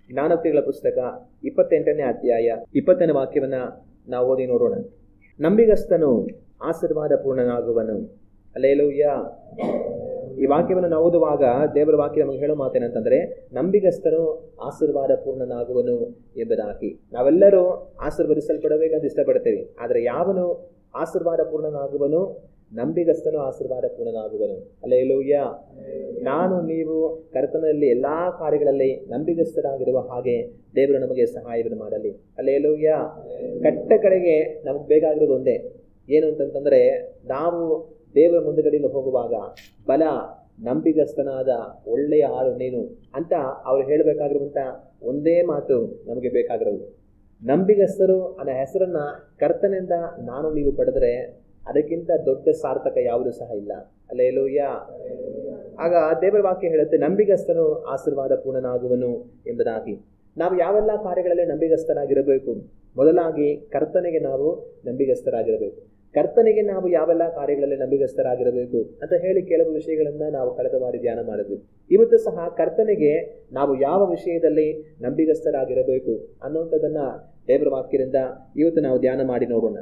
ಜ್ಞಾನೋಕ್ತಿಗಳ ಪುಸ್ತಕ 28ನೇ ಅಧ್ಯಾಯ 20ನೇ ವಾಕ್ಯವನ್ನ ನಾವು ಓದಿ ನೋಡೋಣ. ನಂಬಿಗಸ್ತನು ಆಶೀರ್ವಾದ ಪೂರ್ಣನಾಗುವನು. ಹಲ್ಲೆಲೂಯಾ. ಈ ವಾಕ್ಯವನ್ನು ನಾವು ಓದುವಾಗ ದೇವರ ವಾಕ್ಯ ನಮಗೆ ಹೇಳೋ ಮಾತೇನಂತಂದ್ರೆ, ನಂಬಿಗಸ್ತನು ಆಶೀರ್ವಾದ ಪೂರ್ಣನಾಗುವನು ಎಂಬುದಾಗಿ. ನಾವೆಲ್ಲರೂ ಆಶೀರ್ವದಿಸಲ್ಪಡಬೇಕಂತ ಇಷ್ಟಪಡ್ತೇವೆ. ಆದರೆ ಯಾವನು ಆಶೀರ್ವಾದ ಪೂರ್ಣನಾಗುವನು? ನಂಬಿಗಸ್ತನು ಆಶೀರ್ವಾದ ಪೂರ್ಣನಾಗುವನು. ಹಲ್ಲೆಲೂಯಾ. ನಾನು ನೀವು ಕರ್ತನಲ್ಲಿ ಎಲ್ಲಾ ಕಾರ್ಯಗಳಲ್ಲಿ ನಂಬಿಗಸ್ತರಾಗಿರುವ ಹಾಗೆ ದೇವರು ನಮಗೆ ಸಹಾಯವನ್ನು ಮಾಡಲಿ. ಹಲ್ಲೆಲೂಯಾ. ಕಟ್ಟ ಕಡೆಗೆ ನಮಗೆ ಬೇಕಾಗಿರೋದು ಒಂದೇ, ಏನು ಅಂತಂತಂದ್ರೆ, ನಾವು ದೇವರ ಮುಂದುಗಡೆಯಲ್ಲಿ ಹೋಗುವಾಗ ಬಲ ನಂಬಿಗಸ್ತನಾದ ಒಳ್ಳೆಯ ಆಳು ನೀನು ಅಂತ ಅವ್ರು ಹೇಳಬೇಕಾಗಿರುವಂತ ಒಂದೇ ಮಾತು ನಮಗೆ ಬೇಕಾಗಿರೋದು. ನಂಬಿಗಸ್ತರು ಅನ್ನೋ ಹೆಸರನ್ನ ಕರ್ತನಿಂದ ನಾನು ನೀವು ಪಡೆದ್ರೆ ಅದಕ್ಕಿಂತ ದೊಡ್ಡ ಸಾರ್ಥಕ ಯಾವುದೂ ಸಹ ಇಲ್ಲ. ಹಲ್ಲೆಲೂಯಾ. ಆಗ ದೇವರ ವಾಕ್ಯ ಹೇಳುತ್ತೆ, ನಂಬಿಗಸ್ತನು ಆಶೀರ್ವಾದ ಪೂರ್ಣನಾಗುವನು ಎಂಬುದಾಗಿ. ನಾವು ಯಾವೆಲ್ಲ ಕಾರ್ಯಗಳಲ್ಲಿ ನಂಬಿಗಸ್ತರಾಗಿರಬೇಕು? ಮೊದಲಾಗಿ ಕರ್ತನಿಗೆ ನಾವು ನಂಬಿಗಸ್ತರಾಗಿರಬೇಕು. ಕರ್ತನಿಗೆ ನಾವು ಯಾವೆಲ್ಲ ಕಾರ್ಯಗಳಲ್ಲಿ ನಂಬಿಗಸ್ತರಾಗಿರಬೇಕು ಅಂತ ಹೇಳಿ ಕೆಲವು ವಿಷಯಗಳನ್ನ ನಾವು ಕಳೆದ ಬಾರಿ ಧ್ಯಾನ ಮಾಡಿದ್ವಿ. ಇವತ್ತು ಸಹ ಕರ್ತನಿಗೆ ನಾವು ಯಾವ ವಿಷಯದಲ್ಲಿ ನಂಬಿಗಸ್ತರಾಗಿರಬೇಕು ಅನ್ನುವಂಥದ್ದನ್ನ ದೇವರ ವಾಕ್ಯದಿಂದ ಇವತ್ತು ನಾವು ಧ್ಯಾನ ಮಾಡಿ ನೋಡೋಣ.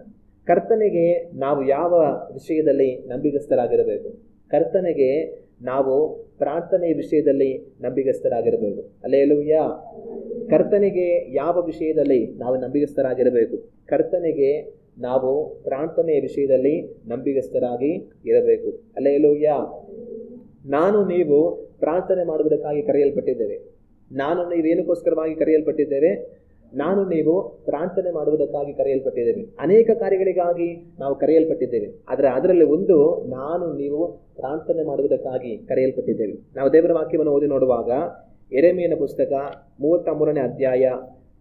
ಕರ್ತನಿಗೆ ನಾವು ಯಾವ ವಿಷಯದಲ್ಲಿ ನಂಬಿಗಸ್ತರಾಗಿರಬೇಕು? ಕರ್ತನಿಗೆ ನಾವು ಪ್ರಾರ್ಥನೆಯ ವಿಷಯದಲ್ಲಿ ನಂಬಿಗಸ್ತರಾಗಿರಬೇಕು. ಹಲ್ಲೆಲೂಯಾ. ಕರ್ತನಿಗೆ ಯಾವ ವಿಷಯದಲ್ಲಿ ನಾವು ನಂಬಿಗಸ್ತರಾಗಿರಬೇಕು? ಕರ್ತನಿಗೆ ನಾವು ಪ್ರಾರ್ಥನೆಯ ವಿಷಯದಲ್ಲಿ ನಂಬಿಗಸ್ತರಾಗಿ ಇರಬೇಕು. ಹಲ್ಲೆಲೂಯಾ. ನಾನು ನೀವು ಪ್ರಾರ್ಥನೆ ಮಾಡುವುದಕ್ಕಾಗಿ ಕರೆಯಲ್ಪಟ್ಟಿದ್ದೇವೆ. ನಾನು ನೀವೇನಕ್ಕೋಸ್ಕರವಾಗಿ ಕರೆಯಲ್ಪಟ್ಟಿದ್ದೇವೆ? ನಾನು ನೀವು ಪ್ರಾರ್ಥನೆ ಮಾಡುವುದಕ್ಕಾಗಿ ಕರೆಯಲ್ಪಟ್ಟಿದ್ದೇವೆ. ಅನೇಕ ಕಾರ್ಯಗಳಿಗಾಗಿ ನಾವು ಕರೆಯಲ್ಪಟ್ಟಿದ್ದೇವೆ. ಆದರೆ ಅದರಲ್ಲಿ ಒಂದು, ನಾನು ನೀವು ಪ್ರಾರ್ಥನೆ ಮಾಡುವುದಕ್ಕಾಗಿ ಕರೆಯಲ್ಪಟ್ಟಿದ್ದೇವೆ. ನಾವು ದೇವರ ವಾಕ್ಯವನ್ನು ಓದಿ ನೋಡುವಾಗ ಯೆರೆಮೀಯನ ಪುಸ್ತಕ 33ನೇ ಅಧ್ಯಾಯ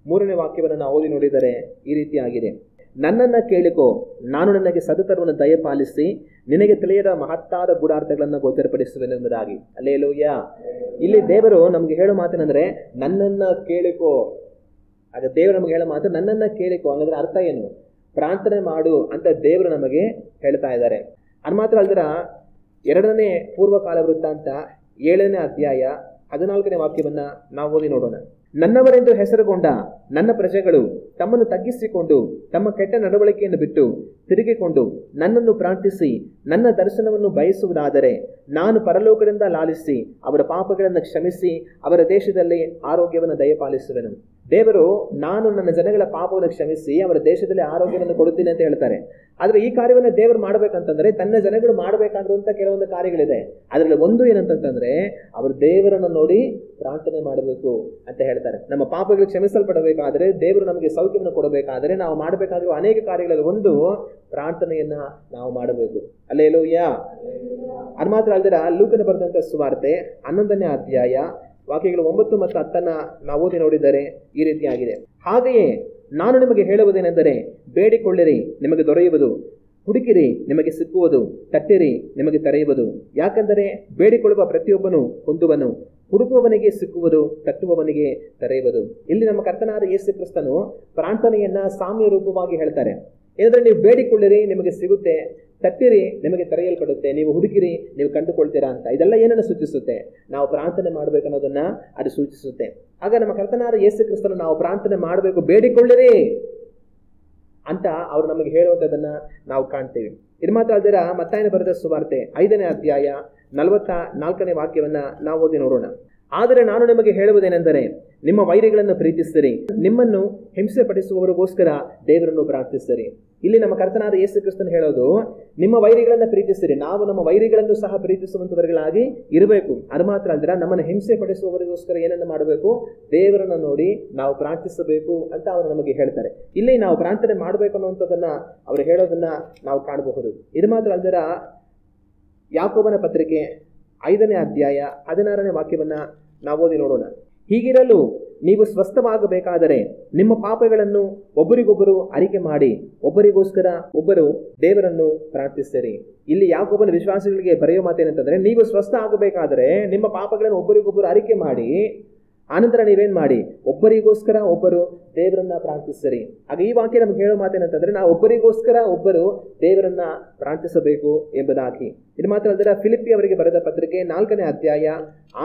3ನೇ ವಾಕ್ಯವನ್ನು ನಾವು ಓದಿ ನೋಡಿದರೆ ಈ ರೀತಿಯಾಗಿದೆ. ನನ್ನನ್ನು ಕೇಳಿಕೋ, ನಾನು ನನಗೆ ಸದುತರವನ್ನು ದಯಪಾಲಿಸಿ ನಿನಗೆ ತಿಳಿಯದ ಮಹತ್ತಾದ ಗೂಢಾರ್ಥಗಳನ್ನು ಗೋಚರಪಡಿಸುವೆನೆಂಬುದಾಗಿ. ಹಲ್ಲೆಲೂಯಾ. ಇಲ್ಲಿ ದೇವರು ನಮ್ಗೆ ಹೇಳೋ ಮಾತೇನೆಂದ್ರೆ, ನನ್ನನ್ನ ಕೇಳಿಕೋ. ಆಗ ದೇವರು ನಮಗೆ ಹೇಳೋ ಮಾತು ನನ್ನನ್ನ ಕೇಳಿಕೋ. ಹಂಗಂದ್ರೆ ಅರ್ಥ ಏನು? ಪ್ರಾರ್ಥನೆ ಮಾಡು ಅಂತ ದೇವರು ನಮಗೆ ಹೇಳ್ತಾ ಇದ್ದಾರೆ. ಅದು ಮಾತ್ರ ಅಲ್ದಿರ 2ನೇ ಪೂರ್ವಕಾಲ ವೃತ್ತಾಂತ 7ನೇ ಅಧ್ಯಾಯ 14ನೇ ವಾಕ್ಯವನ್ನ ನಾವು ಓದಿ ನೋಡೋಣ. ನನ್ನವರೆಂದು ಹೆಸರುಗೊಂಡ ನನ್ನ ಪ್ರಜೆಗಳು ತಮ್ಮನ್ನು ತಗ್ಗಿಸಿಕೊಂಡು ತಮ್ಮ ಕೆಟ್ಟ ನಡವಳಿಕೆಯನ್ನು ಬಿಟ್ಟು ತಿರುಗಿಕೊಂಡು ನನ್ನನ್ನು ಪ್ರಾರ್ಥಿಸಿ ನನ್ನ ದರ್ಶನವನ್ನು ಬಯಸುವುದಾದರೆ ನಾನು ಪರಲೋಕದಿಂದ ಲಾಲಿಸಿ ಅವರ ಪಾಪಗಳನ್ನು ಕ್ಷಮಿಸಿ ಅವರ ದೇಶದಲ್ಲಿ ಆರೋಗ್ಯವನ್ನು ದಯಪಾಲಿಸುವೆನು. ದೇವರು ನಾನು ನನ್ನ ಜನಗಳ ಪಾಪವನ್ನು ಕ್ಷಮಿಸಿ ಅವರ ದೇಶದಲ್ಲಿ ಆರೋಗ್ಯವನ್ನು ಕೊಡುತ್ತೀನಿ ಅಂತ ಹೇಳ್ತಾರೆ. ಆದರೆ ಈ ಕಾರ್ಯವನ್ನು ದೇವರು ಮಾಡಬೇಕಂತಂದ್ರೆ ತನ್ನ ಜನಗಳು ಮಾಡಬೇಕಾಗಿರುವಂತ ಕೆಲವೊಂದು ಕಾರ್ಯಗಳಿದೆ. ಅದರಲ್ಲಿ ಒಂದು ಏನಂತಂದ್ರೆ, ಅವರು ದೇವರನ್ನು ನೋಡಿ ಪ್ರಾರ್ಥನೆ ಮಾಡಬೇಕು ಅಂತ ಹೇಳ್ತಾರೆ. ನಮ್ಮ ಪಾಪಗಳು ಕ್ಷಮಿಸಲ್ಪಡಬೇಕಾದ್ರೆ, ದೇವರು ನಮಗೆ ಸೌಖ್ಯವನ್ನು ಕೊಡಬೇಕಾದ್ರೆ ನಾವು ಮಾಡಬೇಕಾಗಿರುವ ಅನೇಕ ಕಾರ್ಯಗಳಲ್ಲಿ ಒಂದು ಪ್ರಾರ್ಥನೆಯನ್ನ ನಾವು ಮಾಡಬೇಕು. ಹಲ್ಲೆಲೂಯಾ. ಅದು ಮಾತ್ರ ಅಲ್ದಿರ ಲೂಕನ ಬರೆದಂತ ಸುವಾರ್ತೆ 11ನೇ ಅಧ್ಯಾಯ ವಾಕ್ಯಗಳು 9 ಮತ್ತು 10 ನಾವು ಓದಿ ನೋಡಿದರೆ ಈ ರೀತಿಯಾಗಿದೆ. ಹಾಗೆಯೇ ನಾನು ನಿಮಗೆ ಹೇಳುವುದೇನೆಂದರೆ, ಬೇಡಿಕೊಳ್ಳಿರಿ ನಿಮಗೆ ದೊರೆಯುವುದು, ಹುಡುಕಿರಿ ನಿಮಗೆ ಸಿಕ್ಕುವುದು, ತಟ್ಟಿರಿ ನಿಮಗೆ ತೆರೆಯುವುದು. ಯಾಕೆಂದರೆ ಬೇಡಿಕೊಳ್ಳುವ ಪ್ರತಿಯೊಬ್ಬನು ಹೊಂದುವನು, ಹುಡುಕುವವನಿಗೆ ಸಿಕ್ಕುವುದು, ತಟ್ಟುವವನಿಗೆ ತೆರೆಯುವುದು. ಇಲ್ಲಿ ನಮ್ಮ ಕರ್ತನಾದ ಯೇಸು ಕ್ರಿಸ್ತನು ಪ್ರಾರ್ಥನೆಯನ್ನ ಸಾಮ್ಯ ರೂಪವಾಗಿ ಹೇಳ್ತಾರೆ. ಏನಂದ್ರೆ, ನೀವು ಬೇಡಿಕೊಳ್ಳಿರಿ ನಿಮಗೆ ಸಿಗುತ್ತೆ, ತಟ್ಟಿರಿ ನಿಮಗೆ ತೆರೆಯಲ್ಪಡುತ್ತೆ, ನೀವು ಹುಡುಕಿರಿ ನೀವು ಕಂಡುಕೊಳ್ತೀರಾ ಅಂತ. ಇದೆಲ್ಲ ಏನನ್ನು ಸೂಚಿಸುತ್ತೆ? ನಾವು ಪ್ರಾರ್ಥನೆ ಮಾಡಬೇಕನ್ನೋದನ್ನ ಅದು ಸೂಚಿಸುತ್ತೆ. ಆಗ ನಮ್ಮ ಕರ್ತನಾದ ಯೇಸು ಕ್ರಿಸ್ತನು ನಾವು ಪ್ರಾರ್ಥನೆ ಮಾಡಬೇಕು, ಬೇಡಿಕೊಳ್ಳಿರಿ ಅಂತ ಅವ್ರು ನಮಗೆ ಹೇಳುವಂಥದ್ದನ್ನ ನಾವು ಕಾಣ್ತೇವೆ. ಇದು ಮಾತ್ರ ಅಲ್ದಿರ ಮತ್ತಾಯನ ಬರೆದ ಸುವಾರ್ತೆ 5ನೇ ಅಧ್ಯಾಯ 44ನೇ ವಾಕ್ಯವನ್ನ ನಾವು ಓದಿ ನೋಡೋಣ. ಆದರೆ ನಾನು ನಿಮಗೆ ಹೇಳುವುದೇನೆಂದರೆ, ನಿಮ್ಮ ವೈರಿಗಳನ್ನು ಪ್ರೀತಿಸಿರಿ, ನಿಮ್ಮನ್ನು ಹಿಂಸೆ ಪಡಿಸುವವರಿಗೋಸ್ಕರ ದೇವರನ್ನು ಪ್ರಾರ್ಥಿಸಿರಿ. ಇಲ್ಲಿ ನಮ್ಮ ಕರ್ತನಾದ ಯೇಸು ಕ್ರಿಸ್ತನು ಹೇಳೋದು, ನಿಮ್ಮ ವೈರಿಗಳನ್ನು ಪ್ರೀತಿಸಿರಿ. ನಾವು ನಮ್ಮ ವೈರಿಗಳನ್ನು ಸಹ ಪ್ರೀತಿಸುವಂತವர்களಾಗಿ ಇರಬೇಕು. ಅದು ಮಾತ್ರ ಅಲ್ದಿರ ನಮ್ಮನ್ನು ಹಿಂಸೆ ಪಡಿಸುವವರಿಗೋಸ್ಕರ ಏನನ್ನು ಮಾಡಬೇಕು? ದೇವರನ್ನು ನೋಡಿ ನಾವು ಪ್ರಾರ್ಥಿಸಬೇಕು ಅಂತ ಅವರು ನಮಗೆ ಹೇಳ್ತಾರೆ. ಇಲ್ಲಿ ನಾವು ಪ್ರಾರ್ಥನೆ ಮಾಡಬೇಕು ಅನ್ನುವಂಥದ್ದನ್ನ ಅವರು ಹೇಳೋದನ್ನ ನಾವು ಕಾಣಬಹುದು. ಇದು ಮಾತ್ರ ಅಲ್ದಿರ ಯಾಕೋಬನ ಪತ್ರಿಕೆ 5ನೇ ಅಧ್ಯಾಯ 16ನೇ ವಾಕ್ಯವನ್ನ ನಾವು ಓದಿ ನೋಡೋಣ. ಹೀಗಿರಲು ನೀವು ಸ್ವಸ್ಥವಾಗಬೇಕಾದರೆ ನಿಮ್ಮ ಪಾಪಗಳನ್ನು ಒಬ್ಬರಿಗೊಬ್ಬರು ಅರಿಕೆ ಮಾಡಿ ಒಬ್ಬರಿಗೋಸ್ಕರ ಒಬ್ಬರು ದೇವರನ್ನು ಪ್ರಾರ್ಥಿಸಿರಿ. ಇಲ್ಲಿ ಯಾಕೋಬನ ವಿಶ್ವಾಸಿಗಳಿಗೆ ಬರೆಯೋ ಮಾತೇನಂತಂದ್ರೆ, ನೀವು ಸ್ವಸ್ಥ ಆಗಬೇಕಾದರೆ ನಿಮ್ಮ ಪಾಪಗಳನ್ನು ಒಬ್ಬರಿಗೊಬ್ಬರು ಅರಿಕೆ ಮಾಡಿ ಆನಂತರ ನೀವೇನ್ ಮಾಡಿ, ಒಬ್ಬರಿಗೋಸ್ಕರ ಒಬ್ಬರು ದೇವರನ್ನ ಪ್ರಾರ್ಥಿಸಿರಿ. ಆಗ ಈ ವಾಕ್ಯ ನಮ್ಗೆ ಹೇಳೋ ಮಾತೇನಂತಂದ್ರೆ, ನಾವು ಒಬ್ಬರಿಗೋಸ್ಕರ ಒಬ್ಬರು ದೇವರನ್ನ ಪ್ರಾರ್ಥಿಸಬೇಕು ಎಂಬುದಾಗಿ. ಇದು ಮಾತ್ರ ಅಲ್ಲದೆ ಫಿಲಿಪ್ಪಿ ಅವರಿಗೆ ಬರೆದ ಪತ್ರಿಕೆ 4ನೇ ಅಧ್ಯಾಯ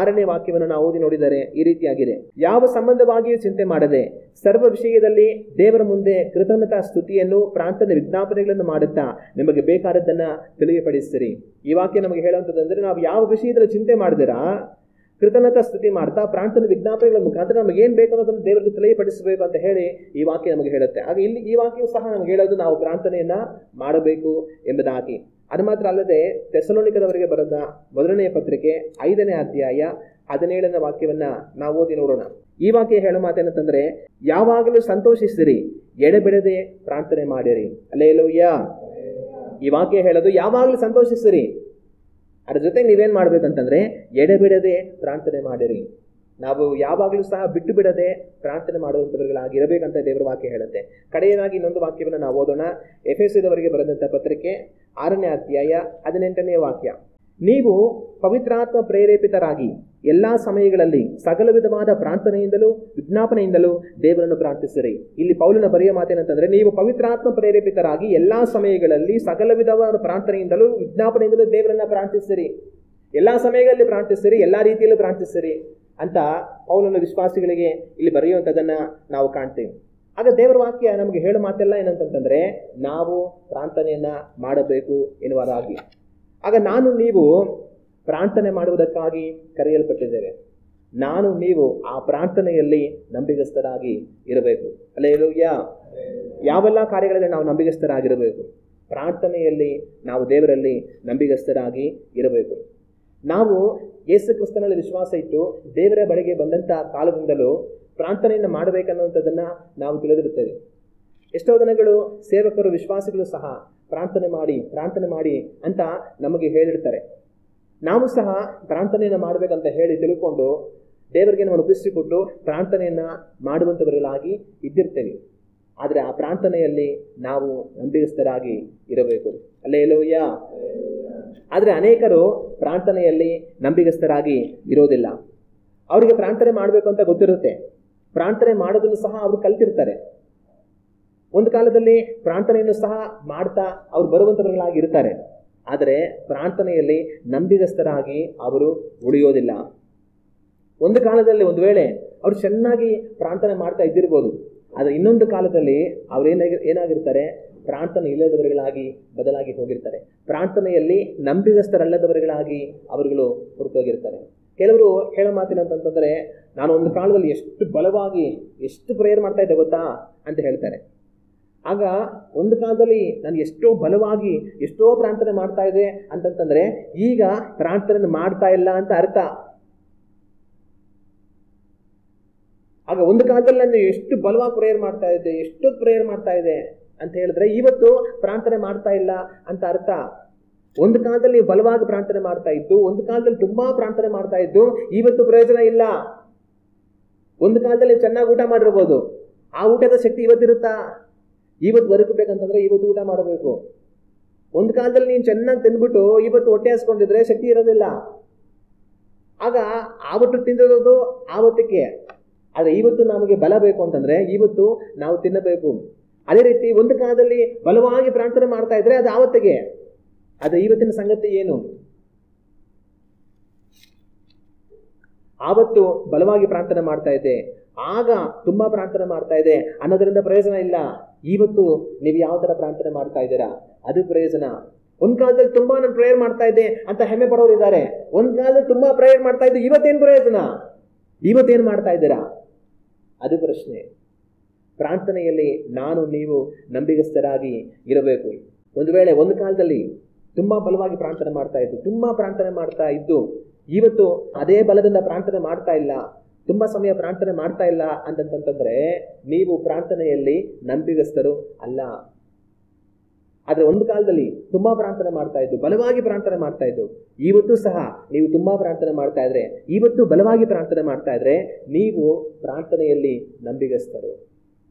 6ನೇ ವಾಕ್ಯವನ್ನು ನಾವು ಓದಿ ನೋಡಿದರೆ ಈ ರೀತಿಯಾಗಿದೆ: ಯಾವ ಸಂಬಂಧವಾಗಿಯೂ ಚಿಂತೆ ಮಾಡದೆ ಸರ್ವ ವಿಷಯದಲ್ಲಿ ದೇವರ ಮುಂದೆ ಕೃತಜ್ಞತಾ ಸ್ತುತಿಯನ್ನು ಪ್ರಾರ್ಥನೆ ವಿಜ್ಞಾಪನೆಗಳನ್ನು ಮಾಡುತ್ತಾ ನಿಮಗೆ ಬೇಕಾದದ್ದನ್ನ ತಿಳಿಯಪಡಿಸಿರಿ. ಈ ವಾಕ್ಯ ನಮಗೆ ಹೇಳುವಂಥದ್ದಂದ್ರೆ, ನಾವು ಯಾವ ವಿಷಯದಲ್ಲಿ ಚಿಂತೆ ಮಾಡಿದಿರಾ ಕೃತಜ್ಞತಾ ಸ್ತುತಿ ಮಾಡ್ತಾ ಪ್ರಾರ್ಥನೆ ವಿಜ್ಞಾಪನೆಗಳ ಮುಖಾಂತರ ನಮಗೆ ಏನ್ ಬೇಕು ಅನ್ನೋದನ್ನು ದೇವರಿಗೆ ತಿಳಿಯಪಡಿಸಬೇಕು ಅಂತ ಹೇಳಿ ಈ ವಾಕ್ಯ ನಮಗೆ ಹೇಳುತ್ತೆ. ಹಾಗೆ ಇಲ್ಲಿ ಈ ವಾಕ್ಯವು ಸಹ ನಮಗೆ ಹೇಳೋದು ನಾವು ಪ್ರಾರ್ಥನೆಯನ್ನ ಮಾಡಬೇಕು ಎಂಬುದಾಗಿ. ಅದು ಮಾತ್ರ ಅಲ್ಲದೆ ಥೆಸಲೋನಿಕದವರಿಗೆ ಬರೆದ 1ನೇ ಪತ್ರಿಕೆ 5ನೇ ಅಧ್ಯಾಯ 17ನೇ ವಾಕ್ಯವನ್ನ ನಾವು ಓದಿ ನೋಡೋಣ. ಈ ವಾಕ್ಯ ಹೇಳೋ ಮಾತೇನಂತಂದ್ರೆ, ಯಾವಾಗಲೂ ಸಂತೋಷಿಸಿರಿ, ಎಡೆಬಿಡದೆ ಪ್ರಾರ್ಥನೆ ಮಾಡಿರಿ. ಹಲ್ಲೆಲೂಯಾ. ಈ ವಾಕ್ಯ ಹೇಳೋದು ಯಾವಾಗಲೂ ಸಂತೋಷಿಸಿರಿ, ಅದ್ರ ಜೊತೆ ನೀವೇನ್ ಮಾಡ್ಬೇಕಂತಂದ್ರೆ ಎಡೆಬಿಡದೆ ಪ್ರಾರ್ಥನೆ ಮಾಡಿರಿ. ನಾವು ಯಾವಾಗಲೂ ಸಹ ಬಿಟ್ಟು ಬಿಡದೆ ಪ್ರಾರ್ಥನೆ ಮಾಡುವಂಥವர்களಾಗಿರಬೇಕಂತ ದೇವರ ವಾಕ್ಯ ಹೇಳುತ್ತೆ. ಕಡೆಯದಾಗಿ ಇನ್ನೊಂದು ವಾಕ್ಯವನ್ನು ನಾವು ಓದೋಣ. ಎಫೆಸದವರಿಗೆ ಬರೆದಂಥ ಪತ್ರಿಕೆ 6ನೇ ಅಧ್ಯಾಯ 18ನೇ ವಾಕ್ಯ: ನೀವು ಪವಿತ್ರಾತ್ಮ ಪ್ರೇರೇಪಿತರಾಗಿ ಎಲ್ಲಾ ಸಮಯಗಳಲ್ಲಿ ಸಕಲ ವಿಧವಾದ ಪ್ರಾರ್ಥನೆಯಿಂದಲೂ ವಿಜ್ಞಾಪನೆಯಿಂದಲೂ ದೇವರನ್ನು ಪ್ರಾರ್ಥಿಸಿರಿ. ಇಲ್ಲಿ ಪೌಲನ ಬರೆಯ ಮಾತೇನಂತಂದ್ರೆ, ನೀವು ಪವಿತ್ರಾತ್ಮ ಪ್ರೇರೇಪಿತರಾಗಿ ಎಲ್ಲಾ ಸಮಯಗಳಲ್ಲಿ ಸಕಲ ವಿಧವಾದ ಪ್ರಾರ್ಥನೆಯಿಂದಲೂ ವಿಜ್ಞಾಪನೆಯಿಂದಲೂ ದೇವರನ್ನ ಪ್ರಾರ್ಥಿಸಿರಿ. ಎಲ್ಲಾ ಸಮಯಗಳಲ್ಲಿ ಪ್ರಾರ್ಥಿಸಿರಿ, ಎಲ್ಲಾ ರೀತಿಯಲ್ಲೂ ಪ್ರಾರ್ಥಿಸಿರಿ ಅಂತ ಪೌಲನ ವಿಶ್ವಾಸಿಗಳಿಗೆ ಇಲ್ಲಿ ಬರೆಯುವಂಥದ್ದನ್ನ ನಾವು ಕಾಣ್ತೇವೆ. ಆಗ ದೇವರ ವಾಕ್ಯ ನಮಗೆ ಹೇಳೋ ಮಾತೆಲ್ಲ ಏನಂತಂದ್ರೆ, ನಾವು ಪ್ರಾರ್ಥನೆಯನ್ನ ಮಾಡಬೇಕು ಎನ್ನುವುದಾಗಿ. ಆಗ ನಾನು ನೀವು ಪ್ರಾರ್ಥನೆ ಮಾಡುವುದಕ್ಕಾಗಿ ಕರೆಯಲ್ಪಟ್ಟಿದ್ದೇವೆ. ನಾನು ನೀವು ಆ ಪ್ರಾರ್ಥನೆಯಲ್ಲಿ ನಂಬಿಗಸ್ತರಾಗಿ ಇರಬೇಕು. ಹಲ್ಲೆಲೂಯಾ. ಯಾವೆಲ್ಲ ಕಾರ್ಯಗಳಲ್ಲಿ ನಾವು ನಂಬಿಗಸ್ತರಾಗಿರಬೇಕು? ಪ್ರಾರ್ಥನೆಯಲ್ಲಿ ನಾವು ದೇವರಲ್ಲಿ ನಂಬಿಗಸ್ತರಾಗಿ ಇರಬೇಕು. ನಾವು ಯೇಸು ಕ್ರಿಸ್ತನಲ್ಲಿ ವಿಶ್ವಾಸ ಇಟ್ಟು ದೇವರ ಬಳಿಗೆ ಬಂದಂಥ ಕಾಲದಿಂದಲೂ ಪ್ರಾರ್ಥನೆಯನ್ನು ಮಾಡಬೇಕನ್ನುವಂಥದ್ದನ್ನು ನಾವು ತಿಳಿದಿರುತ್ತೇವೆ. ಎಷ್ಟೋ ದಿನಗಳು ಸೇವಕರು ವಿಶ್ವಾಸಿಗಳು ಸಹ ಪ್ರಾರ್ಥನೆ ಮಾಡಿ ಅಂತ ನಮಗೆ ಹೇಳಿರ್ತಾರೆ. ನಾವು ಸಹ ಪ್ರಾರ್ಥನೆಯನ್ನು ಮಾಡಬೇಕಂತ ಹೇಳಿ ತಿಳ್ಕೊಂಡು ದೇವರಿಗೆ ನಾವು ಒಪ್ಪಿಸಿಕೊಟ್ಟು ಪ್ರಾರ್ಥನೆಯನ್ನು ಮಾಡುವಂಥವர்களಾಗಿ ಇದ್ದಿರ್ತೇವೆ. ಆದರೆ ಆ ಪ್ರಾರ್ಥನೆಯಲ್ಲಿ ನಾವು ನಂಬಿಗಸ್ತರಾಗಿ ಇರಬೇಕು. ಹಲ್ಲೆಲೂಯಾ. ಆದರೆ ಅನೇಕರು ಪ್ರಾರ್ಥನೆಯಲ್ಲಿ ನಂಬಿಗಸ್ತರಾಗಿ ಇರೋದಿಲ್ಲ. ಅವರಿಗೆ ಪ್ರಾರ್ಥನೆ ಮಾಡಬೇಕು ಅಂತ ಗೊತ್ತಿರುತ್ತೆ, ಪ್ರಾರ್ಥನೆ ಮಾಡೋದನ್ನು ಸಹ ಅವರು ಕಲ್ತಿರ್ತಾರೆ. ಒಂದು ಕಾಲದಲ್ಲಿ ಪ್ರಾರ್ಥನೆಯನ್ನು ಸಹ ಮಾಡ್ತಾ ಅವ್ರು ಬರುವಂಥವர்களಾಗಿ ಇರ್ತಾರೆ. ಆದರೆ ಪ್ರಾರ್ಥನೆಯಲ್ಲಿ ನಂಬಿಗಸ್ತರಾಗಿ ಅವರು ಉಳಿಯೋದಿಲ್ಲ. ಒಂದು ಕಾಲದಲ್ಲಿ ಒಂದು ವೇಳೆ ಅವರು ಚೆನ್ನಾಗಿ ಪ್ರಾರ್ಥನೆ ಮಾಡ್ತಾ ಇದ್ದಿರ್ಬೋದು, ಆದರೆ ಇನ್ನೊಂದು ಕಾಲದಲ್ಲಿ ಅವ್ರು ಏನಾಗಿರ್ತಾರೆ, ಪ್ರಾರ್ಥನೆ ಇಲ್ಲದವர்களಾಗಿ ಬದಲಾಗಿ ಹೋಗಿರ್ತಾರೆ. ಪ್ರಾರ್ಥನೆಯಲ್ಲಿ ನಂಬಿಗಸ್ತರಲ್ಲದವர்களಾಗಿ ಅವರುಗಳು ಹೊರಟೋಗಿರ್ತಾರೆ. ಕೆಲವರು ಹೇಳೋ ಮಾತಿನಂತಂದ್ರೆ, ನಾನು ಒಂದು ಕಾಲದಲ್ಲಿ ಎಷ್ಟು ಬಲವಾಗಿ ಎಷ್ಟು ಪ್ರೇಯರ್ ಮಾಡ್ತಾ ಇದ್ದೆ ಗೊತ್ತಾ ಅಂತ ಹೇಳ್ತಾರೆ. ಆಗ ಒಂದು ಕಾಲದಲ್ಲಿ ನಾನು ಎಷ್ಟೋ ಬಲವಾಗಿ ಎಷ್ಟೋ ಪ್ರಾರ್ಥನೆ ಮಾಡ್ತಾ ಇದೆ ಅಂತಂತಂದ್ರೆ ಈಗ ಪ್ರಾರ್ಥನೆ ಮಾಡ್ತಾ ಇಲ್ಲ ಅಂತ ಅರ್ಥ. ಆಗ ಒಂದು ಕಾಲದಲ್ಲಿ ನಾನು ಎಷ್ಟು ಬಲವಾಗಿ ಪ್ರೇಯರ್ ಮಾಡ್ತಾ ಇದ್ದೆ, ಎಷ್ಟೊತ್ತು ಪ್ರೇಯರ್ ಮಾಡ್ತಾ ಇದೆ ಅಂತ ಹೇಳಿದ್ರೆ ಇವತ್ತು ಪ್ರಾರ್ಥನೆ ಮಾಡ್ತಾ ಇಲ್ಲ ಅಂತ ಅರ್ಥ. ಒಂದು ಕಾಲದಲ್ಲಿ ನೀವು ಬಲವಾಗಿ ಪ್ರಾರ್ಥನೆ ಮಾಡ್ತಾ ಇದ್ದು, ಒಂದು ಕಾಲದಲ್ಲಿ ತುಂಬಾ ಪ್ರಾರ್ಥನೆ ಮಾಡ್ತಾ ಇದ್ದು, ಇವತ್ತು ಪ್ರಯೋಜನ ಇಲ್ಲ. ಒಂದು ಕಾಲದಲ್ಲಿ ಚೆನ್ನಾಗಿ ಊಟ ಮಾಡಿರ್ಬೋದು, ಆ ಊಟದ ಶಕ್ತಿ ಇವತ್ತಿರುತ್ತಾ? ಇವತ್ತು ಬದುಕಬೇಕಂತಂದ್ರೆ ಇವತ್ತು ಊಟ ಮಾಡಬೇಕು. ಒಂದು ಕಾಲದಲ್ಲಿ ನೀನು ಚೆನ್ನಾಗಿ ತಿಂದ್ಬಿಟ್ಟು ಇವತ್ತು ಹೊಟ್ಟೆ ಹಸ್ಕೊಂಡಿದ್ರೆ ಶಕ್ತಿ ಇರೋದಿಲ್ಲ. ಆಗ ಆವತ್ತು ತಿಂದಿರೋದು ಆವತ್ತಕ್ಕೆ, ಆದರೆ ಇವತ್ತು ನಮಗೆ ಬಲ ಬೇಕು ಅಂತಂದ್ರೆ ಇವತ್ತು ನಾವು ತಿನ್ನಬೇಕು. ಅದೇ ರೀತಿ ಒಂದು ಕಾಲದಲ್ಲಿ ಬಲವಾಗಿ ಪ್ರಾರ್ಥನೆ ಮಾಡ್ತಾ ಇದ್ರೆ ಅದು ಆವತ್ತಿಗೆ, ಅದು ಇವತ್ತಿನ ಸಂಗತಿ ಏನು? ಆವತ್ತು ಬಲವಾಗಿ ಪ್ರಾರ್ಥನೆ ಮಾಡ್ತಾ ಇದ್ದೆ, ಆಗ ತುಂಬಾ ಪ್ರಾರ್ಥನೆ ಮಾಡ್ತಾ ಇದೆ ಅನ್ನೋದ್ರಿಂದ ಪ್ರಯೋಜನ ಇಲ್ಲ. ಇವತ್ತು ನೀವು ಯಾವ ತರ ಪ್ರಾರ್ಥನೆ ಮಾಡ್ತಾ ಇದ್ದೀರಾ ಅದು ಪ್ರಯೋಜನ. ಒಂದ್ ಕಾಲದಲ್ಲಿ ತುಂಬಾ ನಾನು ಪ್ರೇಯರ್ ಮಾಡ್ತಾ ಇದ್ದೆ ಅಂತ ಹೆಮ್ಮೆ ಪಡೋರು ಇದ್ದಾರೆ. ಒಂದ್ ಕಾಲದಲ್ಲಿ ತುಂಬಾ ಪ್ರೇಯರ್ ಮಾಡ್ತಾ ಇದ್ದು ಇವತ್ತೇನು ಪ್ರಯೋಜನ? ಇವತ್ತೇನು ಮಾಡ್ತಾ ಇದ್ದೀರಾ ಅದು ಪ್ರಶ್ನೆ. ಪ್ರಾರ್ಥನೆಯಲ್ಲಿ ನಾನು ನೀವು ನಂಬಿಗಸ್ತರಾಗಿ ಇರಬೇಕು. ಒಂದು ವೇಳೆ ಒಂದು ಕಾಲದಲ್ಲಿ ತುಂಬಾ ಬಲವಾಗಿ ಪ್ರಾರ್ಥನೆ ಮಾಡ್ತಾ ಇದ್ದು ಇವತ್ತು ಅದೇ ಬಲದಿಂದ ಪ್ರಾರ್ಥನೆ ಮಾಡ್ತಾ ಇಲ್ಲ, ತುಂಬಾ ಸಮಯ ಪ್ರಾರ್ಥನೆ ಮಾಡ್ತಾ ಇಲ್ಲ ಅಂತಂತಂದ್ರೆ ನೀವು ಪ್ರಾರ್ಥನೆಯಲ್ಲಿ ನಂಬಿಗಸ್ತರು ಅಲ್ಲ. ಆದ್ರೆ ಒಂದು ಕಾಲದಲ್ಲಿ ತುಂಬಾ ಪ್ರಾರ್ಥನೆ ಮಾಡ್ತಾ ಇದ್ದು, ಬಲವಾಗಿ ಪ್ರಾರ್ಥನೆ ಮಾಡ್ತಾ ಇದ್ದು, ಇವತ್ತು ಸಹ ನೀವು ತುಂಬಾ ಪ್ರಾರ್ಥನೆ ಮಾಡ್ತಾ ಇದ್ರೆ, ಇವತ್ತು ಬಲವಾಗಿ ಪ್ರಾರ್ಥನೆ ಮಾಡ್ತಾ ಇದ್ರೆ ನೀವು ಪ್ರಾರ್ಥನೆಯಲ್ಲಿ ನಂಬಿಗಸ್ತರು.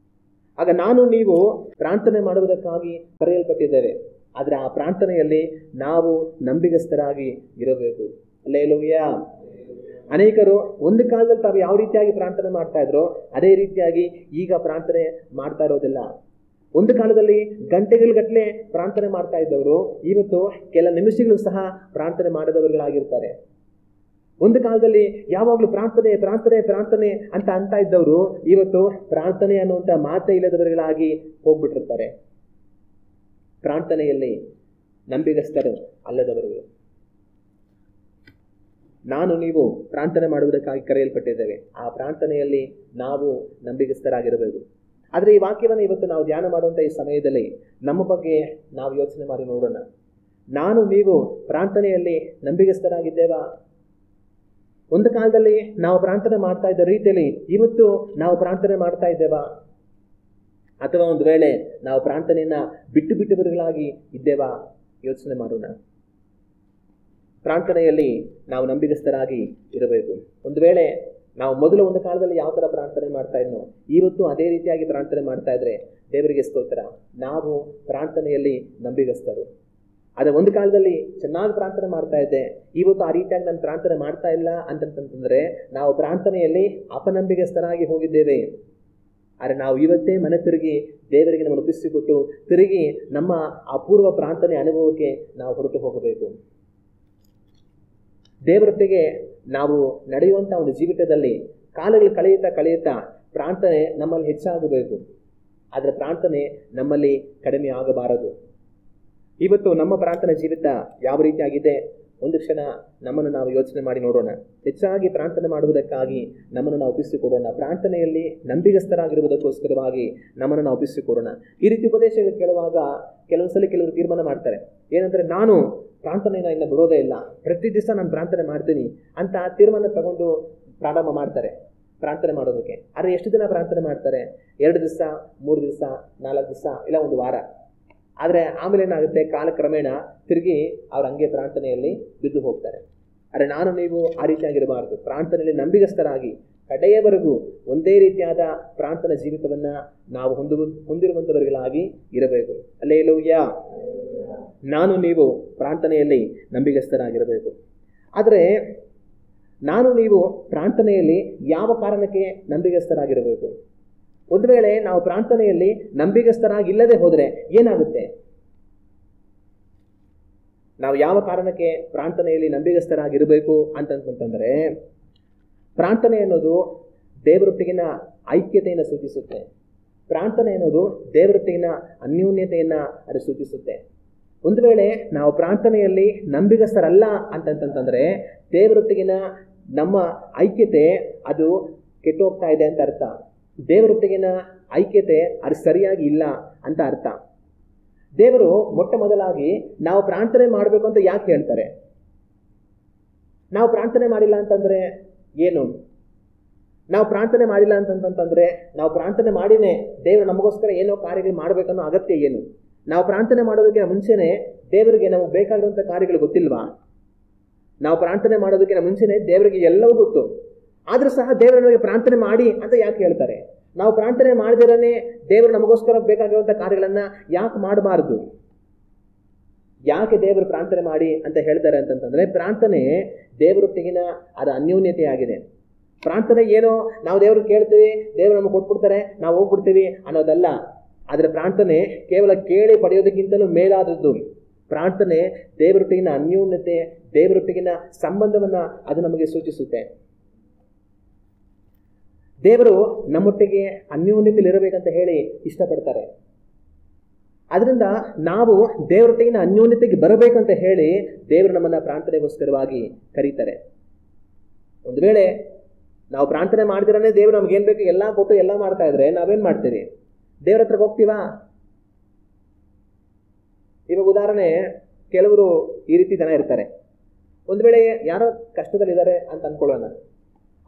ಆಗ ನಾನು ನೀವು ಪ್ರಾರ್ಥನೆ ಮಾಡುವುದಕ್ಕಾಗಿ ಕರೆಯಲ್ಪಟ್ಟಿದ್ದೇವೆ. ಆದ್ರೆ ಆ ಪ್ರಾರ್ಥನೆಯಲ್ಲಿ ನಾವು ನಂಬಿಗಸ್ತರಾಗಿ ಇರಬೇಕು. ಹಲ್ಲೆಲೂಯಾ. ಅನೇಕರು ಒಂದು ಕಾಲದಲ್ಲಿ ತಾವು ಯಾವ ರೀತಿಯಾಗಿ ಪ್ರಾರ್ಥನೆ ಮಾಡ್ತಾ ಇದ್ರೋ ಅದೇ ರೀತಿಯಾಗಿ ಈಗ ಪ್ರಾರ್ಥನೆ ಮಾಡ್ತಾ ಇರೋದಿಲ್ಲ. ಒಂದು ಕಾಲದಲ್ಲಿ ಗಂಟೆಗಟ್ಟಲೆ ಪ್ರಾರ್ಥನೆ ಮಾಡ್ತಾ ಇದ್ದವರು ಇವತ್ತು ಕೆಲ ನಿಮಿಷಗಳು ಸಹ ಪ್ರಾರ್ಥನೆ ಮಾಡದವರುಗಳಾಗಿರ್ತಾರೆ. ಒಂದು ಕಾಲದಲ್ಲಿ ಯಾವಾಗಲೂ ಪ್ರಾರ್ಥನೆ ಪ್ರಾರ್ಥನೆ ಪ್ರಾರ್ಥನೆ ಅಂತ ಇದ್ದವರು ಇವತ್ತು ಪ್ರಾರ್ಥನೆ ಅನ್ನುವಂಥ ಮಾತೇ ಇಲ್ಲದವರುಗಳಾಗಿ ಹೋಗ್ಬಿಟ್ಟಿರ್ತಾರೆ. ಪ್ರಾರ್ಥನೆಯಲ್ಲಿ ನಂಬಿಗಸ್ತರು ಅಲ್ಲದವರು. ನಾನು ನೀವು ಪ್ರಾರ್ಥನೆ ಮಾಡುವುದಕ್ಕಾಗಿ ಕರೆಯಲ್ಪಟ್ಟಿದ್ದೇವೆ. ಆ ಪ್ರಾರ್ಥನೆಯಲ್ಲಿ ನಾವು ನಂಬಿಗಸ್ತರಾಗಿರಬೇಕು. ಆದರೆ ಈ ವಾಕ್ಯವನ್ನು ಇವತ್ತು ನಾವು ಧ್ಯಾನ ಮಾಡುವಂಥ ಈ ಸಮಯದಲ್ಲಿ ನಮ್ಮ ಬಗ್ಗೆ ನಾವು ಯೋಚನೆ ಮಾಡಿ ನೋಡೋಣ. ನಾನು ನೀವು ಪ್ರಾರ್ಥನೆಯಲ್ಲಿ ನಂಬಿಗಸ್ತರಾಗಿದ್ದೇವಾ? ಒಂದು ಕಾಲದಲ್ಲಿ ನಾವು ಪ್ರಾರ್ಥನೆ ಮಾಡ್ತಾ ಇದ್ದ ರೀತಿಯಲ್ಲಿ ಇವತ್ತು ನಾವು ಪ್ರಾರ್ಥನೆ ಮಾಡ್ತಾ ಇದ್ದೇವಾ? ಅಥವಾ ಒಂದು ವೇಳೆ ನಾವು ಪ್ರಾರ್ಥನೆಯನ್ನ ಬಿಟ್ಟುಬಿಟ್ಟವರುಗಳಾಗಿ ಇದ್ದೇವಾ? ಯೋಚನೆ ಮಾಡೋಣ. ಪ್ರಾರ್ಥನೆಯಲ್ಲಿ ನಾವು ನಂಬಿಗಸ್ತರಾಗಿ ಇರಬೇಕು. ಒಂದು ವೇಳೆ ನಾವು ಮೊದಲು ಒಂದು ಕಾಲದಲ್ಲಿ ಯಾವ ಥರ ಪ್ರಾರ್ಥನೆ ಮಾಡ್ತಾ ಇದ್ನೋ ಇವತ್ತು ಅದೇ ರೀತಿಯಾಗಿ ಪ್ರಾರ್ಥನೆ ಮಾಡ್ತಾ ಇದ್ರೆ ದೇವರಿಗೆ ಸ್ತೋತ್ರ. ನಾವು ಪ್ರಾರ್ಥನೆಯಲ್ಲಿ ನಂಬಿಗಸ್ತರು. ಆದರೆ ಒಂದು ಕಾಲದಲ್ಲಿ ಚೆನ್ನಾಗಿ ಪ್ರಾರ್ಥನೆ ಮಾಡ್ತಾ ಇದ್ದೆ, ಇವತ್ತು ಆ ರೀತಿಯಾಗಿ ನಾನು ಪ್ರಾರ್ಥನೆ ಮಾಡ್ತಾ ಇಲ್ಲ ಅಂತಂತಂದ್ರೆ ನಾವು ಪ್ರಾರ್ಥನೆಯಲ್ಲಿ ಅಪನಂಬಿಗಸ್ತರಾಗಿ ಹೋಗಿದ್ದೇವೆ. ಆದರೆ ನಾವು ಇವತ್ತೇ ಮನೆ ತಿರುಗಿ ದೇವರಿಗೆ ನಮ್ಮನ್ನು ಒಪ್ಪಿಸಿಕೊಟ್ಟು ತಿರುಗಿ ನಮ್ಮ ಅಪೂರ್ವ ಪ್ರಾರ್ಥನೆ ಅನುಭವಕ್ಕೆ ನಾವು ಹೊರಟು ಹೋಗಬೇಕು. ದೇವರೊಟ್ಟಿಗೆ ನಾವು ನಡೆಯುವಂಥ ಒಂದು ಜೀವಿತದಲ್ಲಿ ಕಾಲಗಳು ಕಳೆಯುತ್ತಾ ಪ್ರಾರ್ಥನೆ ನಮ್ಮಲ್ಲಿ ಹೆಚ್ಚಾಗಬೇಕು. ಆದರೆ ಪ್ರಾರ್ಥನೆ ನಮ್ಮಲ್ಲಿ ಕಡಿಮೆ ಆಗಬಾರದು. ಇವತ್ತು ನಮ್ಮ ಪ್ರಾರ್ಥನಾ ಜೀವಿತ ಯಾವ ರೀತಿಯಾಗಿದೆ ಒಂದು ಕ್ಷಣ ನಮ್ಮನ್ನು ನಾವು ಯೋಚನೆ ಮಾಡಿ ನೋಡೋಣ. ಹೆಚ್ಚಾಗಿ ಪ್ರಾರ್ಥನೆ ಮಾಡುವುದಕ್ಕಾಗಿ ನಮ್ಮನ್ನು ನಾವು ಒಪ್ಪಿಸಿಕೊಡೋಣ. ಪ್ರಾರ್ಥನೆಯಲ್ಲಿ ನಂಬಿಗಸ್ತರಾಗಿರುವುದಕ್ಕೋಸ್ಕರವಾಗಿ ನಮ್ಮನ್ನು ನಾವು ಒಪ್ಪಿಸಿಕೊಡೋಣ. ಈ ರೀತಿ ಉಪದೇಶಗಳು ಕೇಳುವಾಗ ಕೆಲವೊಂದ್ಸಲಿ ಕೆಲವರು ತೀರ್ಮಾನ ಮಾಡ್ತಾರೆ. ಏನಂದರೆ, ನಾನು ಪ್ರಾರ್ಥನೆಯನ್ನು ಇನ್ನು ಬಿಡೋದೇ ಇಲ್ಲ, ಪ್ರತಿ ದಿವಸ ನಾನು ಪ್ರಾರ್ಥನೆ ಮಾಡ್ತೀನಿ ಅಂತ ತೀರ್ಮಾನ ತಗೊಂಡು ಪ್ರಾರಂಭ ಮಾಡ್ತಾರೆ ಪ್ರಾರ್ಥನೆ ಮಾಡೋದಕ್ಕೆ. ಆದರೆ ಎಷ್ಟು ದಿನ ಪ್ರಾರ್ಥನೆ ಮಾಡ್ತಾರೆ? 2 ದಿವಸ, 3 ದಿವಸ, 4 ದಿವಸ, ಇಲ್ಲ ಒಂದು ವಾರ. ಆದರೆ ಆಮೇಲೆ ಏನಾಗುತ್ತೆ, ಕಾಲಕ್ರಮೇಣ ತಿರುಗಿ ಅವ್ರು ಹಂಗೆ ಪ್ರಾರ್ಥನೆಯಲ್ಲಿ ಬಿದ್ದು ಹೋಗ್ತಾರೆ. ಆದರೆ ನಾನು ನೀವು ಆ ರೀತಿಯಾಗಿರಬಾರ್ದು. ಪ್ರಾರ್ಥನೆಯಲ್ಲಿ ನಂಬಿಗಸ್ತರಾಗಿ ಕಡೆಯವರೆಗೂ ಒಂದೇ ರೀತಿಯಾದ ಪ್ರಾರ್ಥನಾ ಜೀವಿತವನ್ನು ನಾವು ಹೊಂದಿರುವಂಥವರುಗಳಾಗಿ ಇರಬೇಕು. ಹಲ್ಲೆಲೂಯಾ. ನಾನು ನೀವು ಪ್ರಾರ್ಥನೆಯಲ್ಲಿ ನಂಬಿಗಸ್ತರಾಗಿರಬೇಕು. ಆದರೆ ನಾನು ನೀವು ಪ್ರಾರ್ಥನೆಯಲ್ಲಿ ಯಾವ ಕಾರಣಕ್ಕೆ ನಂಬಿಗಸ್ತರಾಗಿರಬೇಕು? ಒಂದು ವೇಳೆ ನಾವು ಪ್ರಾರ್ಥನೆಯಲ್ಲಿ ನಂಬಿಗಸ್ತರಾಗಿಲ್ಲದೆ ಹೋದರೆ ಏನಾಗುತ್ತೆ? ನಾವು ಯಾವ ಕಾರಣಕ್ಕೆ ಪ್ರಾರ್ಥನೆಯಲ್ಲಿ ನಂಬಿಗಸ್ತರಾಗಿರಬೇಕು ಅಂತಂತಂದರೆ, ಪ್ರಾರ್ಥನೆ ಅನ್ನೋದು ದೇವರೊಟ್ಟಿಗಿನ ಐಕ್ಯತೆಯನ್ನು ಸೂಚಿಸುತ್ತೆ. ಪ್ರಾರ್ಥನೆ ಅನ್ನೋದು ದೇವರೊಟ್ಟಿಗಿನ ಅನ್ಯೋನ್ಯತೆಯನ್ನು ಅದು ಸೂಚಿಸುತ್ತೆ. ಒಂದು ವೇಳೆ ನಾವು ಪ್ರಾರ್ಥನೆಯಲ್ಲಿ ನಂಬಿಗಸ್ತರಲ್ಲ ಅಂತಂತಂದರೆ ದೇವರೊಟ್ಟಿಗಿನ ನಮ್ಮ ಐಕ್ಯತೆ ಅದು ಕೆಟ್ಟೋಗ್ತಾ ಇದೆ ಅಂತ ಅರ್ಥ. ದೇವರೊಟ್ಟಿಗಿನ ಐಕ್ಯತೆ ಅದು ಸರಿಯಾಗಿ ಇಲ್ಲ ಅಂತ ಅರ್ಥ. ದೇವರು ಮೊಟ್ಟ ಮೊದಲಾಗಿ ನಾವು ಪ್ರಾರ್ಥನೆ ಮಾಡಬೇಕು ಅಂತ ಯಾಕೆ ಹೇಳ್ತಾರೆ? ನಾವು ಪ್ರಾರ್ಥನೆ ಮಾಡಿಲ್ಲ ಅಂತಂದರೆ ಏನು? ನಾವು ಪ್ರಾರ್ಥನೆ ಮಾಡಿಲ್ಲ ಅಂತಂತಂದರೆ ನಾವು ಪ್ರಾರ್ಥನೆ ಮಾಡಿನೇ ದೇವರು ನಮಗೋಸ್ಕರ ಏನೋ ಕಾರ್ಯಗಳು ಮಾಡಬೇಕನ್ನೋ ಅಗತ್ಯ ಏನು? ನಾವು ಪ್ರಾರ್ಥನೆ ಮಾಡೋದಕ್ಕೆ ಮುಂಚೆನೇ ದೇವರಿಗೆ ನಮಗೆ ಬೇಕಾಗಿರುವಂಥ ಕಾರ್ಯಗಳು ಗೊತ್ತಿಲ್ವಾ? ನಾವು ಪ್ರಾರ್ಥನೆ ಮಾಡೋದಕ್ಕಿಂತ ಮುಂಚೆನೇ ದೇವರಿಗೆ ಎಲ್ಲವೂ ಗೊತ್ತು. ಆದರೂ ಸಹ ದೇವರು ನಮಗೆ ಪ್ರಾರ್ಥನೆ ಮಾಡಿ ಅಂತ ಯಾಕೆ ಹೇಳ್ತಾರೆ? ನಾವು ಪ್ರಾರ್ಥನೆ ಮಾಡಿದಿರನೇ ದೇವರು ನಮಗೋಸ್ಕರ ಬೇಕಾಗಿರುವಂಥ ಕಾರ್ಯಗಳನ್ನು ಯಾಕೆ ಮಾಡಬಾರ್ದು? ಯಾಕೆ ದೇವರು ಪ್ರಾರ್ಥನೆ ಮಾಡಿ ಅಂತ ಹೇಳ್ತಾರೆ ಅಂತಂತಂದರೆ, ಪ್ರಾರ್ಥನೆ ದೇವರೊಟ್ಟಿಗಿನ ಅದು ಅನ್ಯೋನ್ಯತೆಯಾಗಿದೆ. ಪ್ರಾರ್ಥನೆ ಏನೋ ನಾವು ದೇವರು ಕೇಳ್ತೀವಿ, ದೇವರು ನಮಗೆ ಕೊಟ್ಬಿಡ್ತಾರೆ, ನಾವು ಹೋಗ್ಬಿಡ್ತೀವಿ ಅನ್ನೋದಲ್ಲ. ಆದರೆ ಪ್ರಾರ್ಥನೆ ಕೇವಲ ಕೇಳಿ ಪಡೆಯೋದಕ್ಕಿಂತಲೂ ಮೇಲಾದದ್ದು. ಪ್ರಾರ್ಥನೆ ದೇವರೊಟ್ಟಿಗಿನ ಅನ್ಯೋನ್ಯತೆ, ದೇವರೊಟ್ಟಿಗಿನ ಸಂಬಂಧವನ್ನು ಅದು ನಮಗೆ ಸೂಚಿಸುತ್ತೆ. ದೇವರು ನಮ್ಮೊಟ್ಟಿಗೆ ಅನ್ಯೋನ್ಯತೆಯಲ್ಲಿರಬೇಕಂತ ಹೇಳಿ ಇಷ್ಟಪಡ್ತಾರೆ. ಅದರಿಂದ ನಾವು ದೇವರೊಟ್ಟಿಗಿನ ಅನ್ಯೋನ್ಯತೆಗೆ ಬರಬೇಕಂತ ಹೇಳಿ ದೇವರು ನಮ್ಮನ್ನು ಪ್ರಾರ್ಥನೆಗೋಸ್ಕರವಾಗಿ ಕರೀತಾರೆ. ಒಂದು ವೇಳೆ ನಾವು ಪ್ರಾರ್ಥನೆ ಮಾಡಿದ್ರೇ ದೇವರು ನಮ್ಗೇನು ಬೇಕು ಎಲ್ಲ ಕೊಟ್ಟು ಎಲ್ಲ ಮಾಡ್ತಾ ಇದ್ರೆ ನಾವೇನು ಮಾಡ್ತೀವಿ? ದೇವ್ರ ಹತ್ರ ಹೋಗ್ತೀವಾ? ಇವಾಗ ಉದಾಹರಣೆ, ಕೆಲವರು ಈ ರೀತಿ ಜನ ಇರ್ತಾರೆ. ಒಂದು ವೇಳೆ ಯಾರೋ ಕಷ್ಟದಲ್ಲಿದ್ದಾರೆ ಅಂತ ಅಂದ್ಕೊಳ್ಳೋಣ.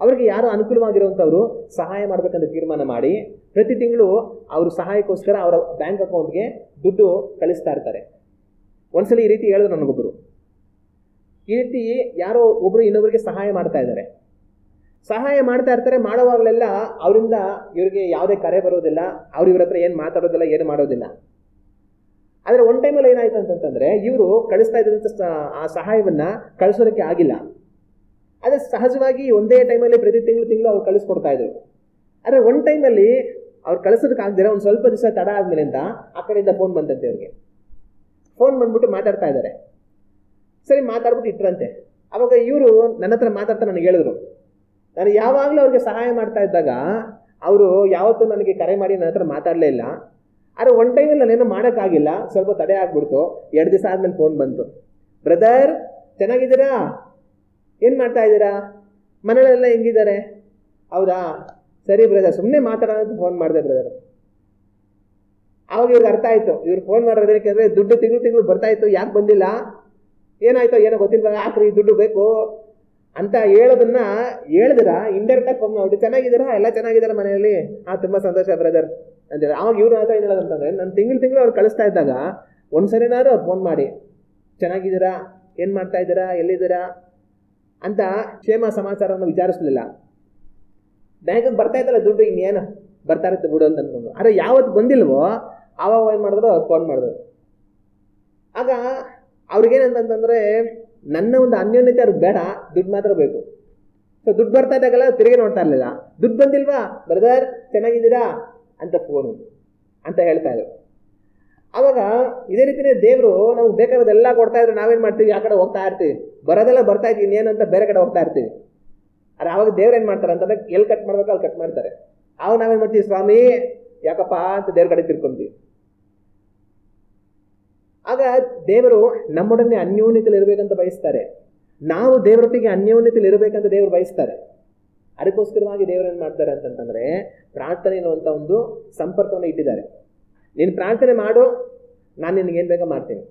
ಅವರಿಗೆ ಯಾರೋ ಅನುಕೂಲವಾಗಿರುವಂಥವ್ರು ಸಹಾಯ ಮಾಡಬೇಕಂತ ತೀರ್ಮಾನ ಮಾಡಿ ಪ್ರತಿ ತಿಂಗಳು ಅವರು ಸಹಾಯಕ್ಕೋಸ್ಕರ ಅವರ ಬ್ಯಾಂಕ್ ಅಕೌಂಟ್ಗೆ ದುಡ್ಡು ಕಳಿಸ್ತಾ ಇರ್ತಾರೆ. ಒಂದ್ಸಲ ಈ ರೀತಿ ಹೇಳಿದ್ರು ನನಗೊಬ್ಬರು. ಈ ರೀತಿ ಯಾರೋ ಒಬ್ಬರು ಇನ್ನೊಬ್ಬರಿಗೆ ಸಹಾಯ ಮಾಡ್ತಾ ಇದ್ದಾರೆ. ಸಹಾಯ ಮಾಡ್ತಾ ಇರ್ತಾರೆ. ಮಾಡುವಾಗಲೆಲ್ಲ ಅವರಿಂದ ಇವರಿಗೆ ಯಾವುದೇ ಕರೆ ಬರೋದಿಲ್ಲ, ಅವ್ರು ಇವ್ರ ಹತ್ರ ಏನು ಮಾತಾಡೋದಿಲ್ಲ, ಏನು ಮಾಡೋದಿಲ್ಲ. ಆದರೆ ಒನ್ ಟೈಮಲ್ಲಿ ಏನಾಯ್ತು ಅಂತಂತಂದರೆ, ಇವರು ಕಳಿಸ್ತಾ ಇದ್ದಂಥ ಆ ಸಹಾಯವನ್ನು ಕಳಿಸೋದಕ್ಕೆ ಆಗಿಲ್ಲ. ಅದೇ ಸಹಜವಾಗಿ ಒಂದೇ ಟೈಮಲ್ಲಿ ಪ್ರತಿ ತಿಂಗಳು ಅವ್ರು ಕಳಿಸ್ಕೊಡ್ತಾ ಇದ್ರು. ಆದರೆ ಒಂದು ಟೈಮಲ್ಲಿ ಅವ್ರು ಕಳಿಸೋದಕ್ಕಾಗ್ದಿರ ಒಂದು ಸ್ವಲ್ಪ ದಿವಸ ತಡ ಆದ್ಮೇಲಿಂದ ಆ ಕಡೆಯಿಂದ ಫೋನ್ ಬಂದಂತೆ ಅವ್ರಿಗೆ. ಫೋನ್ ಬಂದ್ಬಿಟ್ಟು ಮಾತಾಡ್ತಾ ಇದ್ದಾರೆ. ಸರಿ ಮಾತಾಡ್ಬಿಟ್ಟು ಇಟ್ರಂತೆ. ಅವಾಗ ಇವರು ನನ್ನ ಹತ್ರ ಮಾತಾಡ್ತಾ ನನಗೆ ಹೇಳಿದ್ರು, ನಾನು ಯಾವಾಗಲೂ ಅವ್ರಿಗೆ ಸಹಾಯ ಮಾಡ್ತಾ ಇದ್ದಾಗ ಅವರು ಯಾವತ್ತೂ ನನಗೆ ಕರೆ ಮಾಡಿ ನನ್ನ ಹತ್ರ ಮಾತಾಡಲೇ ಇಲ್ಲ. ಆದರೆ ಒಂದು ಟೈಮಲ್ಲಿ ನಾನೇನು ಮಾಡೋಕ್ಕಾಗಿಲ್ಲ, ಸ್ವಲ್ಪ ತಡೆ ಆಗ್ಬಿಡ್ತು. 2 ದಿವಸ ಆದಮೇಲೆ ಫೋನ್ ಬಂತು, ಬ್ರದರ್ ಚೆನ್ನಾಗಿದ್ದೀರಾ, ಏನು ಮಾಡ್ತಾ ಇದ್ದೀರಾ, ಮನೆಯಲ್ಲೆಲ್ಲ ಹೆಂಗಿದ್ದಾರೆ, ಹೌದಾ ಸರಿ ಬ್ರದರ್ ಸುಮ್ಮನೆ ಮಾತಾಡೋಣ ಅಂತ ಫೋನ್ ಮಾಡಿದೆ ಬ್ರದರ್. ಆವಾಗ ಇವ್ರಿಗೆ ಅರ್ಥ ಆಯಿತು, ಇವ್ರು ಫೋನ್ ಮಾಡೋದಕ್ಕೆ ಅಂದರೆ ದುಡ್ಡು ತಿಂಗಳು ಬರ್ತಾ ಇತ್ತು, ಯಾಕೆ ಬಂದಿಲ್ಲ, ಏನಾಯ್ತೋ ಏನೋ ಗೊತ್ತಿಲ್ಲ, ಯಾಕ್ರಿ ದುಡ್ಡು ಬೇಕು ಅಂತ ಹೇಳೋದನ್ನ ಹೇಳಿದ್ರ ಇಂಡೈರೆಕ್ಟಾಗಿ ಫೋನ್ ಮಾಡಿ ಚೆನ್ನಾಗಿದ್ದೀರಾ, ಎಲ್ಲ ಚೆನ್ನಾಗಿದ್ದಾರೆ ಮನೆಯಲ್ಲಿ, ತುಂಬ ಸಂತೋಷ ಬ್ರದರ್ ಅಂತೇಳಿ. ಆವಾಗ ಇವ್ರು ಹತ್ರ ಏನು ಹೇಳೋದಂತಂದರೆ ನಾನು ತಿಂಗಳು ಅವ್ರು ಕಳಿಸ್ತಾ ಇದ್ದಾಗ ಒಂದ್ಸರಿನಾದ್ರು ಅವ್ರು ಫೋನ್ ಮಾಡಿ ಚೆನ್ನಾಗಿದ್ದೀರಾ, ಏನು ಮಾಡ್ತಾ ಇದ್ದೀರಾ, ಎಲ್ಲಿದ್ದೀರಾ ಅಂತ ಕ್ಷೇಮ ಸಮಾಚಾರವನ್ನು ವಿಚಾರಿಸಲಿಲ್ಲ. ಬ್ಯಾಂಕಿಗೆ ಬರ್ತಾ ಇದ್ದಲ್ಲ ದುಡ್ಡು, ಇನ್ನೇನು ಬರ್ತಾ ಇರುತ್ತೆ ಬಿಡು ಅಂತ ಅಂದ್ಕೊಂಡು. ಆದರೆ ಯಾವತ್ತು ಬಂದಿಲ್ವೋ ಆವಾಗ ಏನು ಮಾಡಿದ್ರು ಅವ್ರು ಫೋನ್ ಮಾಡಿದ್ರು. ಆಗ ಅವ್ರಿಗೇನಂತಂದರೆ ನನ್ನ ಒಂದು ಅನ್ಯೋನ್ಯತೆ ಅವ್ರಿಗೆ ಬೇಡ, ದುಡ್ಡು ಮಾತ್ರ ಬೇಕು. ಸೊ ದುಡ್ಡು ಬರ್ತಾ ಇದ್ದಾಗಲ್ಲ ತಿರುಗಿ ನೋಡ್ತಾ ಇರಲಿಲ್ಲ, ದುಡ್ಡು ಬಂದಿಲ್ವಾ ಬ್ರದರ್ ಚೆನ್ನಾಗಿದ್ದೀರಾ ಅಂತ ಫೋನು ಅಂತ ಹೇಳ್ತಾ ಇದ್ರು. ಆವಾಗ ಇದೇ ರೀತಿಯೇ ದೇವರು ನಮ್ಗೆ ಬೇಕಾದೆಲ್ಲ ಕೊಡ್ತಾ ಇದ್ರೆ ನಾವೇನು ಮಾಡ್ತೀವಿ, ಆ ಕಡೆ ಹೋಗ್ತಾ ಇರ್ತೀವಿ, ಬರೋದೆಲ್ಲ ಬರ್ತಾ ಇದ್ದೀವಿ ಇನ್ನೇನು ಅಂತ ಬೇರೆ ಕಡೆ ಹೋಗ್ತಾ ಇರ್ತೀವಿ. ಆದರೆ ಆವಾಗ ದೇವ್ರು ಏನು ಮಾಡ್ತಾರೆ ಅಂತಂದ್ರೆ ಎಲ್ಲಿ ಕಟ್ ಮಾಡ್ಬೇಕು ಅಲ್ಲಿ ಕಟ್ ಮಾಡ್ತಾರೆ. ಆವಾಗ ನಾವೇನು ಮಾಡ್ತೀವಿ, ಸ್ವಾಮಿ ಯಾಕಪ್ಪ ಅಂತ ದೇವ್ರ ಕಡೆ ತಿರ್ಕೊಂತೀವಿ. ಆಗ ದೇವರು ನಮ್ಮೊಡನೆ ಅನ್ಯೋನ್ಯತೆಯಲ್ಲಿ ಇರಬೇಕಂತ ಬಯಸ್ತಾರೆ, ನಾವು ದೇವರೊಟ್ಟಿಗೆ ಅನ್ಯೋನ್ಯತೆಯಲ್ಲಿ ಇರಬೇಕಂತ ದೇವರು ಬಯಸ್ತಾರೆ. ಅದಕ್ಕೋಸ್ಕರವಾಗಿ ದೇವರು ಏನು ಮಾಡ್ತಾರೆ ಅಂತಂತಂದರೆ ಪ್ರಾರ್ಥನೆ ಅನ್ನುವಂಥ ಒಂದು ಸಂಪರ್ಕವನ್ನು ಇಟ್ಟಿದ್ದಾರೆ. ನೀನು ಪ್ರಾರ್ಥನೆ ಮಾಡು, ನಾನು ನಿನಗೇನು ಬೇಗ ಮಾಡ್ತೀನಿ.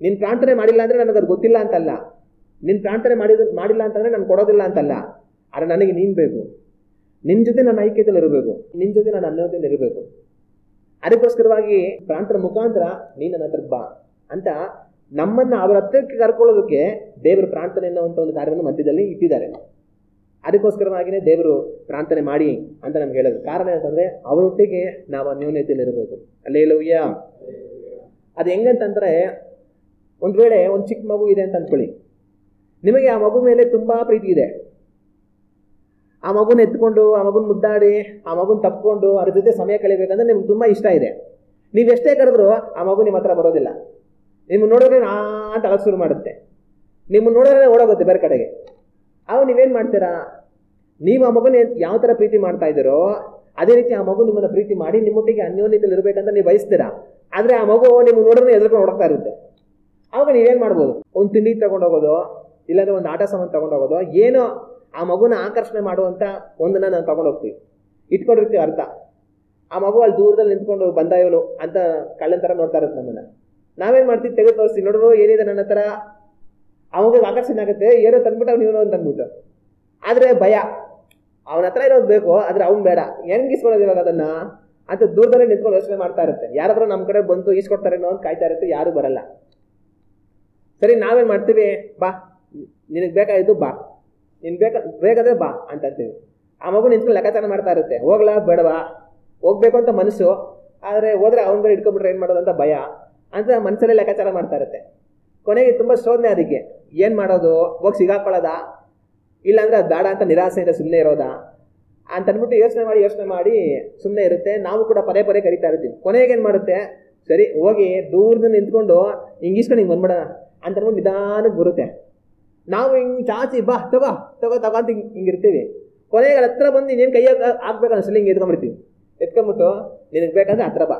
ನೀನು ಪ್ರಾರ್ಥನೆ ಮಾಡಿಲ್ಲ ಅಂದರೆ ನನಗೆ ಅದು ಗೊತ್ತಿಲ್ಲ ಅಂತಲ್ಲ, ನೀನು ಪ್ರಾರ್ಥನೆ ಮಾಡಿಲ್ಲ ಅಂತಂದರೆ ನಾನು ಕೊಡೋದಿಲ್ಲ ಅಂತಲ್ಲ. ಆದರೆ ನನಗೆ ನೀನು ಬೇಕು, ನಿನ್ನ ಜೊತೆ ನನ್ನ ಐಕ್ಯತೆಯಲ್ಲಿ ಇರಬೇಕು, ನಿನ್ನ ಜೊತೆ ನಾನು ಅನ್ಯೋನ್ಯತೆಯಲ್ಲಿ ಇರಬೇಕು. ಅದಕ್ಕೋಸ್ಕರವಾಗಿ ಪ್ರಾರ್ಥನೆ ಮುಖಾಂತರ ನೀನು ನನ್ನ ಹತ್ರ ಬಾ ಅಂತ ನಮ್ಮನ್ನು ಅವರ ಹತ್ರಕ್ಕೆ ಕರ್ಕೊಳ್ಳೋದಕ್ಕೆ ದೇವರು ಪ್ರಾರ್ಥನೆ ಅನ್ನುವಂಥ ಒಂದು ಕಾರ್ಯವನ್ನು ಮಧ್ಯದಲ್ಲಿ ಇಟ್ಟಿದ್ದಾರೆ. ಅದಕ್ಕೋಸ್ಕರವಾಗಿಯೇ ದೇವರು ಪ್ರಾರ್ಥನೆ ಮಾಡಿ ಅಂತ ನಮ್ಗೆ ಹೇಳೋದು. ಕಾರಣ ಏನಂತಂದರೆ ಅವರೊಟ್ಟಿಗೆ ನಾವು ಅನ್ಯೋನ್ಯತೆಯಲ್ಲಿ ಇರಬೇಕು. ಹಲ್ಲೆಲೂಯಾ. ಅದು ಹೆಂಗಂತಂದರೆ ಒಂದು ವೇಳೆ ಒಂದು ಚಿಕ್ಕ ಮಗು ಇದೆ ಅಂತ ಅಂದ್ಕೊಳ್ಳಿ, ನಿಮಗೆ ಆ ಮಗು ಮೇಲೆ ತುಂಬ ಪ್ರೀತಿ ಇದೆ, ಆ ಮಗುನ ಎತ್ಕೊಂಡು ಆ ಮಗುನ ಮುದ್ದಾಡಿ ಆ ಮಗುನ ತಪ್ಕೊಂಡು ಅದ್ರ ಜೊತೆ ಸಮಯ ಕಳಿಬೇಕಂದ್ರೆ ನಿಮ್ಗೆ ತುಂಬ ಇಷ್ಟ ಇದೆ. ನೀವೆಷ್ಟೇ ಕರೆದ್ರೂ ಆ ಮಗು ನಿಮ್ಮ ಹತ್ರ ಬರೋದಿಲ್ಲ. ನಿಮ್ಮನ್ನು ನೋಡಿದ್ರೆ ಅಂತ ಅಳಕ್ಕೆ ಶುರು ಮಾಡುತ್ತೆ, ನಿಮ್ಮನ್ನು ನೋಡಿದ್ರೆ ಓಡೋಗುತ್ತೆ ಬೇರೆ ಕಡೆಗೆ. ಅವಾಗ ನೀವೇನು ಮಾಡ್ತೀರಾ, ನೀವು ಆ ಮಗುನ ಯಾವ ಥರ ಪ್ರೀತಿ ಮಾಡ್ತಾ ಇದ್ದೀರೋ ಅದೇ ರೀತಿ ಆ ಮಗು ನಿಮ್ಮನ್ನು ಪ್ರೀತಿ ಮಾಡಿ ನಿಮ್ಮೊಟ್ಟಿಗೆ ಅನ್ಯೋನ್ಯತೆಯಲ್ಲಿ ಇರಬೇಕಂತ ನೀವು ಬಯಸ್ತೀರಾ. ಆದರೆ ಆ ಮಗು ನಿಮ್ಮ ನೋಡಿದ್ರೆ ಎದುರ್ಕೊಂಡು ಓಡೋಗ್ತಾ ಇರುತ್ತೆ. ಆವಾಗ ನೀವೇನು ಮಾಡ್ಬೋದು, ಒಂದು ತಿಂಡಿ ತೊಗೊಂಡೋಗೋದು, ಇಲ್ಲಾಂದರೆ ಒಂದು ಆಟ ಸಾಮಾನು ತೊಗೊಂಡೋಗೋದು, ಏನೋ ಆ ಮಗುನ ಆಕರ್ಷಣೆ ಮಾಡುವಂಥ ಒಂದನ್ನು ನಾವು ತೊಗೊಂಡೋಗ್ತೀವಿ, ಇಟ್ಕೊಂಡಿರ್ತೀವಿ ಅರ್ಥ. ಆ ಮಗು ಅಲ್ಲಿ ದೂರದಲ್ಲಿ ನಿಂತ್ಕೊಂಡು ಬಂದ ಇವನು ಅಂತ ಕಳ್ಳನ ಥರ ನೋಡ್ತಾ ಇರುತ್ತೆ ನಮ್ಮನ್ನು. ನಾವೇನು ಮಾಡ್ತೀವಿ, ತೆಗೆದು ತೋರಿಸ್ತೀವಿ, ನೋಡ್ರು ಏನಿದೆ ನನ್ನ ಹತ್ರ. ಆ ಮಗುಗೆ ಆಕರ್ಷಣೆ ಆಗುತ್ತೆ, ಏನೋ ತಂದ್ಬಿಟ್ಟು ಅವ್ನು ಇವನು ಅಂತ ಅಂದ್ಬಿಟ್ಟು. ಆದರೆ ಭಯ, ಅವನ ಹತ್ರ ಇರೋದು ಬೇಕು ಆದರೆ ಅವ್ನು ಬೇಡ, ಹೆಂಗೆ ಇಸ್ಕೊಳ್ಳೋದು ಇವಾಗ ಅದನ್ನು ಅಂತ ದೂರದಲ್ಲೇ ನಿಂತ್ಕೊಂಡು ಯೋಚನೆ ಮಾಡ್ತಾ ಇರುತ್ತೆ. ಯಾರಾದರೂ ನಮ್ಮ ಕಡೆ ಬಂದು ಈಸ್ಕೊಡ್ತಾರೇನೋ ಅಂತ ಕಾಯ್ತಾ ಇರುತ್ತೆ, ಯಾರೂ ಬರಲ್ಲ. ಸರಿ ನಾವೇನು ಮಾಡ್ತೀವಿ, ಬಾ ನಿನಗೆ ಬೇಕಾಗಿದ್ದು ಬಾ, ನೀನು ಬೇಕಾದ್ರೆ ಬಾ ಅಂತ ಅಂತೀವಿ. ಆ ಮಗು ನಿಂತ್ಕೊಂಡು ಲೆಕ್ಕಾಚಾರ ಮಾಡ್ತಾ ಇರುತ್ತೆ, ಹೋಗ್ಲಾ ಬೇಡವಾ, ಹೋಗ್ಬೇಕು ಅಂತ ಮನಸ್ಸು, ಆದರೆ ಹೋದ್ರೆ ಅವ್ನ ಕಡೆ ಇಟ್ಕೊಂಡ್ಬಿಟ್ರೆ ಏನು ಮಾಡೋದು ಅಂತ ಭಯ ಅಂತ ಮನಸ್ಸಲ್ಲೇ ಲೆಕ್ಕಾಚಾರ ಮಾಡ್ತಾ ಇರುತ್ತೆ. ಕೊನೆಗೆ ತುಂಬ ಶೋಧನೆ, ಅದಕ್ಕೆ ಏನು ಮಾಡೋದು, ಹೋಗಿ ಸಿಗಾಕೊಳ್ಳೋದಾ, ಇಲ್ಲಾಂದರೆ ಅದು ಬೇಡ ಅಂತ ನಿರಾಸೆಯಿಂದ ಸುಮ್ಮನೆ ಇರೋದಾ ಅಂತ ಅಂದ್ಬಿಟ್ಟು ಯೋಚನೆ ಮಾಡಿ ಸುಮ್ಮನೆ ಇರುತ್ತೆ. ನಾವು ಕೂಡ ಪದೇ ಕರಿತಾ ಇರ್ತೀವಿ. ಕೊನೆಗೆ ಏನು ಮಾಡುತ್ತೆ, ಸರಿ ಹೋಗಿ ದೂರದಿಂದ ನಿಂತ್ಕೊಂಡು ಹಿಂಗಿಸ್ಕೊಂಡು ಹಿಂಗೆ ಬಂದ್ಬಿಡೋಣ ಅಂತ ಅಂದ್ಬಿಟ್ಟು ನಿಧಾನಕ್ಕೆ ಬರುತ್ತೆ. ನಾವು ಹಿಂಗೆ ಚಾಚಿ ಬಾ ತಗೋ ಅಂತ ಹಿಂಗಿರ್ತೀವಿ. ಕೊನೆಗೆ ಹತ್ರ ಬಂದು ಇನ್ನೇನು ಕೈ ಹಾಕ್ಬೇಕು ಅನ್ಸಲಿ ಹಿಂಗೆ ಎತ್ಕೊಂಬಿಟ್ಟು ನಿನಗೆ ಬೇಕಂದ್ರೆ ಹತ್ರ ಬಾ,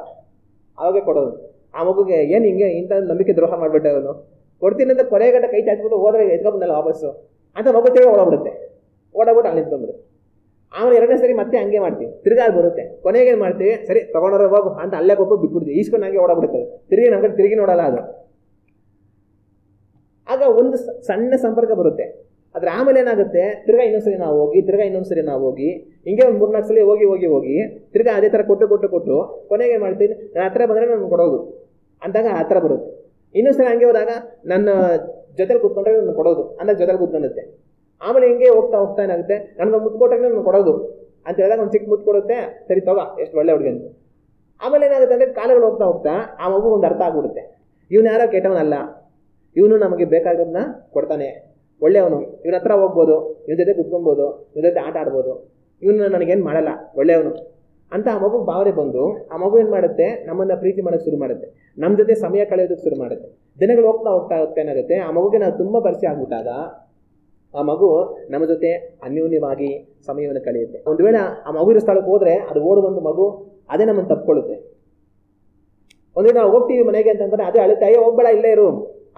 ಅವಾಗೆ ಕೊಡೋದು. ಆ ಮಗುಗೆ ಏನು ಹಿಂಗೆ ಇಂಥ ನಂಬಿಕೆ ದ್ರೋಹ ಮಾಡಿಬಿಟ್ಟೆ ಅವನು, ಕೊಡ್ತೀನಿ ಅಂತ ಕೊನೆಗಂಟ ಕೈ ಚಾಚ್ಬಿಟ್ಟು ಹೋದ್ರೆ ಎತ್ಕೊಂಡ್ಬಂದಲ್ಲ ವಾಪಸ್ಸು ಅಂತ ಮಗು ತಿರುಗಿ ಓಡಾಡ್ಬಿಡುತ್ತೆ ಅಲ್ಲಿ ನಿಂತ್ಕೊಂಡ್ಬಿಡುತ್ತೆ. ಆಮೇಲೆ 2ನೇ ಸರಿ ಮತ್ತೆ ಹಂಗೆ ಮಾಡ್ತೀವಿ, ತಿರ್ಗಾ ಬರುತ್ತೆ. ಕೊನೆಗೆ ಏನು ಮಾಡ್ತೀವಿ, ಸರಿ ತೊಗೊಂಡ್ರೆ ಹೋಗು ಅಂತ ಅಲ್ಲೇ ಕೊಟ್ಟು ಬಿಟ್ಬಿಡ್ತೀವಿ, ಈಸ್ಕೊಂಡು ಹಂಗೆ ಓಡಾಡ್ಬಿಡುತ್ತೆ. ತಿರುಗಿ ನಮ್ಮ ಕಡೆ ತಿರುಗಿ ನೋಡಲ್ಲ ಅದು. ಆಗ ಒಂದು ಸಣ್ಣ ಸಂಪರ್ಕ ಬರುತ್ತೆ. ಆದರೆ ಆಮೇಲೆ ಏನಾಗುತ್ತೆ, ತಿರ್ಗಾ ಇನ್ನೊಂದ್ಸರಿ ನಾವು ಹೋಗಿ ಹಿಂಗೆ ಒಂದು 3-4 ಸಲ ಹೋಗಿ ತಿರ್ಗಾ ಅದೇ ಥರ ಕೊಟ್ಟು ಕೊನೆಗೆ ಏನು ಮಾಡ್ತೀನಿ, ನಾನು ಹತ್ರ ಬಂದರೆ ನಾನು ಕೊಡೋದು ಅಂದಾಗ ಹತ್ರ ಬರುತ್ತೆ. ಇನ್ನೊಂದ್ಸಲ ಹಂಗೆ ಹೋದಾಗ ನನ್ನ ಜೊತೆಲಿ ಕೂತ್ಕೊಂಡ್ರೆ ನಾನು ಕೊಡೋದು ಅಂದಾಗ ಜೊತೆಲಿ ಕೂತ್ಕೊಳ್ಳುತ್ತೆ. ಆಮೇಲೆ ಹಿಂಗೆ ಹೋಗ್ತಾ ಏನಾಗುತ್ತೆ, ನನಗೆ ಮುತ್ತು ಕೊಟ್ಟಾಗ ನಾನು ಕೊಡೋದು ಅಂತ ಹೇಳಿದಾಗ ಒಂದು ಚಿಕ್ಕ ಮುತ್ತು ಕೊಡುತ್ತೆ, ಸರಿ ತಗೋ ಎಷ್ಟು ಒಳ್ಳೆ ಹುಡುಗಿ ಅಂತ. ಆಮೇಲೆ ಏನಾಗುತ್ತೆ ಅಂದರೆ ಕಾಲಗಳು ಹೋಗ್ತಾ ಆ ಮಗು ಒಂದು ಅರ್ಥ ಆಗ್ಬಿಡುತ್ತೆ, ಇವನು ಯಾರೋ ಕೆಟ್ಟವನಲ್ಲ, ಇವನು ನಮಗೆ ಬೇಕಾಗಿರೋದನ್ನ ಕೊಡ್ತಾನೆ, ಒಳ್ಳೆಯವನು, ಇವನ ಹತ್ರ ಹೋಗ್ಬೋದು, ಇವನ ಜೊತೆ ಕುತ್ಕೊಬೋದು, ಇವನ ಜೊತೆ ಆಟ ಆಡ್ಬೋದು, ಇವನು ನನಗೇನು ಮಾಡಲ್ಲ, ಒಳ್ಳೆಯವನು ಅಂತ ಆ ಮಗು ಭಾವನೆ ಬಂದು ಆ ಮಗು ಏನು ಮಾಡುತ್ತೆ, ನಮ್ಮನ್ನು ಪ್ರೀತಿ ಮಾಡೋಕ್ಕೆ ಶುರು ಮಾಡುತ್ತೆ, ನಮ್ಮ ಜೊತೆ ಸಮಯ ಕಳೆಯೋದಕ್ಕೆ ಶುರು ಮಾಡುತ್ತೆ. ದಿನಗಳು ಹೋಗ್ತಾ ಹೋಗ್ತಾ ಹೋಗ್ತಾ ಏನಾಗುತ್ತೆ, ಆ ಮಗುಗೆ ನಾವು ತುಂಬ ಪರಿಚಯ ಆಗ್ಬಿಟ್ಟಾಗ ಆ ಮಗು ನಮ್ಮ ಜೊತೆ ಅನ್ಯೋನ್ಯವಾಗಿ ಸಮಯವನ್ನು ಕಳೆಯುತ್ತೆ. ಒಂದು ವೇಳೆ ಆ ಮಗು ಇರೋ ಸ್ಥಳಕ್ಕೆ ಹೋದರೆ ಅದು ಓಡುವಂಥ ಮಗು ಅದೇ ನಮ್ಮನ್ನು ತಪ್ಪಿಕೊಳ್ಳುತ್ತೆ. ಒಂದು ವೇಳೆ ನಾವು ಹೋಗ್ತೀವಿ ಮನೆಗೆ ಅಂತಂದರೆ ಅದೇ ಅಳುತ್ತೆ, ಅಯ್ಯೋ ಹೋಗ್ಬೇಡ ಇಲ್ಲೇ ಇರು